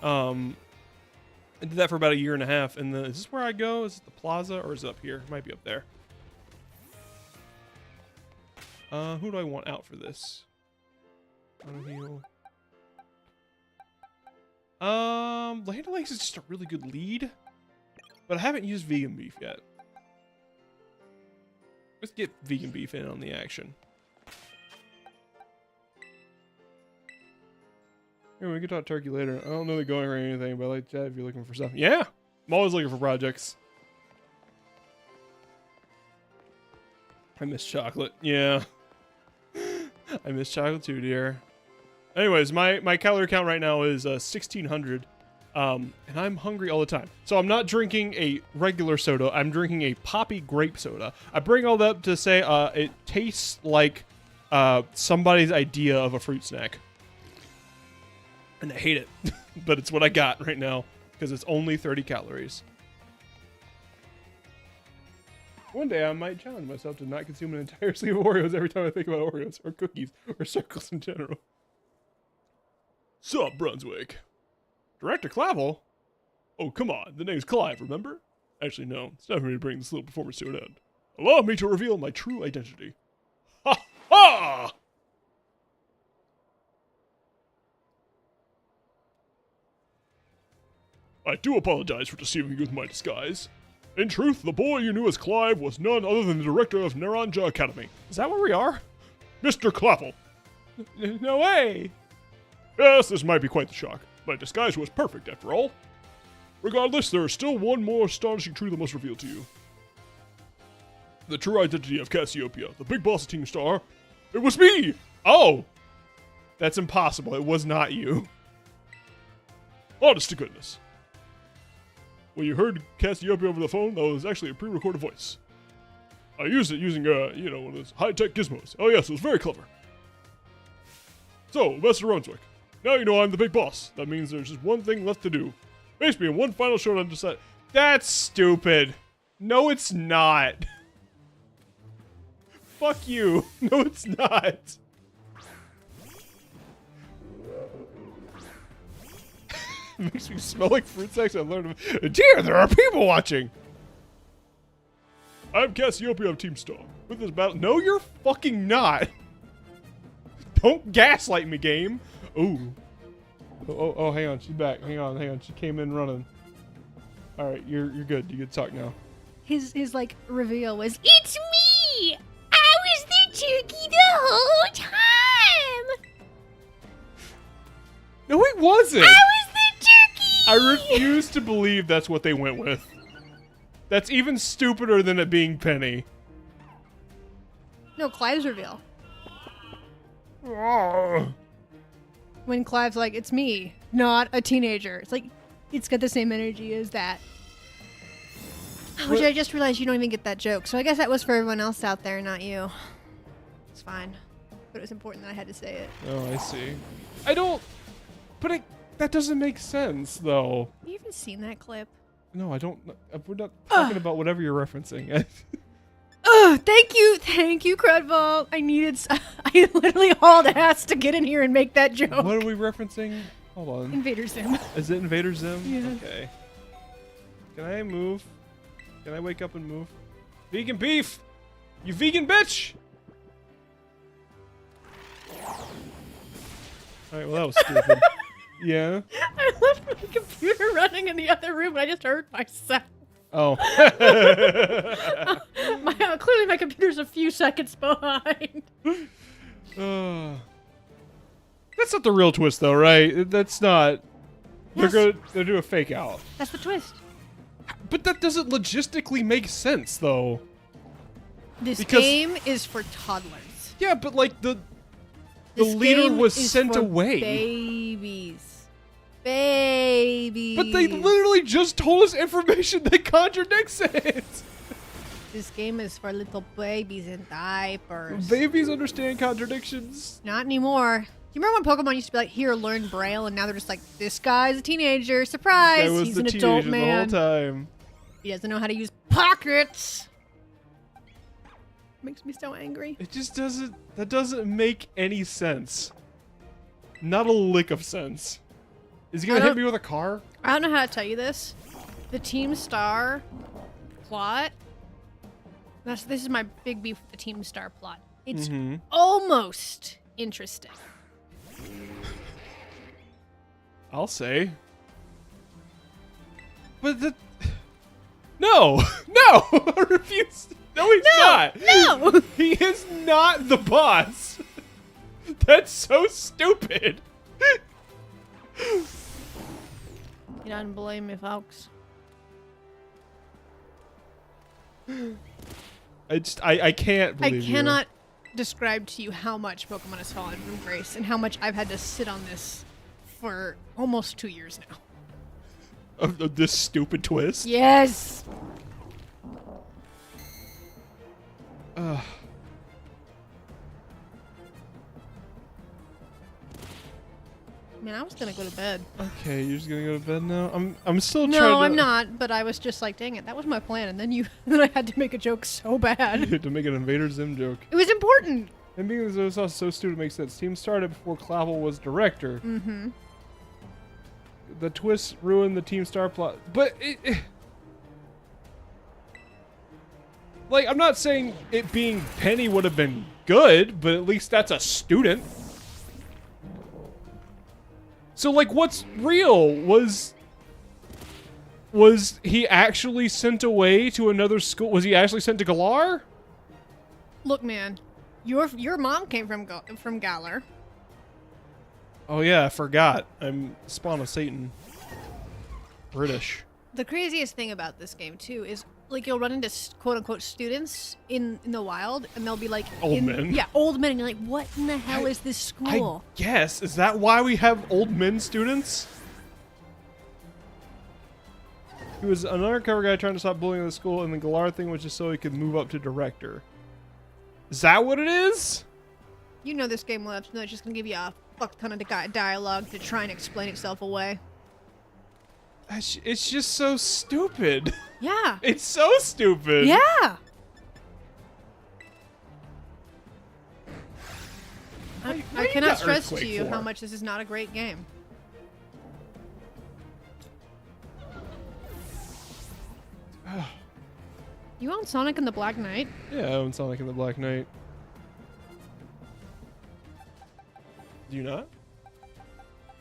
I did that for about a year and a half, and then, is this where I go? Is it the plaza, or is it up here? It might be up there. Who do I want out for this? Heal. Land O'Lakes is just a really good lead, but I haven't used vegan beef yet. Let's get vegan beef in on the action. Here, we can talk turkey later. I don't know the going or anything, but I like chat if you're looking for stuff. Yeah! I'm always looking for projects. I miss chocolate. Yeah. I miss chocolate too, dear. Anyways, my calorie count right now is 1,600. And I'm hungry all the time. So I'm not drinking a regular soda. I'm drinking a poppy grape soda. I bring all that up to say it tastes like somebody's idea of a fruit snack. And I hate it, but it's what I got right now because it's only 30 calories. One day I might challenge myself to not consume an entire sleeve of Oreos every time I think about Oreos or cookies or circles in general. Sup, Brunswick? Director Clavel? Oh, come on. The name's Clive, remember? Actually, no. It's time for me to bring this little performance to an end. Allow me to reveal my true identity. Ha ha! I do apologize for deceiving you with my disguise. In truth, the boy you knew as Clive was none other than the director of Naranja Academy, Is that where we are? Mr. Clapple. No way. Yes, this might be quite the shock. My disguise was perfect after all. Regardless, there is still one more astonishing truth I must reveal to you. The true identity of Cassiopeia, the big boss of Team Star, it was me! Oh, that's impossible. It was not you. Honest to goodness. When you heard Cassiopeia over the phone, that was actually a pre-recorded voice. I used it using, one of those high-tech gizmos. Oh yes, it was very clever. So, Master Brunswick, now you know I'm the big boss. That means there's just one thing left to do. Face me in one final showdown to decide. That's stupid. No, it's not. Fuck you. No, it's not. It makes me smell like fruit sex. I learned. Dear, there are people watching. I'm Cassiopeia of Team Star. With this battle. No, you're fucking not. Don't gaslight me, game. Ooh. Oh, hang on. She's back. Hang on. She came in running. All right, you're good. You can talk now. His like reveal was, "It's me! I was the turkey the whole time! No, it wasn't. I was the turkey!" I refuse to believe that's what they went with. That's even stupider than it being Penny. No, Clive's reveal. Oh. When Clive's like, "It's me, not a teenager." It's like, it's got the same energy as that. Which I just realized you don't even get that joke. So I guess that was for everyone else out there, not you. It's fine. But it was important that I had to say it. Oh, I see. I don't... But that doesn't make sense, though. Have you even seen that clip? No, I don't... We're not talking about whatever you're referencing. Oh, thank you, Crudball. I literally hauled ass to get in here and make that joke. What are we referencing? Hold on. Invader Zim. Is it Invader Zim? Yeah. Okay. Can I move? Can I wake up and move? Vegan beef! You vegan bitch! Alright, well that was stupid. Yeah? I left my computer running in the other room and I just hurt myself. Oh. Clearly my computer's a few seconds behind. That's not the real twist though, right? That's not... Yes. They're do a fake out. That's the twist. But that doesn't logistically make sense though. This Because- game is for toddlers. Yeah, but like the This leader game was is sent for away. Babies. But they literally just told us information that contradicts it. This game is for little babies in diapers. Babies understand contradictions. Not anymore. You remember when Pokemon used to be like, "Here, learn Braille," and now they're just like, "This guy's a teenager. Surprise! That was He's the an teenager adult the man. whole time. He doesn't know how to use pockets." Makes me so angry. It just doesn't. That doesn't make any sense. Not a lick of sense. Is he gonna hit me with a car? I don't know how to tell you this. The Team Star plot. This is my big beef with the Team Star plot. It's almost interesting. I'll say. But the... No! No! I refuse. No, he's not. No! He is not the boss. That's so stupid. You don't blame me, folks. I can't I believe cannot describe to you how much Pokemon has fallen from grace and how much I've had to sit on this for almost 2 years now. Of this stupid twist. Yes! Man, I was gonna go to bed. Okay, you're just gonna go to bed now. I'm still trying to. No, I'm not. But I was just like, dang it, that was my plan. And then then I had to make a joke so bad. To make an Invader Zim joke. It was important. And because it was also so stupid, it makes sense. Team started before Clavel was director. Mm-hmm. The twist ruined the Team Star plot, but like, I'm not saying it being Penny would have been good, but at least that's a student. So, like, what's real was Was he actually sent away to another school? Was he actually sent to Galar? Look, man, your mom came from Galar. Oh yeah, I forgot. I'm spawn of Satan. British. The craziest thing about this game too is like you'll run into quote unquote students in the wild, and they'll be like Old men. Yeah, old men. And you're like, what in the hell is this school? I guess. Is that why we have old men students? He was an undercover guy trying to stop bullying at the school, and the Galar thing was just so he could move up to director. Is that what it is? You know this game well enough to know it's just gonna give you a fuck ton of dialogue to try and explain itself away. It's just so stupid. Yeah. It's so stupid. Yeah. I cannot stress to you how much this is not a great game. You own Sonic and the Black Knight? Yeah, I own Sonic and the Black Knight. Do you not?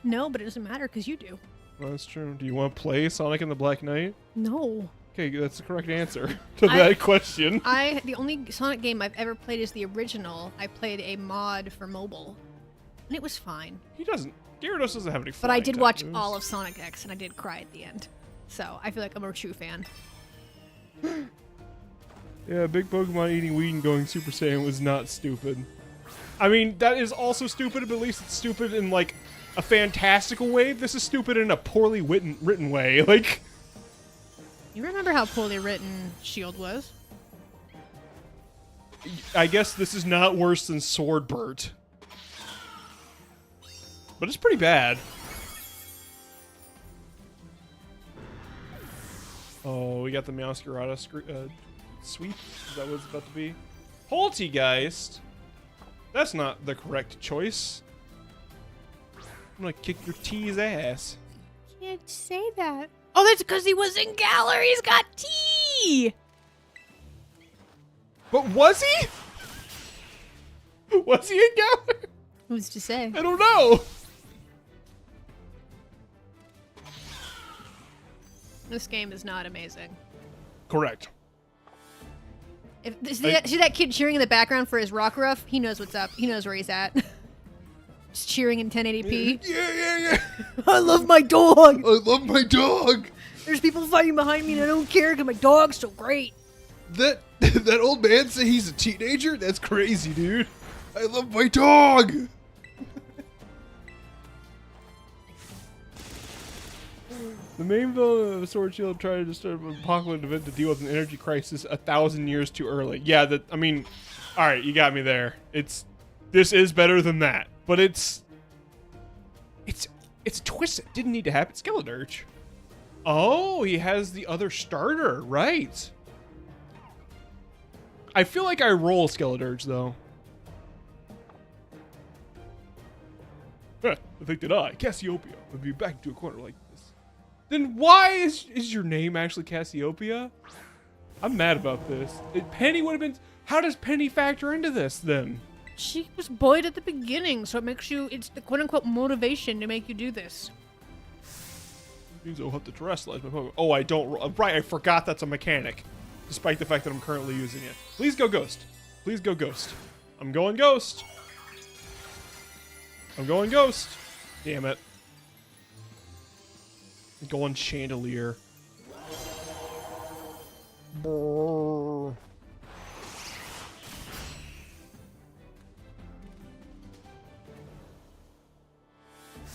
No, but it doesn't matter because you do. Well, that's true. Do you want to play Sonic and the Black Knight? No. Okay, that's the correct answer to that question. The only Sonic game I've ever played is the original. I played a mod for mobile, and it was fine. He doesn't. Gyarados doesn't have any. But I did watch moves. all of Sonic X, and I did cry at the end. So I feel like I'm a true fan. Yeah, big Pokemon eating weed and going Super Saiyan was not stupid. I mean, that is also stupid, but at least it's stupid in, like, a fantastical way. This is stupid in a poorly written way. Like, You remember how poorly written Shield was? I guess this is not worse than Swordbert. But it's pretty bad. Oh, we got the Meowscarada sweep. Is that what it's about to be? Poltegeist? That's not the correct choice. I'm gonna kick your T's ass. Can't say that. Oh, that's because he was in Galar. He's got T. But was he? Was he in Galar? Who's to say? I don't know. This game is not amazing. Correct. See that kid cheering in the background for his Rockruff? He knows what's up. He knows where he's at. Just cheering in 1080p. Yeah. I love my dog. I love my dog. There's people fighting behind me and I don't care because my dog's so great. That old man say he's a teenager? That's crazy, dude. I love my dog. The main villain of Sword Shield tried to disturb an apocalyptic event to deal with an energy crisis 1,000 years too early. Yeah, I mean, all right, you got me there. This is better than that, but it's a twist. It didn't need to happen. Skeledirge. Oh, he has the other starter, right? I feel like I roll Skeledirge though. I think that Cassiopeia, would be back into a corner like this. Then why is your name actually Cassiopeia? I'm mad about this. Penny would have been. How does Penny factor into this then? She was bullied at the beginning, so it's the quote-unquote motivation to make you do this. Means I'll have to terrestrialize my Pokemon. Oh, I don't. Right, I forgot that's a mechanic. Despite the fact that I'm currently using it. Please go Ghost. Please go Ghost. I'm going Ghost. I'm going Ghost. Damn it. I'm going Chandelier. Brrr.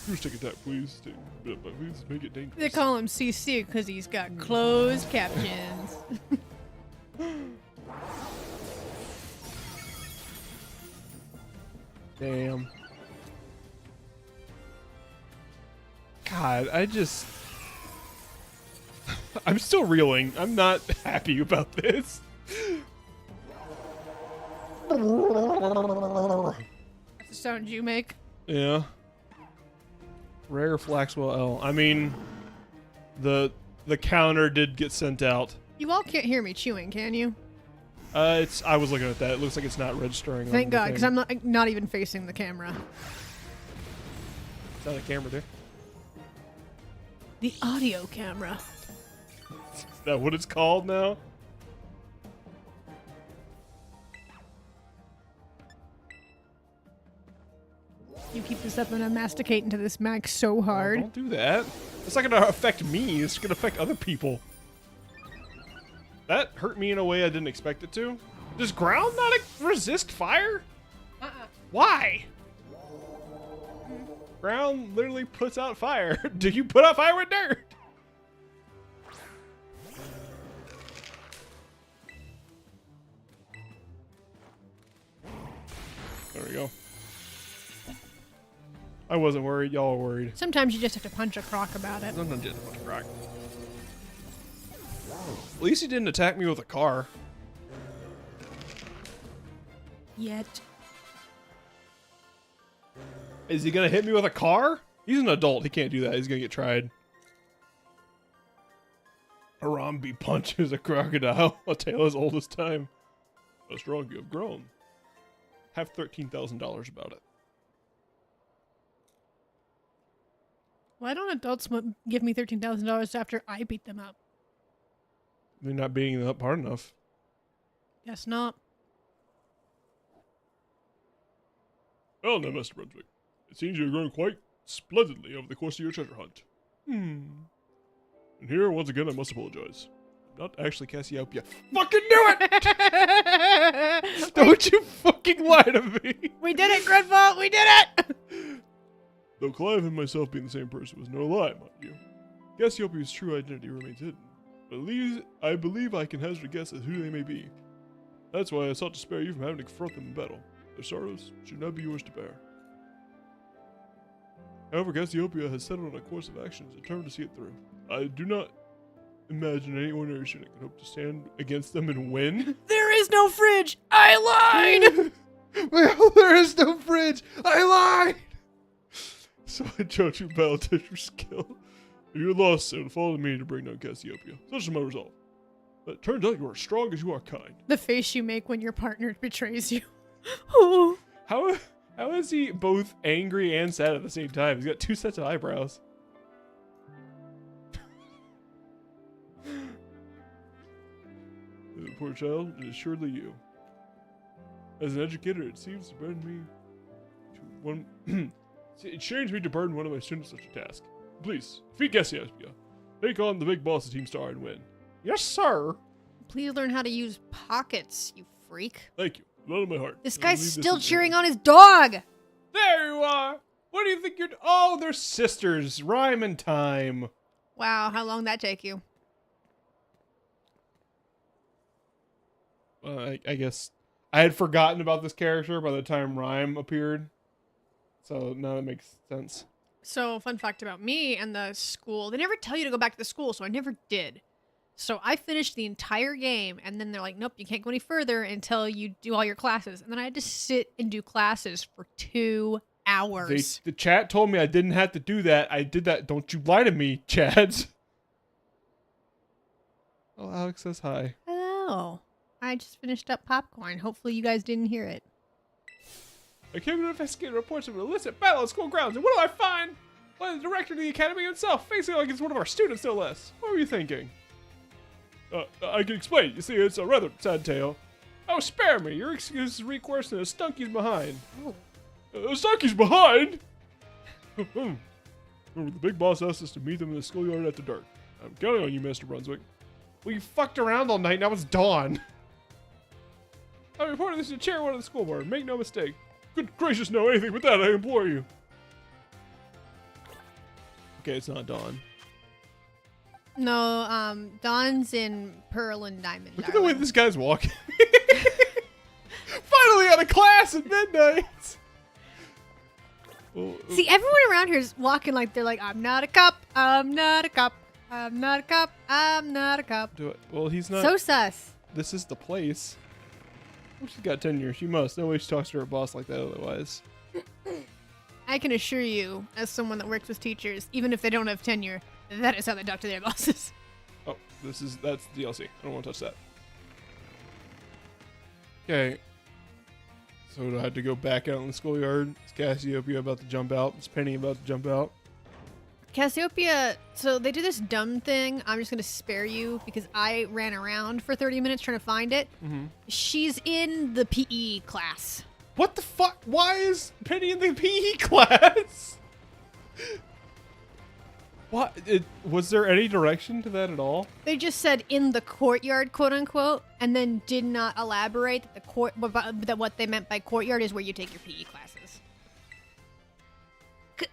Please take that, please. Please make it dangerous. They call him CC because he's got closed captions. Damn. God, I'm still reeling. I'm not happy about this. That's the sound you make. Yeah. Rare Flaxwell L. I mean, the counter did get sent out. You all can't hear me chewing, can you? I was looking at that. It looks like it's not registering. Thank God, because I'm not even facing the camera. It's not a camera there. The audio camera. that what it's called now? You keep this up and I'm masticating to this mic so hard. Don't do that. It's not gonna affect me. It's gonna affect other people. That hurt me in a way I didn't expect it to. Does ground not resist fire? Why? Ground literally puts out fire. Do you put out fire with dirt? There we go. I wasn't worried. Y'all were worried. Sometimes you just have to punch a croc about it. Sometimes just a bunch of rock. At least he didn't attack me with a car. Yet. Is he gonna hit me with a car? He's an adult. He can't do that. He's gonna get tried. Harambe punches a crocodile. A tale as old as time. How strong you have grown. Have $13,000 about it. Why don't adults give me $13,000 after I beat them up? They're not beating them up hard enough. Guess not. Well now, Master Brunswick, it seems you have grown quite splendidly over the course of your treasure hunt. And here, once again, I must apologize. Not actually Cassiopeia. Fucking do it! Don't you fucking lie to me! We did it, Gridvault! We did it! Though Clive and myself being the same person was no lie, mind you. Cassiopeia's true identity remains hidden. But at least I believe I can hazard a guess at who they may be. That's why I sought to spare you from having to confront them in battle. Their sorrows should not be yours to bear. However, Cassiopeia has settled on a course of action and is determined to see it through. I do not imagine any ordinary student can hope to stand against them and win. There is no fridge! I lied! Well, there is no fridge! I lied! So I judge you battle test your skill. If you are lost, it would fall to me to bring down Cassiopeia. Such is my resolve. But it turns out you are as strong as you are kind. The face you make when your partner betrays you. Oh. How is he both angry and sad at the same time? He's got two sets of eyebrows. The poor child, it is surely you. As an educator, it seems to burden me to one. It shames me to burden one of my students with such a task. Please, defeat Cassiopeia. Take on the big boss of Team Star and win. Yes, sir. Please learn how to use pockets, you freak. Thank you. With all of my heart. This I guy's believe still is cheering on his dog! There you are. What do you think you're? Oh, they're sisters. Rhyme and time. Wow, how long that take you? I guess I had forgotten about this character by the time Rhyme appeared. So now that makes sense. So, fun fact about me and the school. They never tell you to go back to the school, so I never did. So I finished the entire game, and then they're like, nope, you can't go any further until you do all your classes. And then I had to sit and do classes for 2 hours. The chat told me I didn't have to do that. I did that. Don't you lie to me, Chads. Oh, Alex says hi. Hello. I just finished up popcorn. Hopefully you guys didn't hear it. I came to investigate reports of an illicit battle at school grounds, and what do I find? Well, the director of the academy himself, facing like it's one of our students, no less. What were you thinking? I can explain. You see, it's a rather sad tale. Oh, spare me. Your excuse is recourse and a stunky's behind. Saki's behind! Remember, the big boss asked us to meet them in the schoolyard after dark. I'm counting on you, Master Brunswick. Well, you fucked around all night, now it's dawn. I reported this to chairman of the school board. Make no mistake. Good gracious, no, anything but that, I implore you. Okay, it's not dawn. No, Dawn's in Pearl and Diamond. Look at the way this guy's walking. Finally out of class at midnight. Well, See, everyone around here is walking like they're like, I'm not a cop, I'm not a cop, I'm not a cop, I'm not a cop. Do it. Well, he's not. So sus. This is the place. Oh, she's got tenure. She must. No way she talks to her boss like that otherwise. I can assure you, as someone that works with teachers, even if they don't have tenure, that is how they talk to their bosses. Oh, that's DLC. I don't want to touch that. Okay. So do I have to go back out in the schoolyard? Is Cassiopeia about to jump out? Is Penny about to jump out? Cassiopeia, so they do this dumb thing. I'm just going to spare you because I ran around for 30 minutes trying to find it. Mm-hmm. She's in the PE class. What the fuck? Why is Penny in the PE class? What? Was there any direction to that at all? They just said in the courtyard, quote unquote, and then did not elaborate that what they meant by courtyard is where you take your PE classes.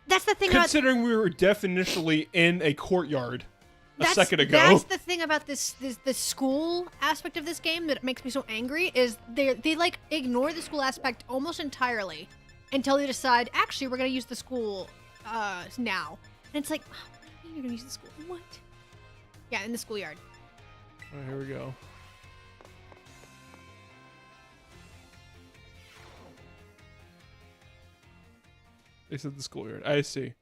That's the thing Considering we were definitionally in a courtyard a second ago. That's the thing about this school aspect of this game that makes me so angry is they like ignore the school aspect almost entirely until they decide actually we're gonna use the school now, and it's like, oh, what do you mean you're gonna use the school? What? Yeah, in the schoolyard. Oh, here we go. They said the schoolyard. I see.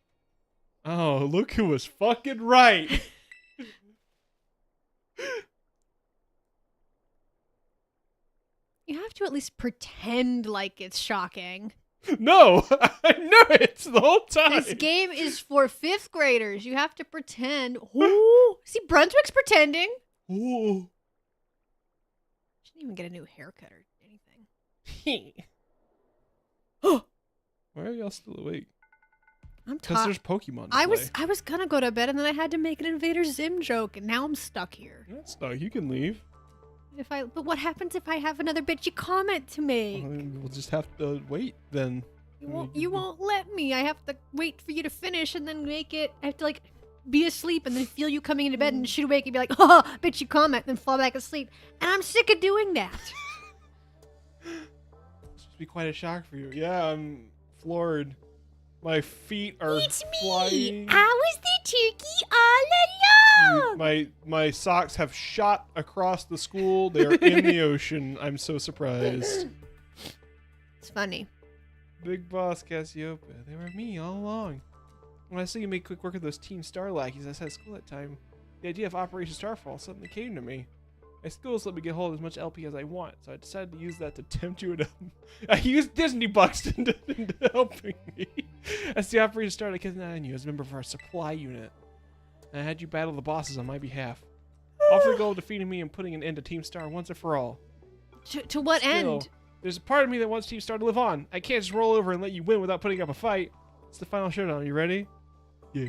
Oh, look who was fucking right. You have to at least pretend like it's shocking. No, I knew it the whole time. This game is for 5th graders. You have to pretend. Ooh, see, Brunswick's pretending. Ooh. She didn't even get a new haircut or anything. Why are y'all still awake? I'm Because tired. there's Pokemon to I play. was gonna go to bed and then I had to make an Invader Zim joke and now I'm stuck here. You're not stuck. You can leave. But what happens if I have another bitchy comment to make? We'll just have to wait then. You won't let me. I have to wait for you to finish and then make it. I have to like be asleep and then feel you coming into bed and shoot awake and be like, oh, bitchy comment, then fall back asleep. And I'm sick of doing that. This must be quite a shock for you. Yeah, I'm floored. My feet are flying. I was the turkey all along. My socks have shot across the school. They are in the ocean. I'm so surprised. It's funny. Big Boss Cassiopeia. They were me all along. When I saw you make quick work of those Team Star lackeys I said at school that time, the idea of Operation Starfall suddenly came to me. My schools let me get hold of as much LP as I want, so I decided to use that to tempt you into... I used Disney bucks into helping me. As the Operation started, I kept an eye on you as a member of our supply unit. And I had you battle the bosses on my behalf. All for the goal of defeating me and putting an end to Team Star once and for all. To what Still, end? there's a part of me that wants Team Star to live on. I can't just roll over and let you win without putting up a fight. It's the final showdown. You ready? Yeah.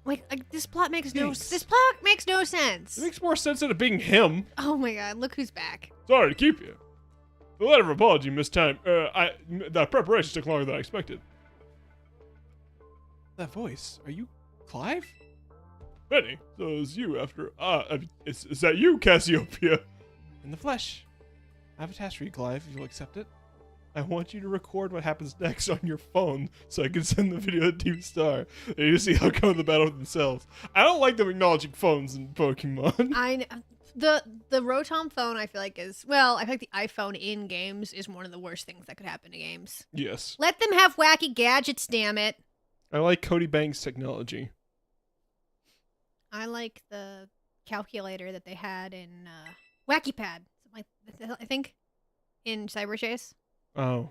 Like this plot makes Thanks. this plot makes no sense. It makes more sense than it being him. Oh my god, look who's back. Sorry to keep you. The letter of apology missed time. The preparation took longer than I expected. That voice. Are you Clive? Benny, so is you after. Is that you, Cassiopeia? In the flesh. I have a task for you, Clive, if you'll accept it. I want you to record what happens next on your phone so I can send the video to Team Star. They need to see how come the battle themselves. I don't like them acknowledging phones in Pokemon. The Rotom phone I feel like is, well, I feel like the iPhone in games is one of the worst things that could happen to games. Yes. Let them have wacky gadgets, damn it. I like Cody Banks' technology. I like the calculator that they had in Wacky Pad, I think, in Cyber Chase. Oh.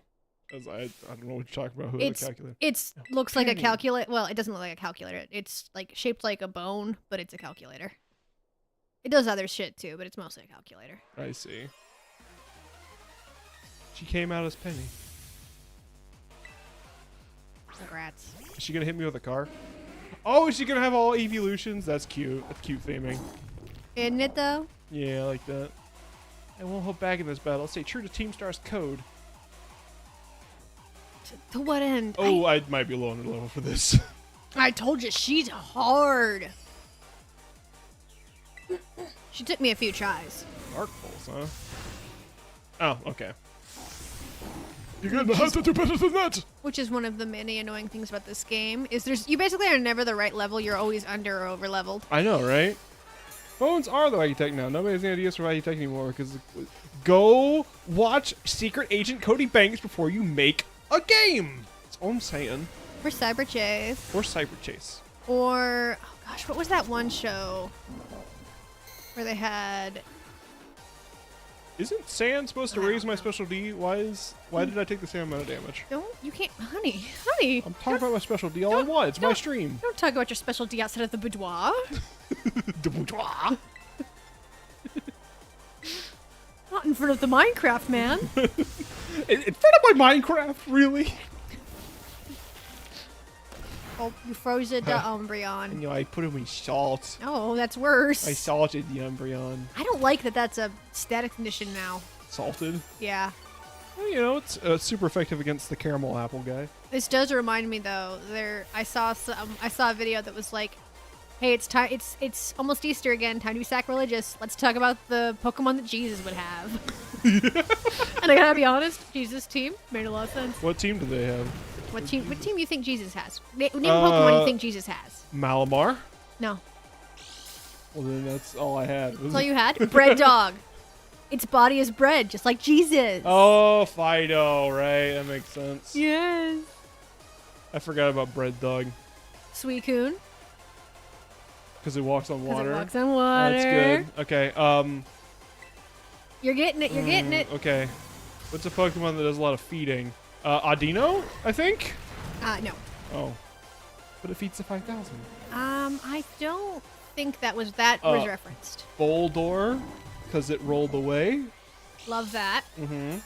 I don't know what you're talking about. Who is a calculator? It looks like a Penny. calculator. Well, it doesn't look like a calculator. It's like shaped like a bone, but it's a calculator. It does other shit too, but it's mostly a calculator. I see. She came out as Penny. Congrats. Is she gonna hit me with a car? Oh, is she gonna have all evolutions? That's cute. That's cute theming. Isn't it though? Yeah, I like that. I won't hold back in this battle. I'll stay true to Team Star's code. To what end? Oh, I might be low on the level for this. I told you, she's hard. She took me a few tries. Dark Pulse, huh? Oh, okay. You're gonna have to do better than that. Which is one of the many annoying things about this game, is you basically are never the right level, you're always under or over leveled. I know, right? Phones are the Wacky Tech now. Nobody has any ideas for Wacky Tech anymore because go watch Secret Agent Cody Banks before you make a game. That's all I'm saying. For Cyber Chase. Or Cyber Chase. Or, oh gosh, what was that one show where they had Isn't sand supposed to raise my special D? Why did I take the same amount of damage? Don't you can't, honey. I'm talking about my special D all I want. It's my stream. Don't talk about your specialty outside of the boudoir. The boudoir. Not in front of the Minecraft man. In front of my Minecraft, really? Oh, you froze it, the And Umbreon. you know, I put him in salt. Oh, that's worse. I salted the Umbreon. I don't like that. That's a static condition now. Salted. Yeah. Well, you know, it's super effective against the caramel apple guy. This does remind me though. I saw a video that was like, "Hey, it's time. It's almost Easter again. Time to be sacrilegious. Let's talk about the Pokemon that Jesus would have." And I gotta be honest, Jesus' team made a lot of sense. What team do they have? What team you think Jesus has? Name Pokemon you think Jesus has. Malamar? No. Well, then that's all I had. That's all you had? Bread dog. Its body is bread, just like Jesus. Oh, Fido, right? That makes sense. Yes. I forgot about Bread Dog. Suicune. Because it walks on water. It walks on water. Oh, that's good. Okay, You're getting it. You're getting it. Okay. What's a Pokemon that does a lot of feeding? Audino, I think? No. Oh. But it feeds to 5,000. I don't think that was referenced. Boldor, because it rolled away. Love that. Mm-hmm.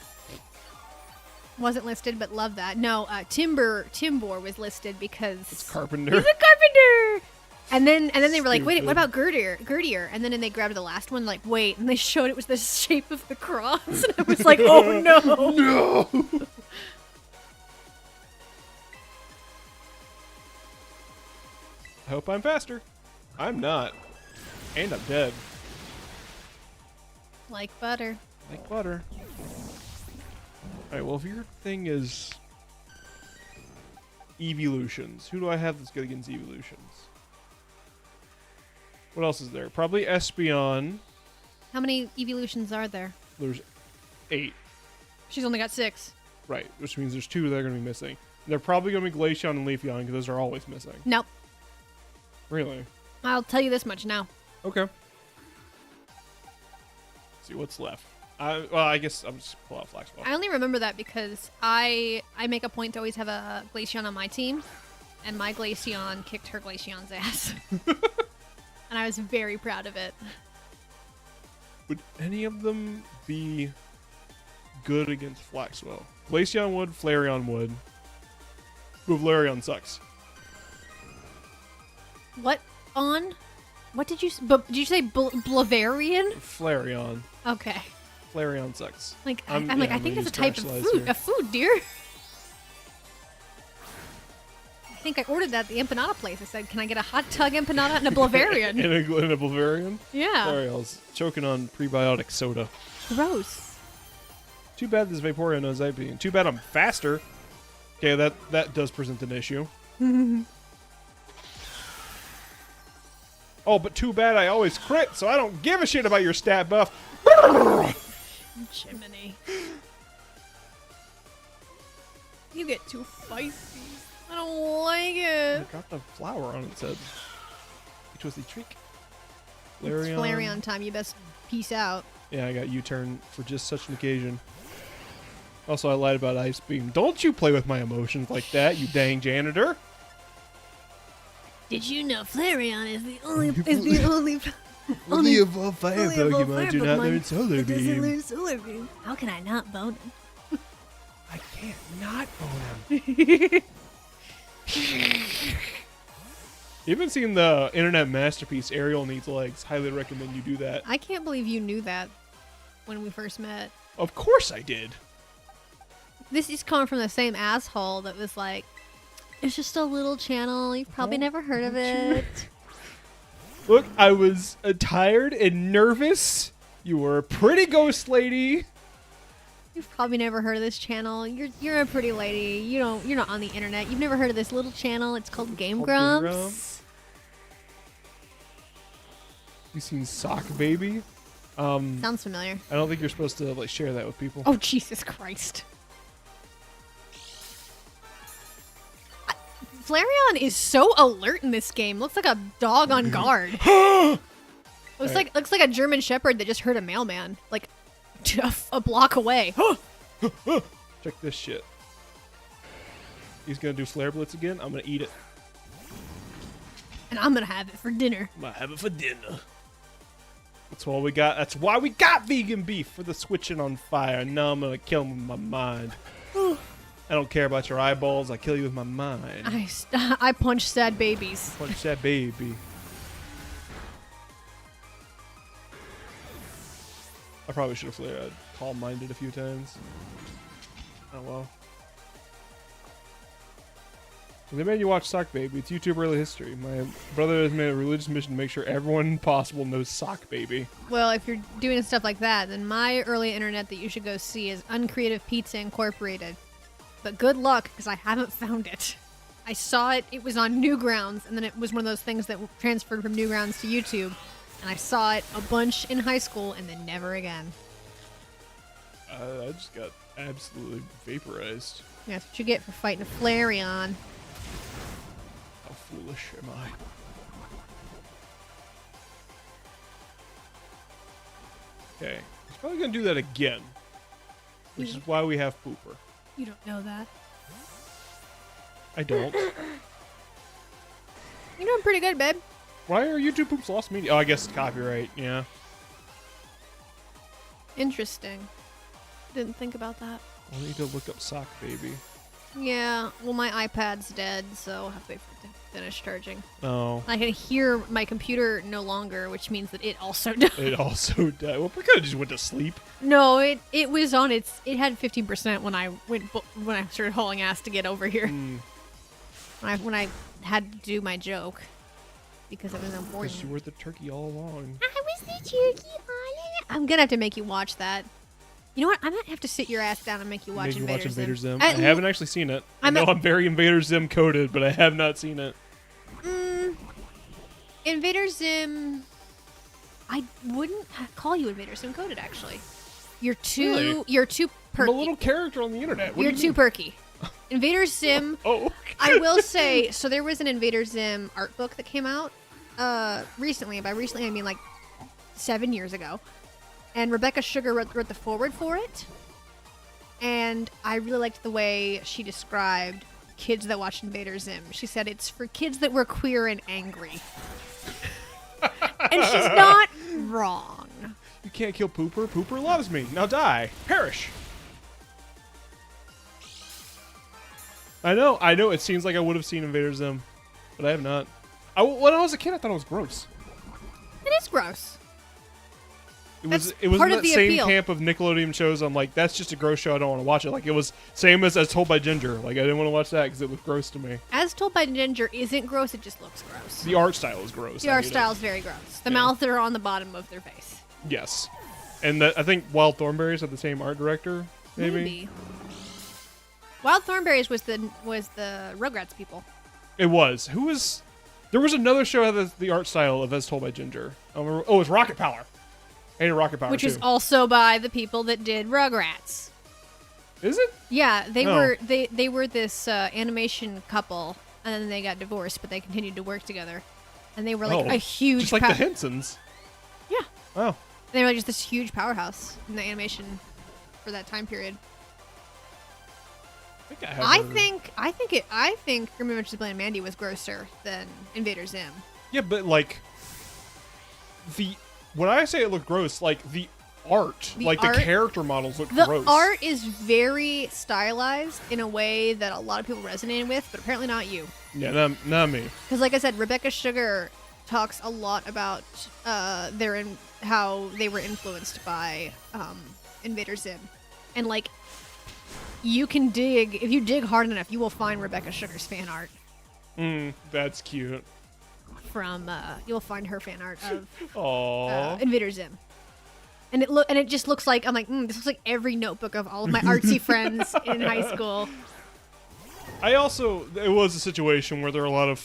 Wasn't listed, but love that. No, Timbor was listed because It's Carpenter. he's a carpenter. And then they were like, wait, Stupid. what about Gertier? And then they grabbed the last one, like, wait, and they showed it was the shape of the cross, and I was like, oh no, No! I hope I'm faster. I'm not. And I'm dead. like butter. Like butter. Alright, well, if your thing is evolutions, who do I have that's good against evolutions? What else is there? Probably Espeon. How many evolutions are there? There's 8. She's only got 6. Right, which means there's 2 that are going to be missing. They're probably going to be Glaceon and Leafeon because those are always missing. Nope. Really? I'll tell you this much now. Okay. See what's left. Well, I guess I'm just pull out Flaxball. I only remember that because I make a point to always have a Glaceon on my team, and my Glaceon kicked her Glaceon's ass. And I was very proud of it. Would any of them be good against Flaxwell? Glaceon would, Flareon would. But Flareon sucks. What on? What did you? Did you say Blavarian? Flareon. Okay. Flareon sucks. Like I'm I'm like I gonna think that's a use type of Trash food. Slicer. A food, dear. I think I ordered that at the empanada place. I said, "Can I get a hot tug empanada and a Blavarian?" And a Bavarian? Yeah. Sorry, I was choking on prebiotic soda. Gross. Too bad this Vaporeon knows Zybeam. Too bad I'm faster. Okay, that does present an issue. Oh, but too bad I always crit, so I don't give a shit about your stat buff. Jiminy. You get too feisty. I don't like I it. dropped a flower on its head. Which was the trick. It's Flareon time. You best peace out. Yeah, I got U-turn for just such an occasion. Also, I lied about Ice Beam. Don't you play with my emotions like that, you dang janitor. Did you know Flareon is the only Only evolved fire only evolved fire Pokemon do not Pokemon learn Solar that doesn't Beam. learn Solar Beam? How can I not bone him? I can't not own him. You haven't seen the internet masterpiece Ariel Needs Legs. Highly recommend you do that. I can't believe you knew that when we first met. Of course I did. This is coming from the same asshole that was like, it's just a little channel. You've probably never heard of it. Look, I was tired and nervous. You were a pretty ghost lady. You've probably never heard of this channel. You're a pretty lady. You're not on the internet. You've never heard of this little channel. It's called Game Grumps. You seen Sock Baby? Sounds familiar. I don't think you're supposed to like share that with people. Oh, Jesus Christ. Flareon is so alert in this game. Looks like a dog on guard. looks like a German Shepherd that just heard a mailman. Like, a block away. Check this shit. He's gonna do Flare Blitz again. I'm gonna eat it. And I'm gonna have it for dinner. I'm gonna have it for dinner. That's all we got. That's why we got vegan beef for the switching on fire. Now I'm gonna kill him with my mind. I don't care about your eyeballs. I kill you with my mind. I punch sad babies. Punch that baby. I probably should have calm-minded a few times. Oh well. They made you watch Sock Baby. It's YouTube early history. My brother has made a religious mission to make sure everyone possible knows Sock Baby. Well, if you're doing stuff like that, then my early internet that you should go see is Uncreative Pizza Incorporated. But good luck, because I haven't found it. I saw it. It was on Newgrounds, and then it was one of those things that transferred from Newgrounds to YouTube. And I saw it a bunch in high school, and then never again. I just got absolutely vaporized. That's what you get for fighting a Flareon. How foolish am I? Okay. He's probably going to do that again. Which is why we have Pooper. You don't know that. I don't. You're doing pretty good, babe. Why are YouTube poops lost media? Oh, I guess copyright, yeah. Interesting. Didn't think about that. I need to look up Sock Baby. Yeah, well, my iPad's dead, so I'll have to wait for it to finish charging. Oh. I can hear my computer no longer, which means that it also died. It also died. Well, we could have just went to sleep. No, it was on its. It had 15% when I started hauling ass to get over here. When I had to do my joke because it was important. Because you were the turkey all along. I was the turkey all along. I'm gonna have to make you watch that. You know what? I might have to sit your ass down and make you watch Invader Zim. I haven't actually seen it. I know I'm very Invader Zim coded, but I have not seen it. Invader Zim. I wouldn't call you Invader Zim coded. Actually, you're too. Really? You're too perky. I'm a little character on the internet. What You're do you too mean? perky. Invader Zim. Oh. Okay. I will say. So there was an Invader Zim art book that came out recently. By recently, I mean like 7 years ago. And Rebecca Sugar wrote the foreword for it. And I really liked the way she described kids that watched Invader Zim. She said it's for kids that were queer and angry. And she's not wrong. You can't kill Pooper. Pooper loves me. Now die. Perish. I know. It seems like I would have seen Invader Zim, but I have not. When I was a kid, I thought it was gross. It is gross. It was That's in part that of the same appeal. camp of Nickelodeon shows. I'm like, that's just a gross show. I don't want to watch it. Like, it was same as Told by Ginger. Like, I didn't want to watch that because it looked gross to me. As Told by Ginger isn't gross, it just looks gross. The art style is gross. The art style is very gross. The mouths that are on the bottom of their face. Yes. And I think Wild Thornberrys had the same art director, maybe? Wild Thornberrys was the Rugrats people. It was. Who was... There was another show that had the art style of As Told by Ginger. I don't remember. Oh, it was Rocket Power. I hated Rocket Power, Which too. was also by the people that did Rugrats. Is it? Yeah, they Oh. were they were this animation couple, and then they got divorced, but they continued to work together, and they were like a huge, Just like the Hensons. yeah, Oh. they were just this huge powerhouse in the animation for that time period. I think I have I think Grim Adventures of Billy and Mandy was grosser than Invader Zim. Yeah, but like when I say it looked gross, like the art, the character models look gross. The art is very stylized in a way that a lot of people resonated with, but apparently not you. Yeah, not me. Because like I said, Rebecca Sugar talks a lot about how they were influenced by Invader Zim. And like, if you dig hard enough, you will find Rebecca Sugar's fan art. That's cute. You'll find her fan art of Aww. Invader Zim. And it just looks like, I'm like, this looks like every notebook of all of my artsy friends in high school. It was a situation where there were a lot of,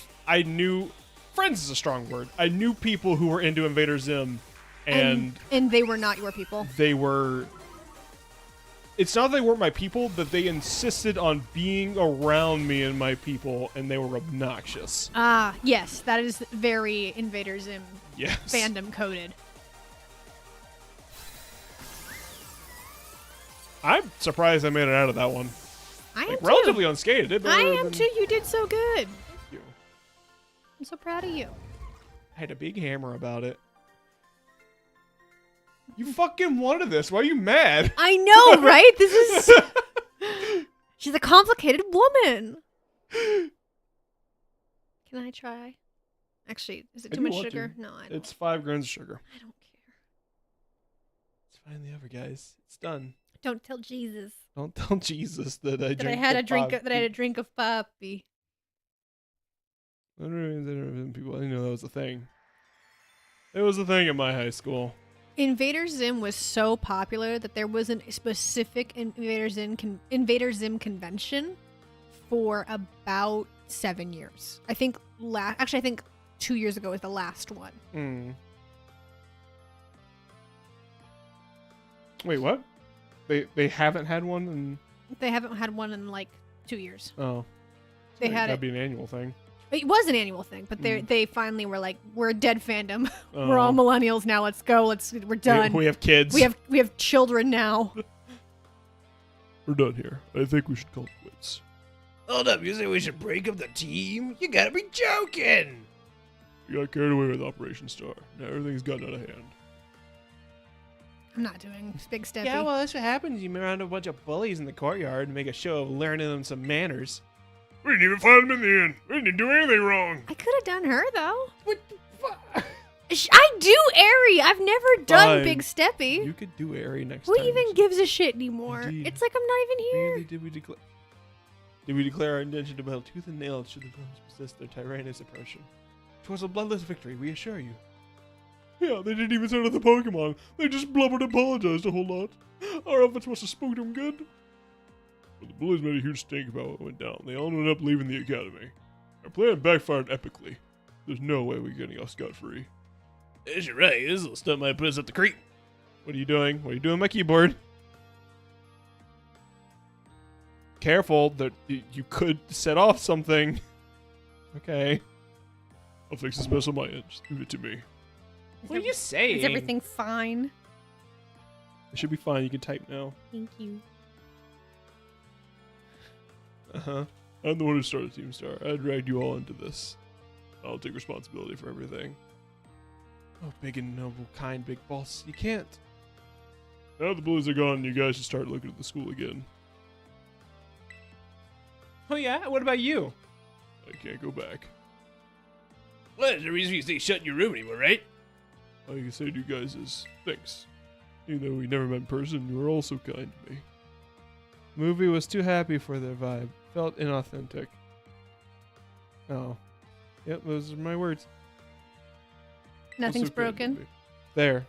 friends is a strong word. I knew people who were into Invader Zim, and they were not your people. It's not that they weren't my people, but they insisted on being around me and my people, and they were obnoxious. Ah, yes, that is very Invader Zim Yes. fandom coded. I'm surprised I made it out of that one. I am Like, too. relatively unscathed. Did I better am than too. You did so good. you. I'm so proud of you. I had a big hammer about it. You fucking wanted this. Why are you mad? I know, right? This is. She's a complicated woman. Can I try? Actually, is it If too you much want sugar? to. No, I don't. It's 5 grams of sugar. I don't care. It's finally over, guys. It's done. Don't tell Jesus Don't tell Jesus that I that drink I had the a drink. pop. That I had a drink of puppy. I don't know people. I didn't know that was a thing. It was a thing in my high school. Invader Zim was so popular that there was a specific Invader Zim convention for about 7 years. I think actually I think 2 years ago was the last one. Wait, what? They haven't had one in... They haven't had one in like 2 years. Oh. They had That'd it. be an annual thing. It was an annual thing, but they finally were like, we're a dead fandom. We're Oh. all millennials now. Let's go. We're done. We have kids. We have children now. We're done here. I think we should call it quits. Hold up, you say we should break up the team? You gotta be joking! We got carried away with Operation Star. Now everything's gotten out of hand. I'm not doing Big Steppy. Yeah, well, that's what happens. You around a bunch of bullies in the courtyard and make a show of learning them some manners. We didn't even find him in the end. We didn't do anything wrong. I could have done her though. What the fuck? I do Airy. I've never done Fine. Big Steppy. You could do Airy next Who time. even gives a shit anymore? Indeed. It's like I'm not even here. Really, did we declare our intention to battle tooth and nail should the villains resist their tyrannous oppression? 'Twas a bloodless victory, we assure you. Yeah, they didn't even send out the Pokemon. They just blubbered and apologized a whole lot. Our outfits must have spooked them good. But the bullies made a huge stink about what went down. They all ended up leaving the academy. Our plan backfired epically. There's no way we're getting off scot-free. Yes, you're right. This little stuff might put us up the creek. What are you doing? What are you doing on my keyboard? Careful, that you could set off something. Okay. I'll fix this mess on my end. Just leave it to me. What are you saying? Is everything fine? It should be fine. You can type now. Thank you. Uh-huh. I'm the one who started Team Star. I dragged you all into this. I'll take responsibility for everything. Oh, big and noble, kind big boss. You can't. Now the bullies are gone, you guys should start looking at the school again. Oh, yeah? What about you? I can't go back. Well, there's no reason you stay shut in your room anymore, right? All I can say to you guys is thanks. Even though we never met in person, you were all so kind to me. Movie was too happy for their vibe. Felt inauthentic. Oh. Yep, those are my words. Nothing's Also kind to broken. me. There.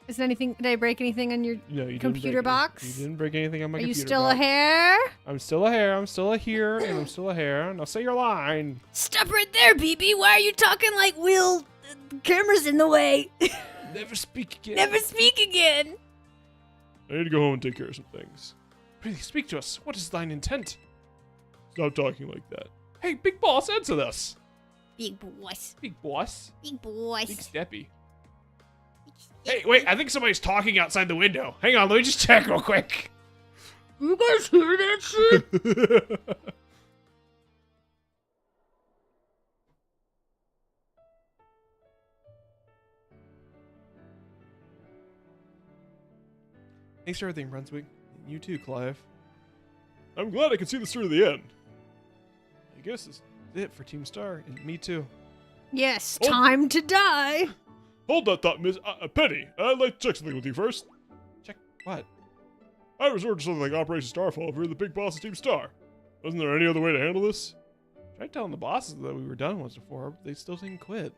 Is anything? Did I break anything on your? No, you Computer didn't break box? You didn't break anything on my Are you computer still box. a hair? I'm still a hair. I'm still a here, and I'm still a hair. Now say your line. Stop right there, BB. Why are you talking like Will? The camera's in the way. Never speak again. Never speak again. I need to go home and take care of some things. Please speak to us. What is thine intent? Stop talking like that. Hey, big boss, answer us. Big boss. Big boss. Big boss. Big steppy. Hey, wait, I think somebody's talking outside the window. Hang on, let me just check real quick. You guys hear that shit? Thanks for everything, Brunswick. You too, Clive. I'm glad I can see this through to the end. I guess this is it for Team Star, and me too. Yes. Oh. Time to die. Hold that thought, Miss Penny. I'd like to check something with you first. Check what? I resorted to something like Operation Starfall if we were the big boss of Team Star. Wasn't there any other way to handle this? Tried telling the bosses that we were done once before, but they still didn't quit.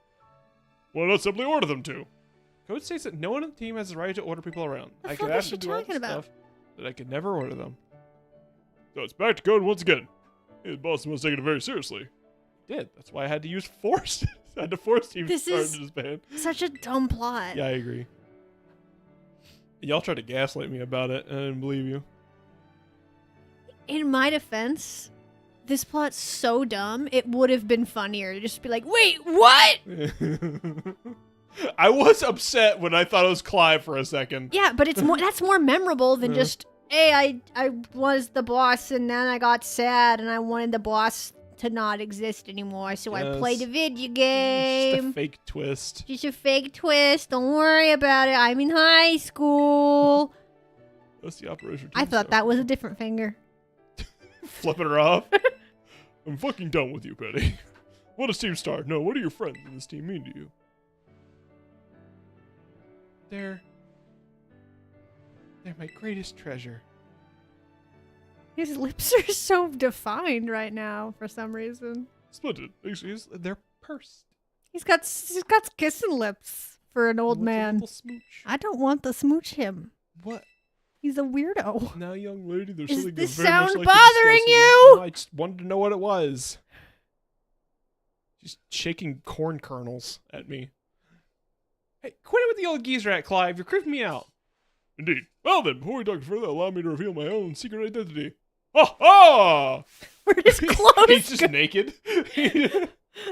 Why not simply order them to? Code states that no one on the team has the right to order people around. The I fuck could is ask she them to do all talking this about? stuff, but I could never order them. So it's back to code once again. His boss must take it very seriously. Did. That's why I had to use force. I had to force Team This Star is- to disband. Such a dumb plot. Yeah, I agree. Y'all tried to gaslight me about it, and I didn't believe you. In my defense, this plot's so dumb. It would have been funnier to just be like, "Wait, what?" I was upset when I thought it was Clive for a second. Yeah, but it's more. That's more memorable than Yeah. just hey, I was the boss and then I got sad and I wanted the boss to not exist anymore, so I played a video game. Just a fake twist. Just a fake twist. Don't worry about it. I'm in high school. That's the Operation I thought that was a different finger. Flipping her off. I'm fucking done with you, Betty. What does Team Star? No, what do your friends in this team mean to you? They're my greatest treasure. His lips are so defined right now for some reason. Splendid. They're pursed. He's got kissing lips for an old What's a man. little smooch? I don't want to smooch him. What? He's a weirdo. Now, young lady, there's Is something this I very much sound like to bothering discuss with you? No, I just wanted to know what it was. Just shaking corn kernels at me. Hey, quit it with the old geezer at Clive. You're creeping me out. Indeed. Well then, before we talk further, allow me to reveal my own secret identity. Ha ha! Where'd his clothes He's just go? naked.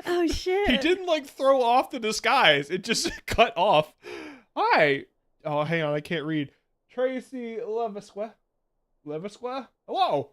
Oh shit. He didn't like throw off the disguise. It just cut off. Hi. Oh, hang on. I can't read. Tracy Levisqua. Hello.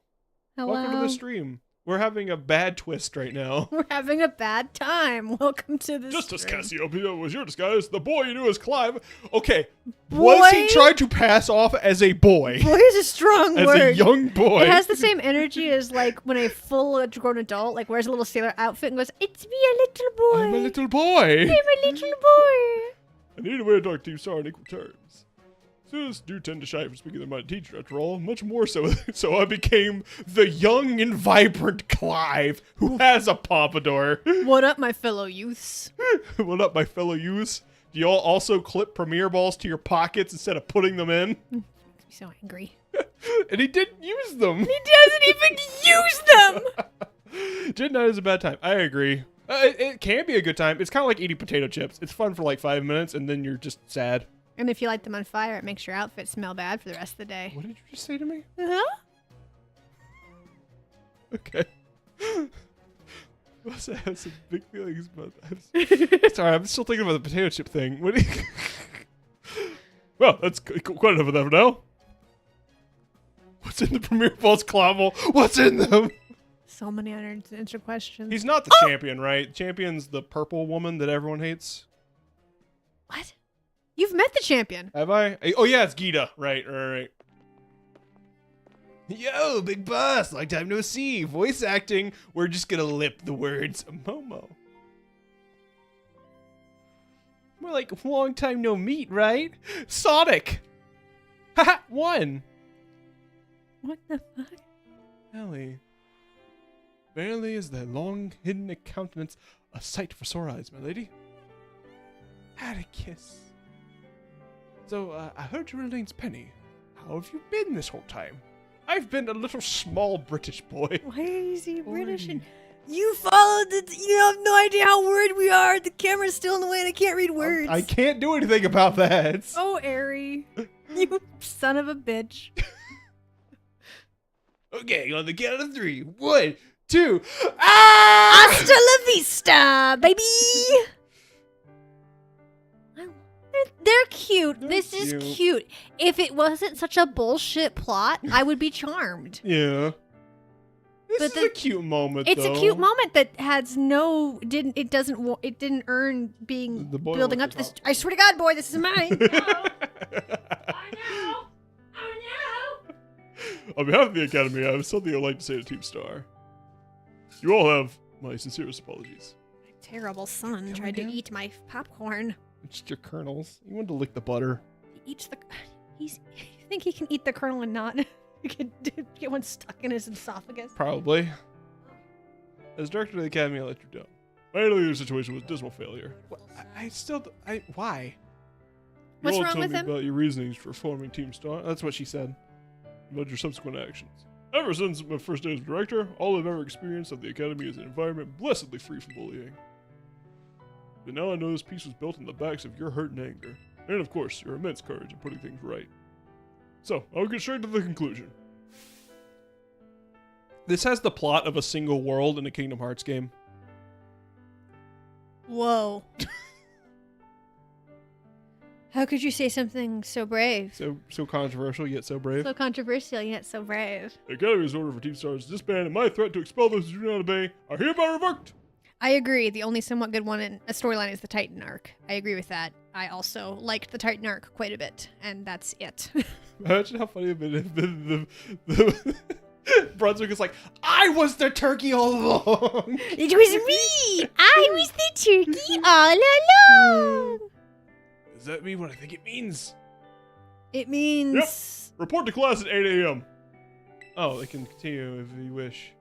Hello. Welcome to the stream. We're having a bad twist right now. We're having a bad time. Welcome to the Just as stream. Cassiopeia was your disguise, the boy you knew as Clive. Okay. Was he Boy? trying to pass off as a boy? Boy is a strong As word. a young boy. It has the same energy as like when a full grown adult like wears a little sailor outfit and goes, "It's me, a little boy. I'm a little boy. I'm a little boy." I need a way to talk to Team Star on equal terms. Students do tend to shy from speaking to my teacher, after all, much more so. So I became the young and vibrant Clive, who has a pompadour. What up, my fellow youths? What up, my fellow youths? Do y'all also clip Premiere balls to your pockets instead of putting them in? I'm so angry. And he didn't use them. He doesn't even use them. Gin night is a bad time. I agree. It can be a good time. It's kind of like eating potato chips. It's fun for like 5 minutes, and then you're just sad. And if you light them on fire, it makes your outfit smell bad for the rest of the day. What did you just say to me? Huh? Okay. Must have some big feelings about that. Sorry, I'm still thinking about the potato chip thing. What do you... Well, that's quite enough of that for now. What's in the Premiere Balls clavel? What's in them? So many unanswered questions. He's not the champion, right? Champion's the purple woman that everyone hates. What? You've met the champion. Have I? Oh, yeah, it's Gita. Right. Yo, big boss. Long time no see. Voice acting. We're just gonna lip the words Momo. More like long time no meet, right? Sonic. Haha, won. What the fuck? Ellie. Barely is the long hidden countenance a sight for sore eyes, my lady. Had a kiss. So, I heard your real name's Penny. How have you been this whole time? I've been a little small British boy. Why is he British? Boy. And you followed the. You have no idea how worried we are. The camera's still in the way and I can't read words. I can't do anything about that. Oh, Ari. You son of a bitch. Okay, on the count of 3. 1, 2. Ah! Hasta la vista, baby. They're cute. This is cute. If it wasn't such a bullshit plot, I would be charmed. Yeah. This But is a cute moment, It's though. a cute moment that has no it didn't earn being The boy building with up to the this. I swear to God, boy, this is mine. On behalf of the Academy, I have something I'd like to say to Team Star. You all have my sincerest apologies. Terrible son tried to eat my popcorn. Just your kernels. You wanted to lick the butter. He eats the. You think he can eat the kernel and not? You could get one stuck in his esophagus. Probably. As director of the Academy, I let you down. My earlier situation was dismal failure. Why? What's you all wrong told with me him? about your reasonings for forming Team Star, That's what she said. about your subsequent actions. Ever since my first day as director, all I've ever experienced at the Academy is an environment blessedly free from bullying. But now I know this piece was built on the backs of your hurt and anger, and of course, your immense courage in putting things right. So, I'll get straight to the conclusion. This has the plot of a single world in a Kingdom Hearts game. Whoa. How could you say something so brave? So controversial yet so brave. So controversial yet so brave. The Academy's order for Team Stars is disbanded, and my threat to expel those who do not obey are hereby revoked. I agree. The only somewhat good one in a storyline is the Titan arc. I agree with that. I also liked the Titan arc quite a bit, and that's it. Imagine how funny it would have been if the Brunswick is like, I was the turkey all along. It was me! I was the turkey all along! Does that mean what I think it means? It means... Report to class at 8 a.m. Oh, they can continue if you wish.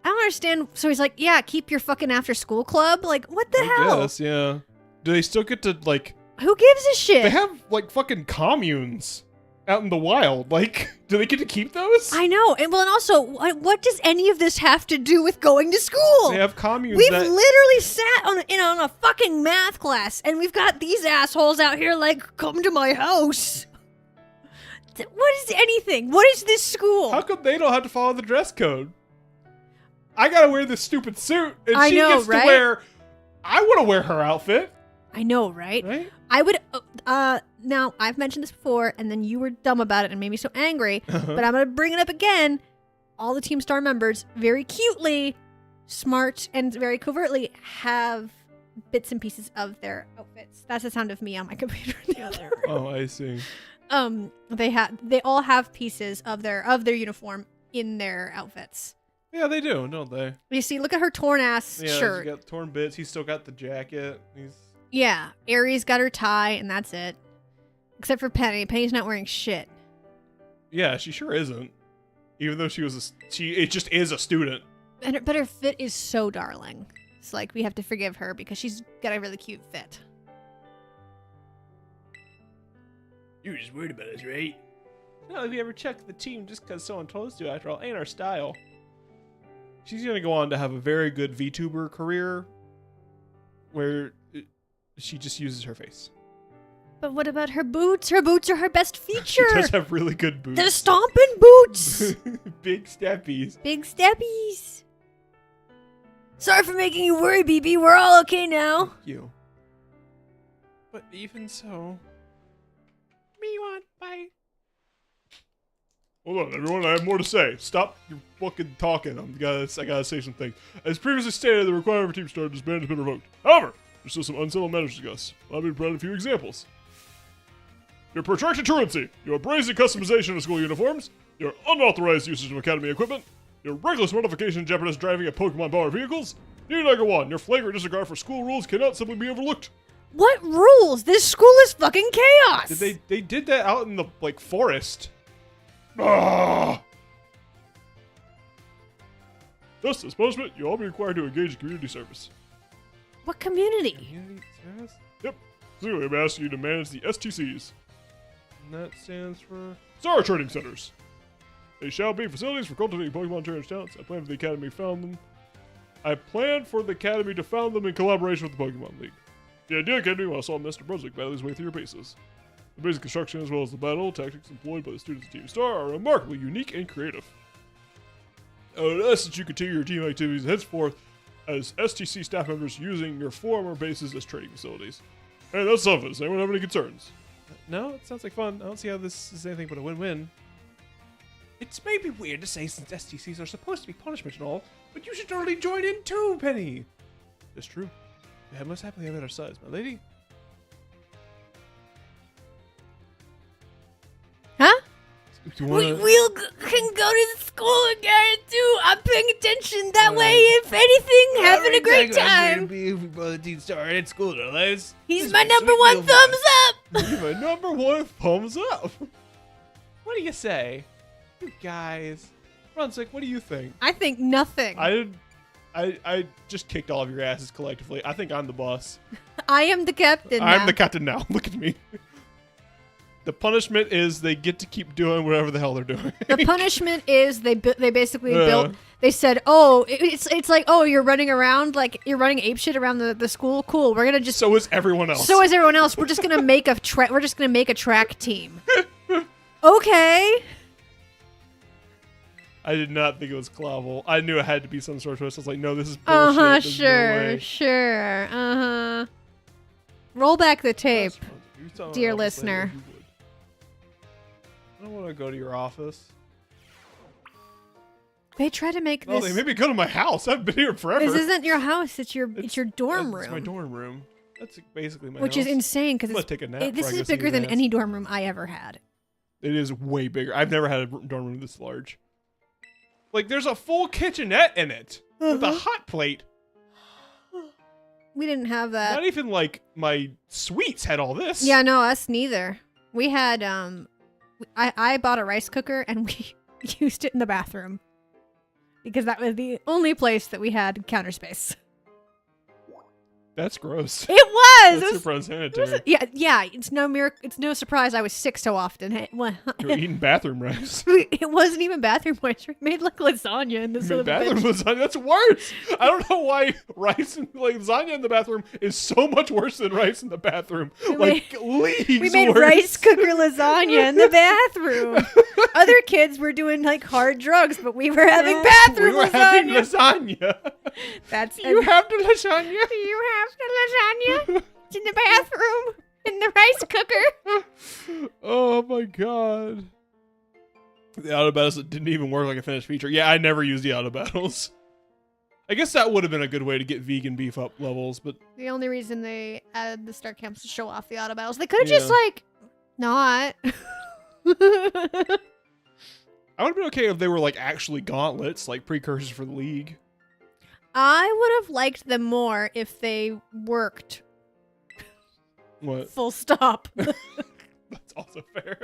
I don't understand. So he's like, yeah, keep your fucking after school club? Like, what the hell? Yes, yeah. Do they still get to, like... Who gives a shit? They have, like, fucking communes out in the wild. Like, do they get to keep those? I know. And well, and also, what does any of this have to do with going to school? They have communes We've that... literally sat on a fucking math class, and we've got these assholes out here like, come to my house. What is anything? What is this school? How come they don't have to follow the dress code? I gotta wear this stupid suit, and I she know, gets right? to wear... I want to wear her outfit, I know, right? right? I would, now, I've mentioned this before, and then you were dumb about it and made me so angry, but I'm going to bring it up again. All the Team Star members, very cutely, smart, and very covertly, have bits and pieces of their outfits. That's the sound of me on my computer in the other room. Oh, I see. They all have pieces of their uniform in their outfits. Yeah, they do, don't they? You see, look at her torn ass Yeah, shirt. she's got torn bits. He's still got the jacket. He's... Yeah, Aries got her tie, and that's it. Except for Penny. Penny's not wearing shit. Yeah, she sure isn't. Even though it just is a student. But her fit is so darling. It's like we have to forgive her because she's got a really cute fit. You were just worried about us, right? Not like we ever checked the team just because someone told us to, after all. Ain't our style. She's going to go on to have a very good VTuber career where she just uses her face. But what about her boots? Her boots are her best feature. She does have really good boots. The stomping boots. Big steppies. Big steppies. Sorry for making you worry, BB. We're all okay now. Thank you. But even so... Me want, bye. Hold on, everyone. I have more to say. Stop your fucking talking. I gotta say some things. As previously stated, the requirement for Team Star to disband has been revoked. However, there's still some uncivil matters to discuss. I'll be providing a few examples. Your protracted truancy, your brazen customization of school uniforms, your unauthorized usage of academy equipment, your reckless modification and jeopardous driving of Pokemon-powered vehicles, Number 1, your flagrant disregard for school rules cannot simply be overlooked. What rules? This school is fucking chaos. They did that out in the, like, forest. Ah! Thus, as punishment, you'll all be required to engage in community service. What community? Community service? Yep. Specifically, I'm asking you to manage the STCs. And that stands for... Star Training Centers. They shall be facilities for cultivating Pokemon trainers' talents. I plan for the Academy to found them in collaboration with the Pokemon League. The idea Academy will solve Mr. Brunswick battle his way through your bases. The basic construction as well as the battle tactics employed by the students of Team Star are remarkably unique and creative. I would ask that you continue your team activities henceforth as STC staff members using your former bases as training facilities. And that's all of it. Does anyone have any concerns? No, it sounds like fun. I don't see how this is anything but a win-win. It's maybe weird to say since STCs are supposed to be punishment and all, but you should totally join in too, Penny. It's true. We have most happily on our sides, my lady. Huh? Do you wanna... can go to the school again too. I'm paying attention that way. If anything, having a great time. We both Team Star at school, darlings. He's my number one thumbs up. You're my number one thumbs up. What do you say? You guys. Brunswick, what do you think? I think nothing. I just kicked all of your asses collectively. I think I'm the boss. I am the captain. I'm now. the captain now. Look at me. The punishment is they get to keep doing whatever the hell they're doing. The punishment is they basically Yeah. built. They said, "Oh, it's like, oh, you're running around like you're running apeshit around the school. Cool. We're gonna just So is everyone else. so is everyone else. We're just gonna make a track team. Okay. I did not think it was Clavel. I knew it had to be some sort of twist. I was like, no, this is bullshit. There's no Sure, way. sure. Roll back the tape. That's fun. You tell my dear office later listener. if you would. I don't want to go to your office. They try to make Oh, this. they made me go to my house. I've been here forever. This isn't your house. It's your dorm room. It's my dorm room. That's basically my Which house. is insane because I'm gonna take a nap this before I is go see bigger your than ass. any dorm room I ever had. It is way bigger. I've never had a dorm room this large. Like, there's a full kitchenette in it with a hot plate. We didn't have that. Not even like my suites had all this. Yeah, no, us neither. We had I bought a rice cooker and we used it in the bathroom because that was the only place that we had counter space. That's gross. It was. That's super unsanitary. Yeah. It's no It's no surprise I was sick so often. You're eating bathroom rice. It wasn't even bathroom rice. We made like lasagna in this I mean, other bathroom bitch. lasagna. That's worse. I don't know why rice and like lasagna in the bathroom is so much worse than rice in the bathroom. Like leagues We made worse. rice cooker lasagna in the bathroom. Other kids were doing like hard drugs, but we were having bathroom we were lasagna. having lasagna. That's You have the lasagna. You have the lasagna. It's in the bathroom in the rice cooker. Oh my god. The auto battles that didn't even work like a finished feature. Yeah, I never used the auto battles. I guess that would have been a good way to get vegan beef up levels, but The only reason they added the star camps to show off the auto battles, they could have Yeah. just like not. I would have been okay if they were like actually gauntlets, like precursors for the league. I would have liked them more if they worked. What? Full stop. That's also fair.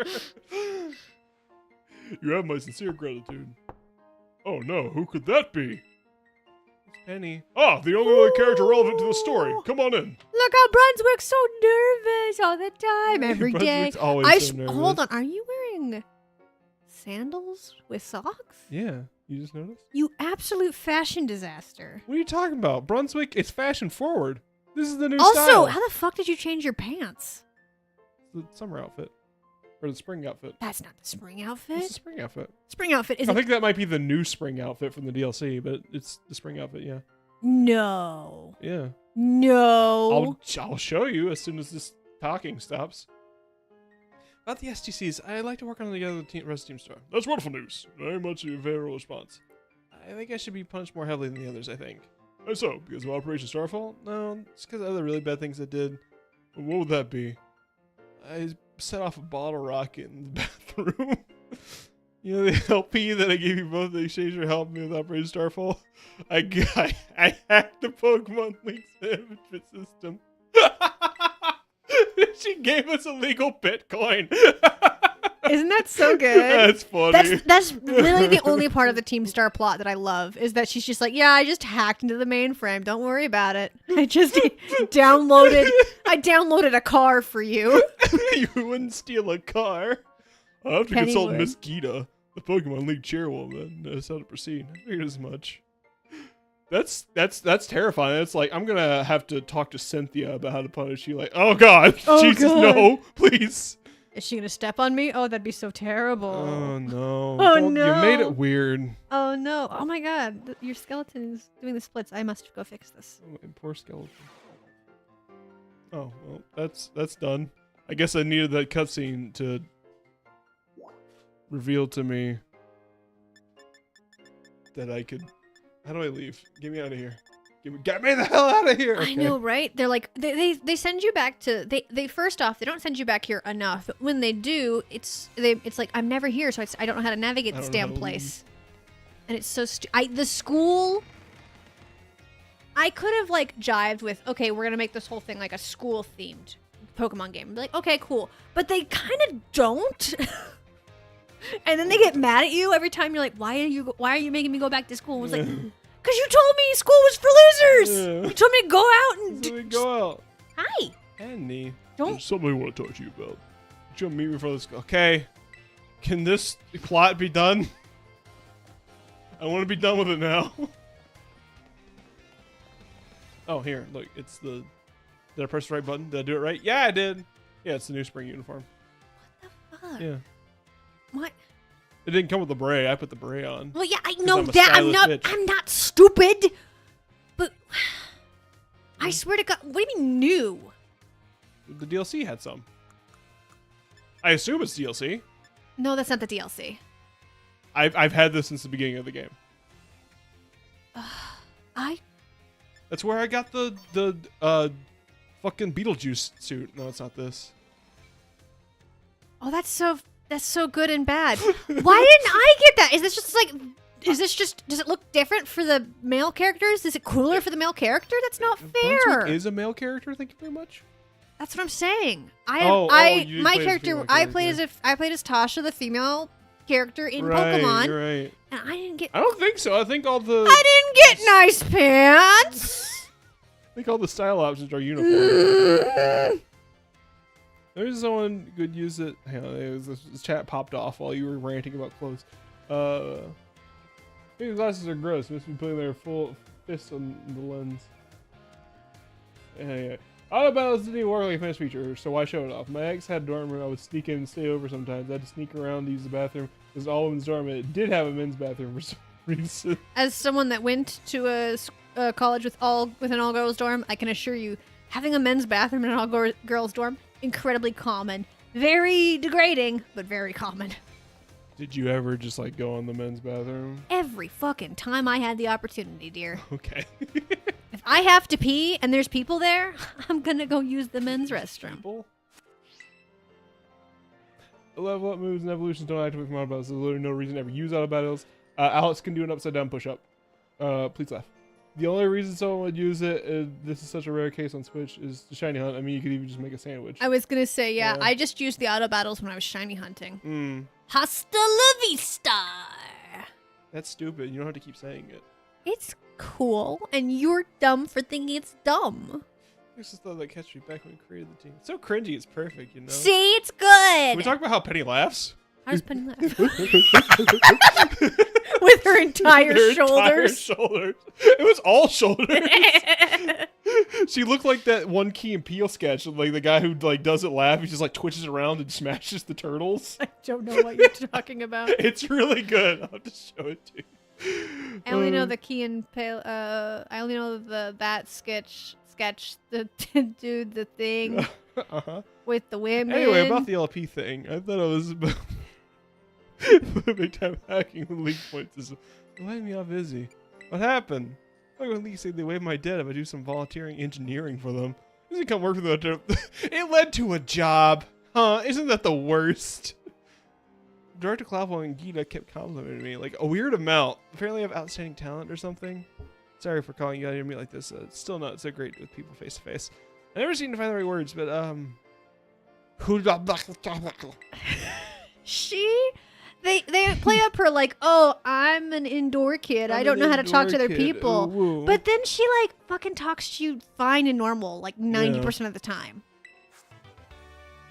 You have my sincere gratitude. Oh no, who could that be? It's Penny. Ah, the only other character relevant to the story. Come on in. Look how Brunswick's so nervous all the time, every day. Brunswick's always so nervous. Hold on, are you wearing sandals with socks? Yeah, you just noticed? You absolute fashion disaster. What are you talking about? Brunswick, it's fashion forward. This is the new Also, style. how the fuck did you change your pants? The summer outfit. Or the spring outfit. That's not the spring It's outfit. the spring outfit. Spring outfit is I think that might be the new spring outfit from the DLC, but it's the spring outfit, yeah. No. Yeah. No. I'll show you as soon as this talking stops. About the STCs, I'd like to work on the other rest of Team Star. That's wonderful news. Very much a favorable response. I think I should be punished more heavily than the others, I think. How so? Because of Operation Starfall? No, it's because of other really bad things I did. What would that be? I set off a bottle rocket in the bathroom. You know the LP that I gave you both in exchange for helping me with Operation Starfall? I hacked the Pokemon League's management system. She gave us illegal Bitcoin. Isn't that so good? That's funny. That's literally the only part of the Team Star plot that I love is that she's just like, yeah, I just hacked into the mainframe. Don't worry about it. I just downloaded a car for you. You wouldn't steal a car. I'll have to Penny consult would. Miss Gita, the Pokemon League chairwoman, knows how to proceed. I figured as much. That's terrifying. It's like I'm gonna have to talk to Cynthia about how to punish you. Like, oh god, Oh, Jesus, God. no, please. Is she gonna step on me? Oh, that'd be so terrible. Oh no. Oh, You no. made it weird. Oh no. Oh my god. Your skeleton is doing the splits. I must go fix this. Oh, my poor skeleton. Oh well, that's done. I guess I needed that cutscene to reveal to me that I could. How do I leave? Get me out of here. Get me the hell out of here. I know, right? They're like they send you back to they first off, they don't send you back here enough. But when they do, it's like I'm never here, so I don't know how to navigate I this don't know damn how to place. And it's so the school I could have like jived with, okay, we're gonna make this whole thing like a school themed Pokemon game. Be like, okay, cool. But they kind of don't. And then they get mad at you every time you're like, why are you making me go back to school? It's like, because you told me school was for losers. Yeah. You told me to go out and So we go out. hi. Annie. Don't. There's something I want to talk to you about. You'll meet me for this. Okay. Can this plot be done? I want to be done with it now. Oh, here. Look. It's the... Did I press the right button? Did I do it right? Yeah, I did. Yeah, it's the new spring uniform. Fuck. Yeah. What? It didn't come with the beret. I put the beret on. Well, yeah, I know I'm a that. stylish bitch. I'm not stupid. But I swear to God, what do you mean new? The DLC had some. I assume it's DLC. No, that's not the DLC. I've had this since the beginning of the game. That's where I got the fucking Beetlejuice suit. No, it's not this. Oh, that's so good and bad. Why didn't I get that? Is this just does it look different for the male characters? Is it cooler for the male character? That's not fair. Brunswick is a male character. Thank you very much. That's what I'm saying. you didn't My play as a character, female I character. played as Tasha, the female character in Right, Pokemon, right. and I didn't get I don't think so. I think all the nice pants. style options are uniform. There's someone could use it. Hang on, this chat popped off while you were ranting about clothes. These glasses are gross. Must be putting their full fist on the lens. Yeah. Autobattles didn't even work like a finished feature, so why show it off? My ex had a dorm room I would sneak in and stay over sometimes. I had to sneak around to use the bathroom. It was all women's dorm, and it did have a men's bathroom for some reason. As someone that went to a college with an all girls dorm, I can assure you, having a men's bathroom in an all girls dorm, incredibly common. Very degrading, but very common. Did you ever just like go on the men's bathroom? Every fucking time I had the opportunity, dear. Okay. If I have to pee and there's people there, I'm gonna go use the men's restroom. People? Level up moves and evolutions don't activate from auto battles. There's literally no reason to ever use auto battles. Alex can do an upside down push up. Please laugh. The only reason someone would use it, this is such a rare case on Switch, is the shiny hunt. I mean, you could even just make a sandwich. I was gonna say, yeah, Yeah. I just used the auto battles when I was shiny hunting. Mm. Hasta la vista! That's stupid. You don't have to keep saying it. It's cool, and you're dumb for thinking it's dumb. I just thought that catch me back when we created the team. It's so cringy, it's perfect, you know? See, it's good! Can we talk about how Penny laughs? I was putting that with her entire Her shoulders. entire shoulders. It was all shoulders. She looked like that one Key and Peele sketch, like the guy who like doesn't laugh, he just like twitches around and smashes the turtles. I don't know what you're talking about. It's really good. I'll just show it to you. I only know the Key and Peele. I only know that sketch. The dude, the thing Uh-huh. with the women. Anyway, about the LP thing, I thought it was about big time hacking with leak points. Is letting me off busy. What happened? Like when League said they waived my debt if I do some volunteering engineering for them. Doesn't come work for the. It led to a job, huh? Isn't that the worst? Director Clavo and Gita kept complimenting me like a weird amount. Apparently, I have outstanding talent or something. Sorry for calling you out here me like this. It's still not so great with people face to face. I never seem to find the right words, but They play up her like, oh, I'm an indoor kid. I don't know how to talk to other people. Ooh. But then she like fucking talks to you fine and normal like 90% of the time.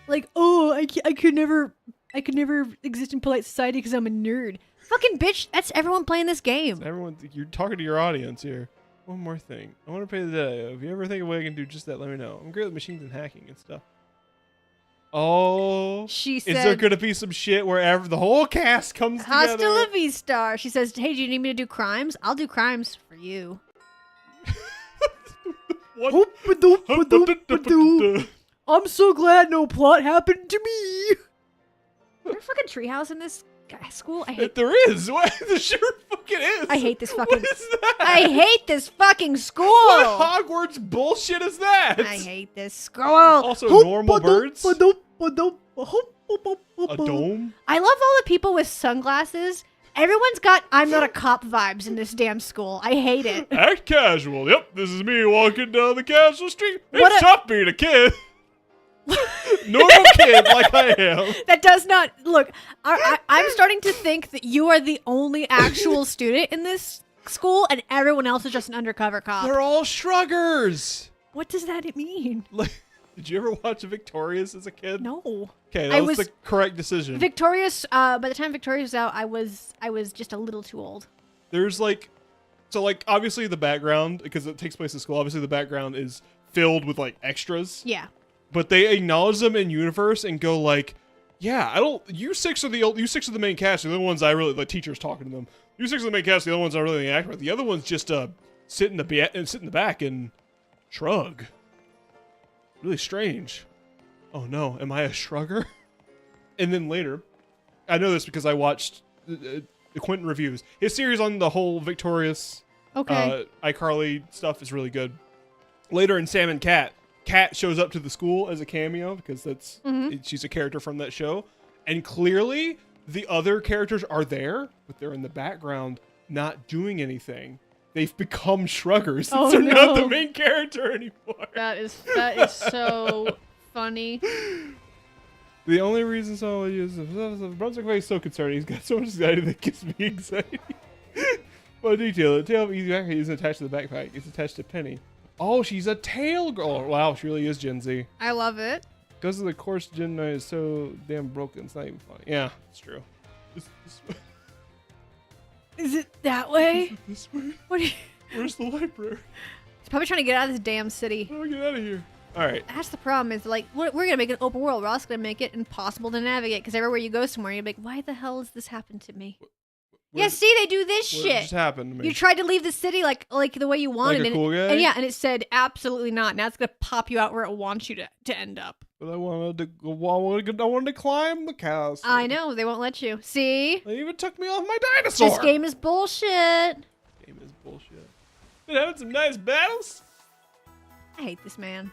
Like, oh, I could never exist in polite society because I'm a nerd. Fucking bitch, that's everyone playing this game. Everyone, you're talking to your audience here. One more thing. I want to pay the debt. If you ever think of a way I can do just that, let me know. I'm great with machines and hacking and stuff. Oh, She is there said, gonna be some shit where the whole cast comes Hasta together? la vista. She says, hey, do you need me to do crimes? I'll do crimes for you. What? I'm so glad no plot happened to me. Is there a fucking treehouse in this school? I hate. There is. What? There sure fucking is. I hate this fucking. What is that? I hate this fucking school. What Hogwarts bullshit is that? I hate this school. Also, normal birds. A dome. I love all the people with sunglasses. Everyone's got "I'm not a cop" vibes in this damn school. I hate it. Act casual. Yep, this is me walking down the casual street. What It's a- tough being a kid. Normal kid like I am. That does not look. I'm starting to think that you are the only actual student in this school, and everyone else is just an undercover cop. They're all shruggers. What does that mean? Like, did you ever watch Victorious as a kid? No. Okay, I that was was- the correct decision. Victorious. By the time Victorious was out, I was just a little too old. There's like, so like obviously the background, because it takes place in school. Obviously the background is filled with like extras. Yeah. But they acknowledge them in universe and go like, Yeah, I don't. You six are the main cast. The other ones I really like. Teachers talking to them. You six are the main cast. The other ones I really act with. The other ones just sit in the back and shrug. Really strange. Oh no, am I a shrugger? And then later, I know this because I watched the Quentin reviews. His series on the whole Victorious, iCarly stuff is really good. Later in Sam and Cat shows up to the school as a cameo because she's a character from that show, and clearly the other characters are there, but they're in the background, not doing anything. They've become shruggers. Oh, They're not no. the main character anymore. That is so funny. The only reason someone uses Brunswick Way is so concerning. He's got so much anxiety that gives me anxiety. Well, detail. The tail of Easy Backpack isn't attached to the backpack. It's attached to Penny. Oh, she's a tail girl. Oh, wow, she really is Gen Z. I love it. Because of the course, Gen 9 is so damn broken. It's not even funny. Yeah, it's true. This way. Is it that way? This way. What? Where's the library? He's probably trying to get out of this damn city. How do I get out of here? All right. That's the problem. Is like we're gonna make an open world. We're also gonna make it impossible to navigate because everywhere you go somewhere, you're like, why the hell has this happened to me? Yeah, see, they do this What shit. just happened to me? You tried to leave the city like the way you wanted, Like a cool guy? and yeah, and it said absolutely not. Now it's gonna pop you out where it wants you to end up. But I wanted to climb the castle. I know they won't let you. See, They even took me off my dinosaur. this game is bullshit. Game is bullshit. Been having some nice battles. I hate this man.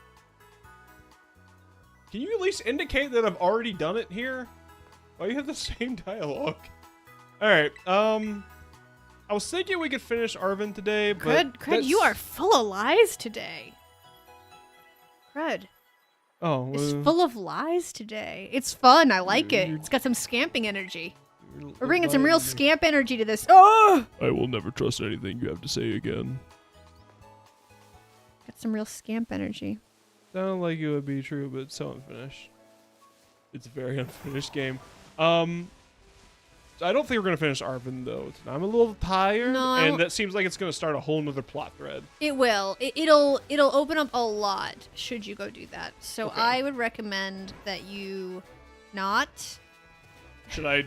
Can you at least indicate that I've already done it here? Why you have the same dialogue? All right. I was thinking we could finish Arvin today, but Crud, you are full of lies today. Crud. Oh, It's full of lies today. It's fun. I like it. It's got some scamping energy. We're bringing some real scamp energy to this. Oh! I will never trust anything you have to say again. Got some real scamp energy. Sound like it would be true, but it's so unfinished. It's a very unfinished game. I don't think we're gonna finish Arvin though. I'm a little tired, No, I and won't- that seems like it's gonna start a whole nother plot thread. It will. It'll open up a lot should you go do that. So Okay. I would recommend that you not. Should I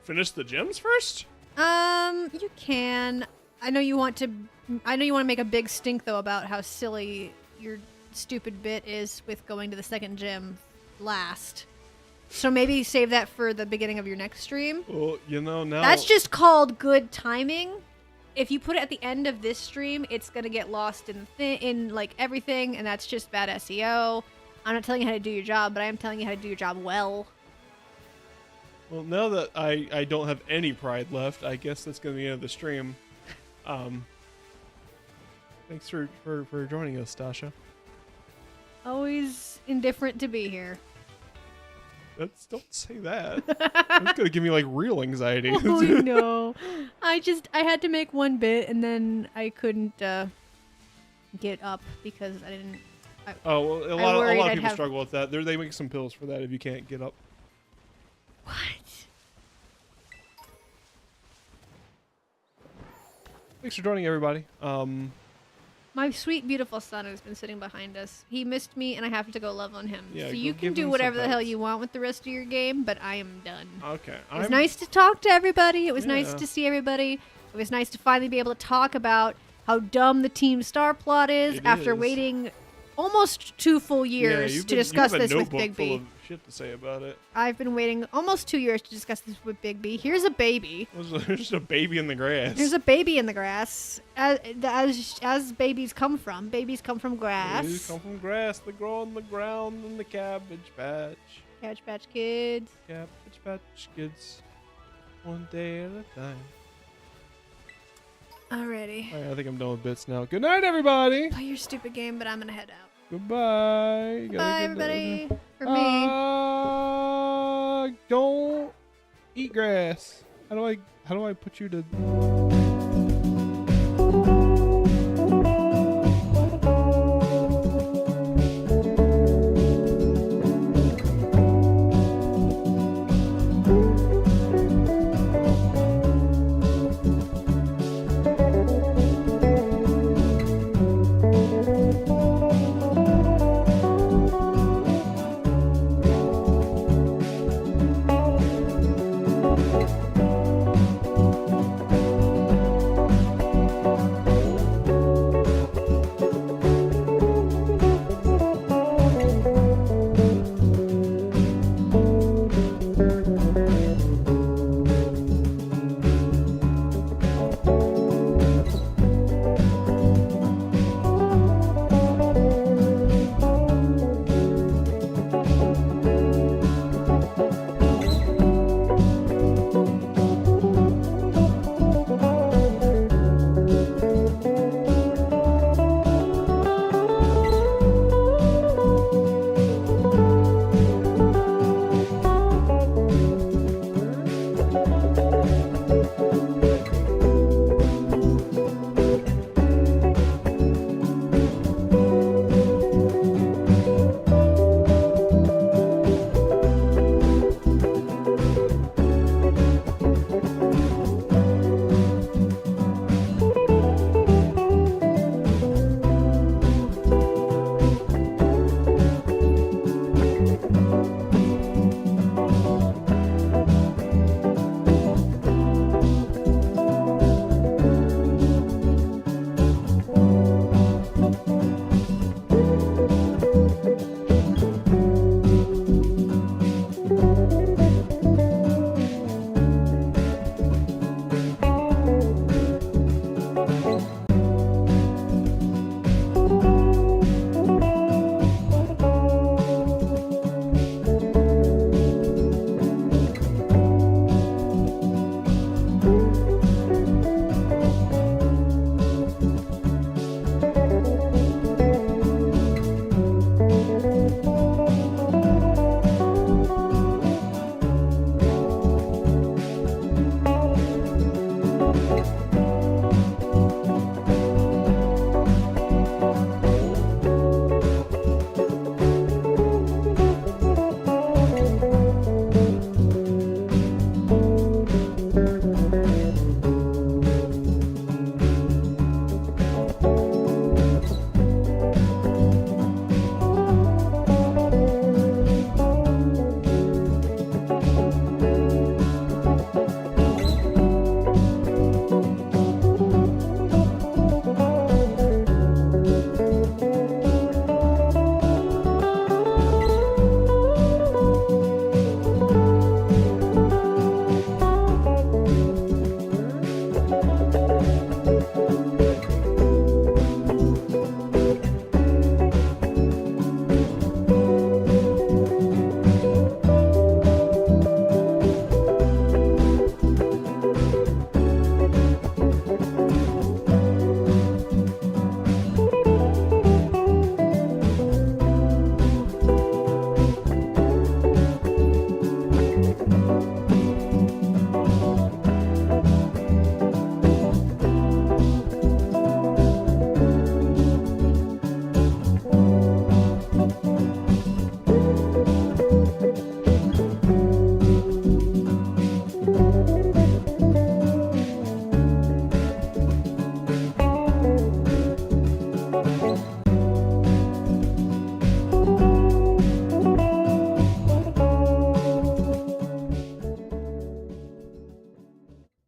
finish the gems first? You can. I know you want to make a big stink though about how silly your stupid bit is with going to the second gym last. So maybe save that for the beginning of your next stream. Well, you know now. That's just called good timing. If you put it at the end of this stream, it's gonna get lost in like everything, and that's just bad SEO. I'm not telling you how to do your job, but I am telling you how to do your job well. Well, now that I don't have any pride left, I guess that's gonna be the end of the stream. Thanks for joining us, Tasha. Always indifferent to be here. Don't say that. That's gonna give me like real anxiety. Oh no. I had to make one bit and then I couldn't get up because I didn't. Oh, well, a I lot worried of I'd people have- struggle with that. They make some pills for that if you can't get up. What? Thanks for joining, everybody. My sweet, beautiful son who's been sitting behind us. He missed me, and I have to go love on him. Yeah, so go you give can him do some whatever the hell pets. you want with the rest of your game, but I am done. Okay. It was nice to talk to everybody. It was nice Yeah. to see everybody. It was nice to finally be able to talk about how dumb the Team Star plot is It after is. waiting almost 2 full years to discuss you have this a with notebook full Bigby. of shit to say about it. I've been waiting almost 2 years to discuss this with Bigby. Here's a baby. There's just a baby in the grass. There's a baby in the grass. As babies come from. Babies come from grass. Babies come from grass that grow on the ground in the cabbage patch. Cabbage Patch Kids. Cabbage patch kids. One day at a time. Alrighty. All right, I think I'm done with bits now. Good night, everybody. Play your stupid game, but I'm gonna head out. Goodbye. Bye, everybody. For me. Don't eat grass. How do I put you to